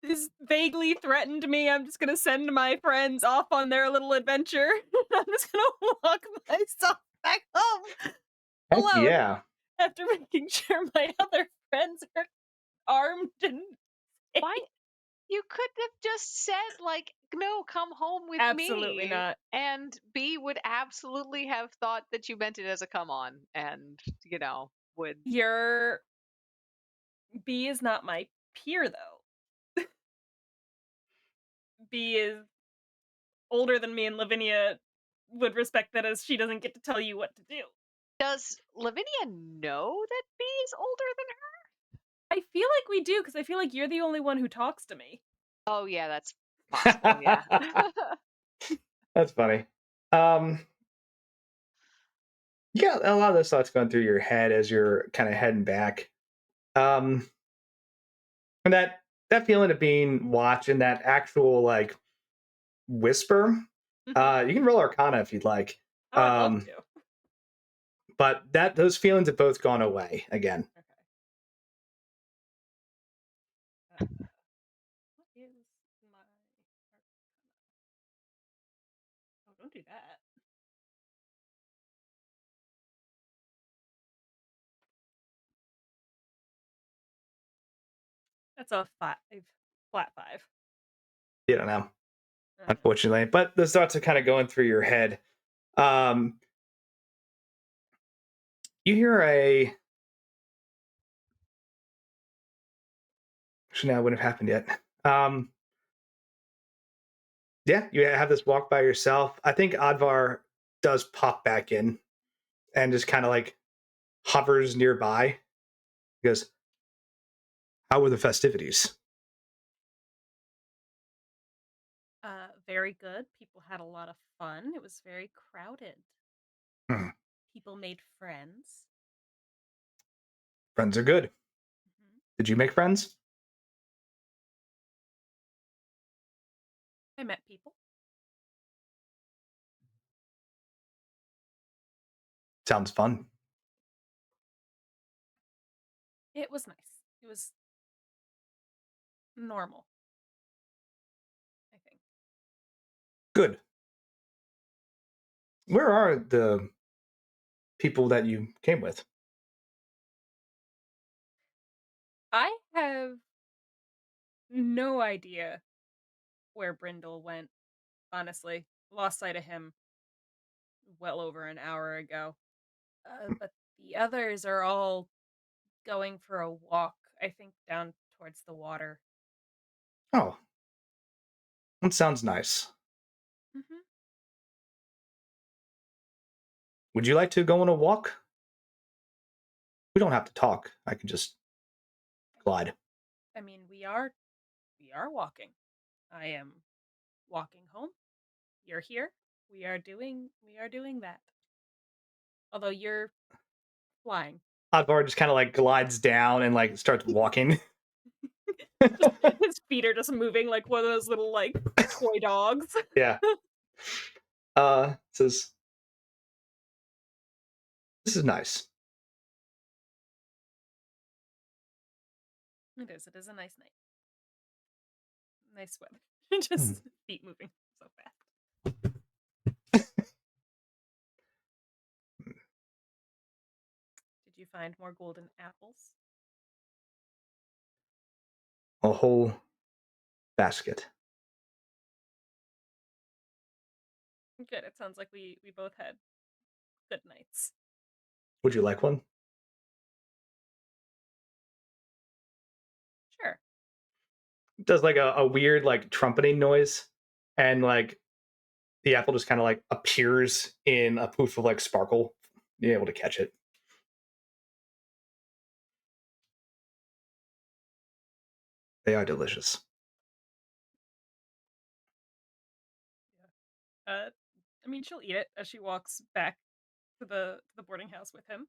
Speaker 3: is vaguely threatened me. I'm just gonna send my friends off on their little adventure. I'm just gonna walk myself back home
Speaker 1: Heck
Speaker 3: alone.
Speaker 1: yeah.
Speaker 3: After making sure my other friends are armed and
Speaker 2: Why? You could have just said, like, no, come home with me.
Speaker 3: Absolutely not.
Speaker 2: And B would absolutely have thought that you meant it as a come on and, would.
Speaker 3: Your B is not my peer though. B is older than me, and Lavinia would respect that, as she doesn't get to tell you what to do.
Speaker 2: Does Lavinia know that B is older than her?
Speaker 3: I feel like we do, because I feel like you're the only one who talks to me.
Speaker 2: Oh, yeah, that's possible, yeah.
Speaker 1: That's funny. Yeah, a lot of those thoughts going through your head as you're kind of heading back. And that feeling of being watched and that actual like whisper. You can roll Arcana if you'd like.
Speaker 3: Oh, I'd love to.
Speaker 1: But those feelings have both gone away again.
Speaker 3: Okay. What is my Arcana? Oh, don't do that. That's a 5. Flat 5.
Speaker 1: You don't know, unfortunately. But those thoughts are kind of going through your head. You hear a. Actually, no, it wouldn't have happened yet. Yeah, you have this walk by yourself. I think Advar does pop back in and just kind of like hovers nearby. He goes, "How were the festivities?"
Speaker 3: Very good. People had a lot of fun. It was very crowded.
Speaker 1: Hmm.
Speaker 3: People made friends.
Speaker 1: Friends are good. Mm-hmm. Did you make friends?
Speaker 3: I met people.
Speaker 1: Sounds fun.
Speaker 3: It was nice. It was normal, I think.
Speaker 1: Good. Where are the people that you came with?
Speaker 3: I have no idea where Brindle went, honestly. Lost sight of him well over an hour ago. But the others are all going for a walk, I think, down towards the water.
Speaker 1: Oh, that sounds nice.
Speaker 3: Mm-hmm.
Speaker 1: Would you like to go on a walk? We don't have to talk. I can just glide.
Speaker 3: I mean, we are walking. I am walking home. You're here. We are doing that. Although you're flying.
Speaker 1: Advar just kind of like glides down and like starts walking.
Speaker 3: His feet are just moving like one of those little like toy dogs.
Speaker 1: Yeah. Says, "This is nice."
Speaker 3: It is a nice night. Nice weather. Just feet moving so fast. Did you find more golden apples?
Speaker 1: A whole basket.
Speaker 3: Good. It sounds like we both had good nights.
Speaker 1: Would you like one?
Speaker 3: Sure.
Speaker 1: It does like a weird like trumpeting noise, and like the apple just kind of like appears in a poof of like sparkle. You're able to catch it. They are delicious.
Speaker 3: I mean, she'll eat it as she walks back to the boarding house with him.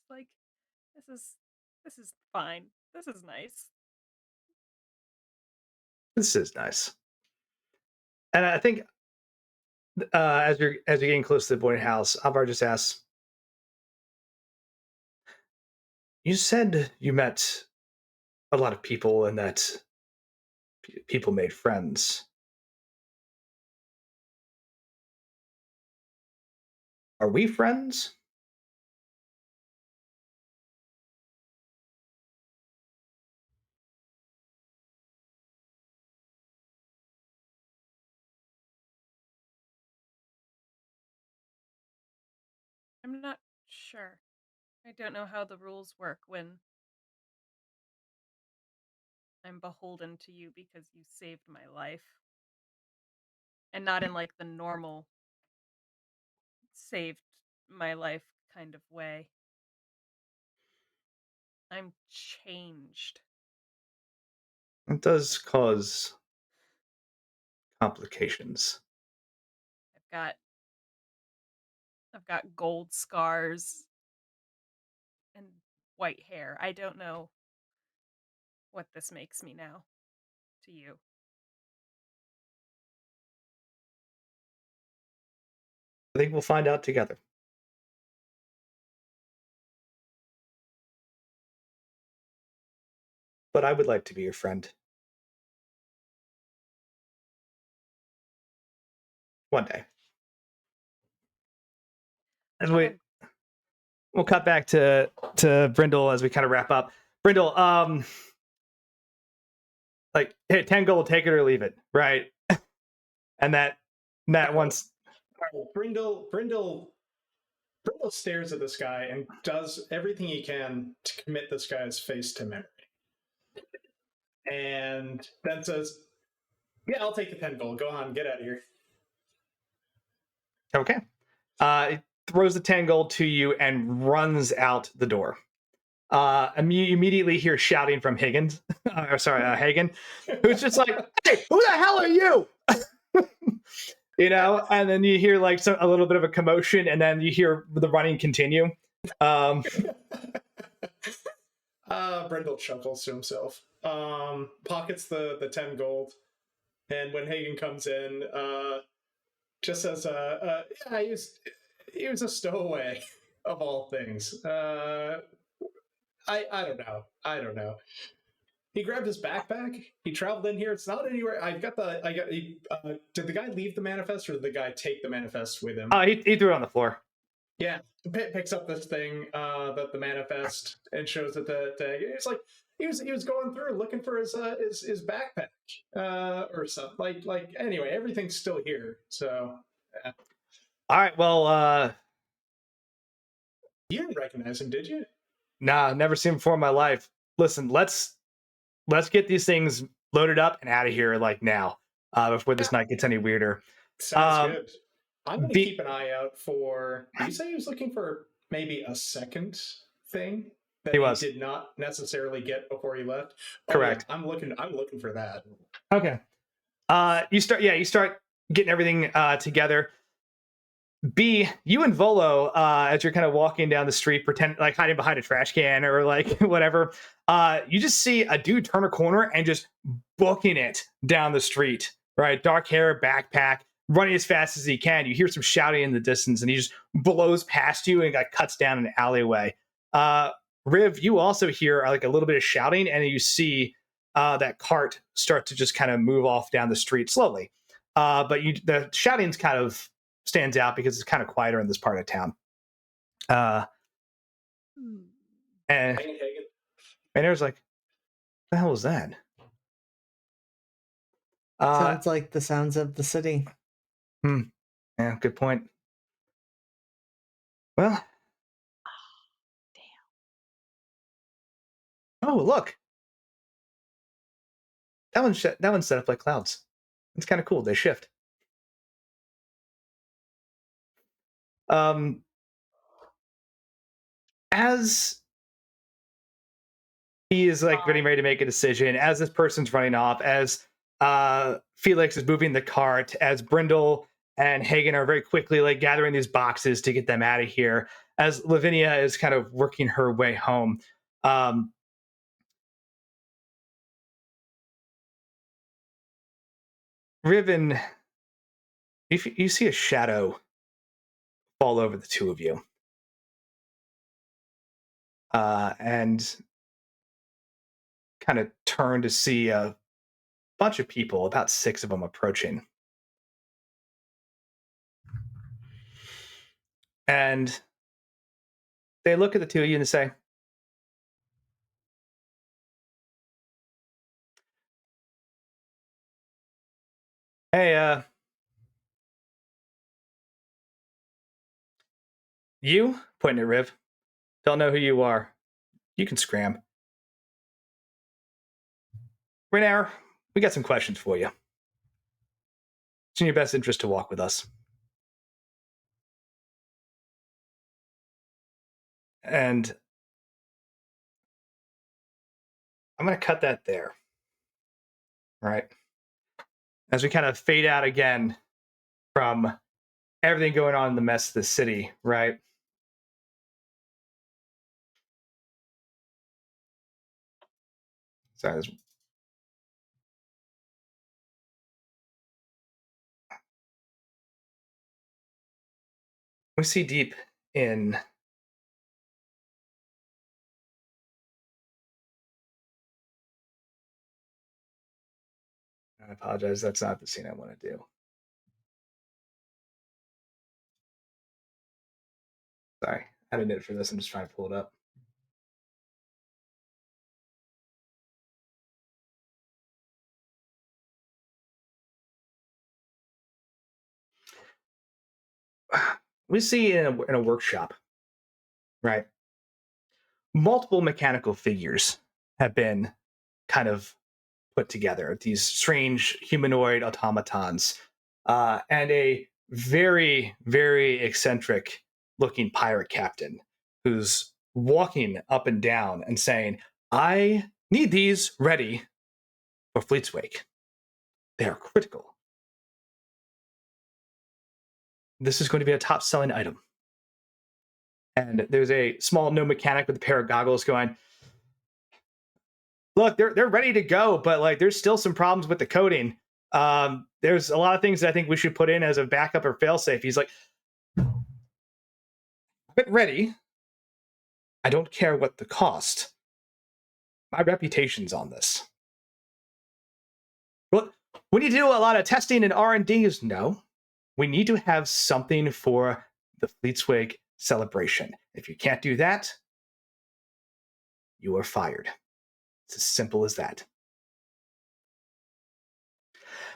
Speaker 3: She's like, this is fine. This is nice.
Speaker 1: This is nice. And I think as you're getting close to the boarding house, Alvar just asks, "You said you met a lot of people and that people made friends. Are we friends?"
Speaker 3: I'm not sure. I don't know how the rules work when I'm beholden to you because you saved my life. And not in like the normal saved my life kind of way. I'm changed.
Speaker 1: It does cause complications.
Speaker 3: I've got gold scars and white hair. I don't know what this makes me now to you.
Speaker 1: I think we'll find out together. But I would like to be your friend. One day. As we'll cut back to Brindle as we kind of wrap up. Brindle, like, hey, 10 gold, take it or leave it, right? And that once
Speaker 4: Brindle stares at this guy and does everything he can to commit this guy's face to memory. And then says, "Yeah, I'll take the 10 gold. Go on, get out of here."
Speaker 1: Okay. It throws the 10 gold to you and runs out the door. You immediately hear shouting from Higgins. Hagen, who's just like, "Hey, who the hell are you?" You know, and then you hear like a little bit of a commotion, and then you hear the running continue.
Speaker 4: Brindle chuckles to himself, pockets the 10 gold, and when Hagen comes in, just says, "Yeah, he was a stowaway of all things. I don't know. He grabbed his backpack. He traveled in here. It's not anywhere. Did the guy leave the manifest, or did the guy take the manifest with him?"
Speaker 1: He threw it on the floor.
Speaker 4: Yeah, picks up this thing, that the manifest, and shows it to it's like he was going through looking for his backpack, or something. Like anyway, everything's still here. So
Speaker 1: All right, well,
Speaker 4: you didn't recognize him, did you?
Speaker 1: nah, never seen him before in my life. Listen, let's get these things loaded up and out of here like now, before this night gets any weirder.
Speaker 4: Sounds good. I'm going to keep an eye out for. Did you say he was looking for maybe a second thing that he did not necessarily get before he left?
Speaker 1: Correct.
Speaker 4: Yeah, I'm looking for that.
Speaker 1: Okay. You start getting everything together. B, you and Volo, as you're kind of walking down the street, pretend like hiding behind a trash can or like whatever, you just see a dude turn a corner and just booking it down the street. Right, dark hair, backpack, running as fast as he can. You hear some shouting in the distance, and he just blows past you and like cuts down an alleyway. Riv, you also hear like a little bit of shouting, and you see that cart start to just kind of move off down the street slowly. But the shouting's kind of stands out because it's kind of quieter in this part of town. And there's like, what the hell was that?
Speaker 5: Sounds like the sounds of the city.
Speaker 1: Yeah, good point. Well, oh look, that one's set up like clouds. It's kind of cool. They shift. as he is like getting ready to make a decision, as this person's running off, as Felix is moving the cart, as Brindle and Hagen are very quickly like gathering these boxes to get them out of here, as Lavinia is kind of working her way home. Riven, you see a shadow fall over the two of you. And kind of turn to see a bunch of people, about 6 of them approaching. And they look at the two of you and say, hey, you, pointing at Riv, don't know who you are. You can scram. Renair, we got some questions for you. It's in your best interest to walk with us. And I'm going to cut that there. Right? As we kind of fade out again from everything going on in the mess of the city, right? Sorry. We see deep in I apologize. That's not the scene I want to do. Sorry. I had a note for this. I'm just trying to pull it up. We see in a workshop, right? Multiple mechanical figures have been kind of put together. These strange humanoid automatons, and a very, very eccentric looking pirate captain who's walking up and down and saying, I need these ready for Fleet's Wake. They are critical. This is going to be a top selling item. And there's a small gnome mechanic with a pair of goggles going, look, they're ready to go, but like there's still some problems with the coding. There's a lot of things that I think we should put in as a backup or failsafe. He's like, but ready. I don't care what the cost. My reputation's on this. Well, we need to do a lot of testing and R&Ds. No, we need to have something for the Fleet's Wake celebration. If you can't do that, you are fired. It's as simple as that.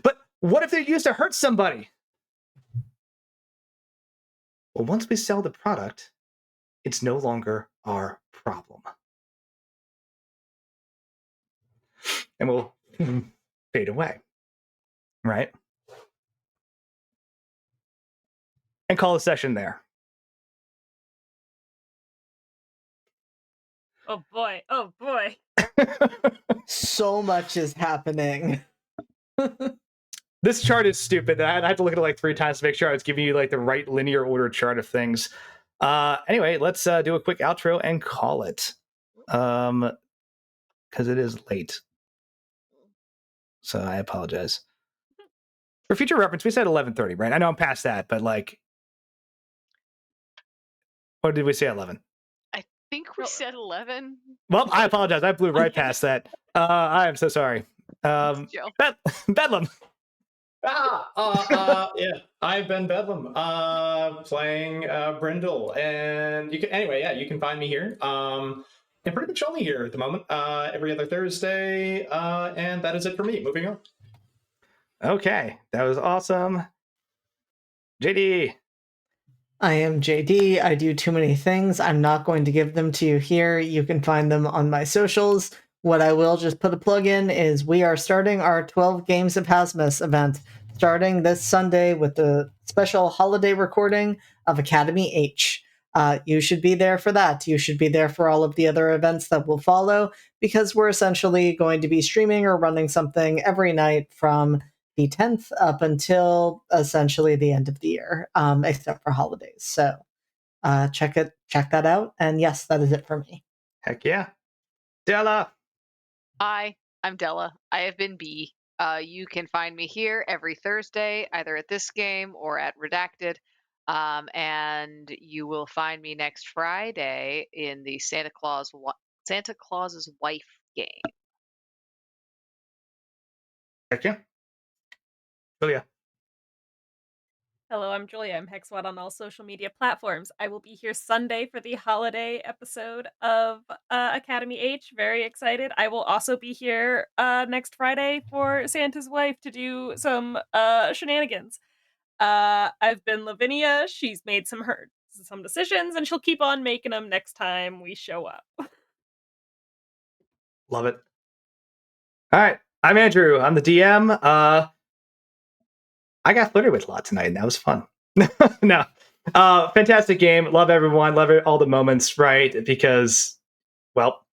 Speaker 1: But what if they're used to hurt somebody? Well, once we sell the product, it's no longer our problem. And we'll fade away, right? And call a session there.
Speaker 3: Oh boy. Oh boy.
Speaker 5: So much is happening.
Speaker 1: This chart is stupid. I had to look at it like 3 times to make sure I was giving you like the right linear order chart of things. Anyway, let's do a quick outro and call it. Because it is late. So I apologize. For future reference, we said 11:30, right? I know I'm past that, but like, or did we say 11?
Speaker 2: I think we said 11.
Speaker 1: Well, I apologize. I blew right past that. I am so sorry. Bedlam.
Speaker 4: Yeah, I've been Bedlam, playing Brindle, and you can find me here. I'm pretty much only here at the moment, every other Thursday, and that is it for me. Moving on.
Speaker 1: Okay, that was awesome. JD.
Speaker 5: I am JD. I do too many things. I'm not going to give them to you here. You can find them on my socials. What I will just put a plug in is we are starting our 12 Games of Hasmus event starting this Sunday with the special holiday recording of Academy H. you should be there for that. You should be there for all of the other events that will follow, because we're essentially going to be streaming or running something every night from the 10th up until essentially the end of the year, except for holidays. So check that out. And yes, that is it for me.
Speaker 1: Heck yeah. Della.
Speaker 2: Hi, I'm Della. I have been B. You can find me here every Thursday, either at this game or at Redacted. And you will find me next Friday in the Santa Claus's Wife game.
Speaker 1: Heck yeah. Julia.
Speaker 3: Hello, I'm Julia. I'm Hexwad on all social media platforms. I will be here Sunday for the holiday episode of Academy H. Very excited. I will also be here next Friday for Santa's Wife to do some shenanigans. I've been Lavinia. She's made some decisions, and she'll keep on making them next time we show up.
Speaker 1: Love it. All right. I'm Andrew. I'm the DM. I got flirted with a lot tonight, and that was fun. No. Fantastic game. Love everyone. Love all the moments, right? Because, well,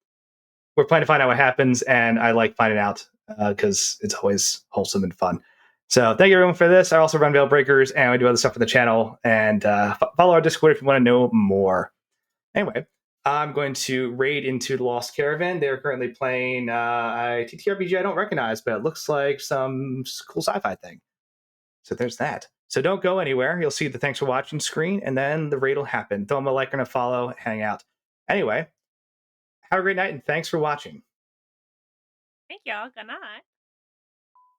Speaker 1: we're playing to find out what happens, and I like finding out because it's always wholesome and fun. So thank you everyone for this. I also run Veil Breakers, and we do other stuff for the channel. And follow our Discord if you want to know more. Anyway, I'm going to raid into the Lost Caravan. They're currently playing a TTRPG I don't recognize, but it looks like some cool sci-fi thing. So there's that. So don't go anywhere. You'll see the thanks for watching screen, and then the raid will happen. Throw them a like and a follow, hang out. Anyway, have a great night, and thanks for watching.
Speaker 3: Thank y'all. Good night.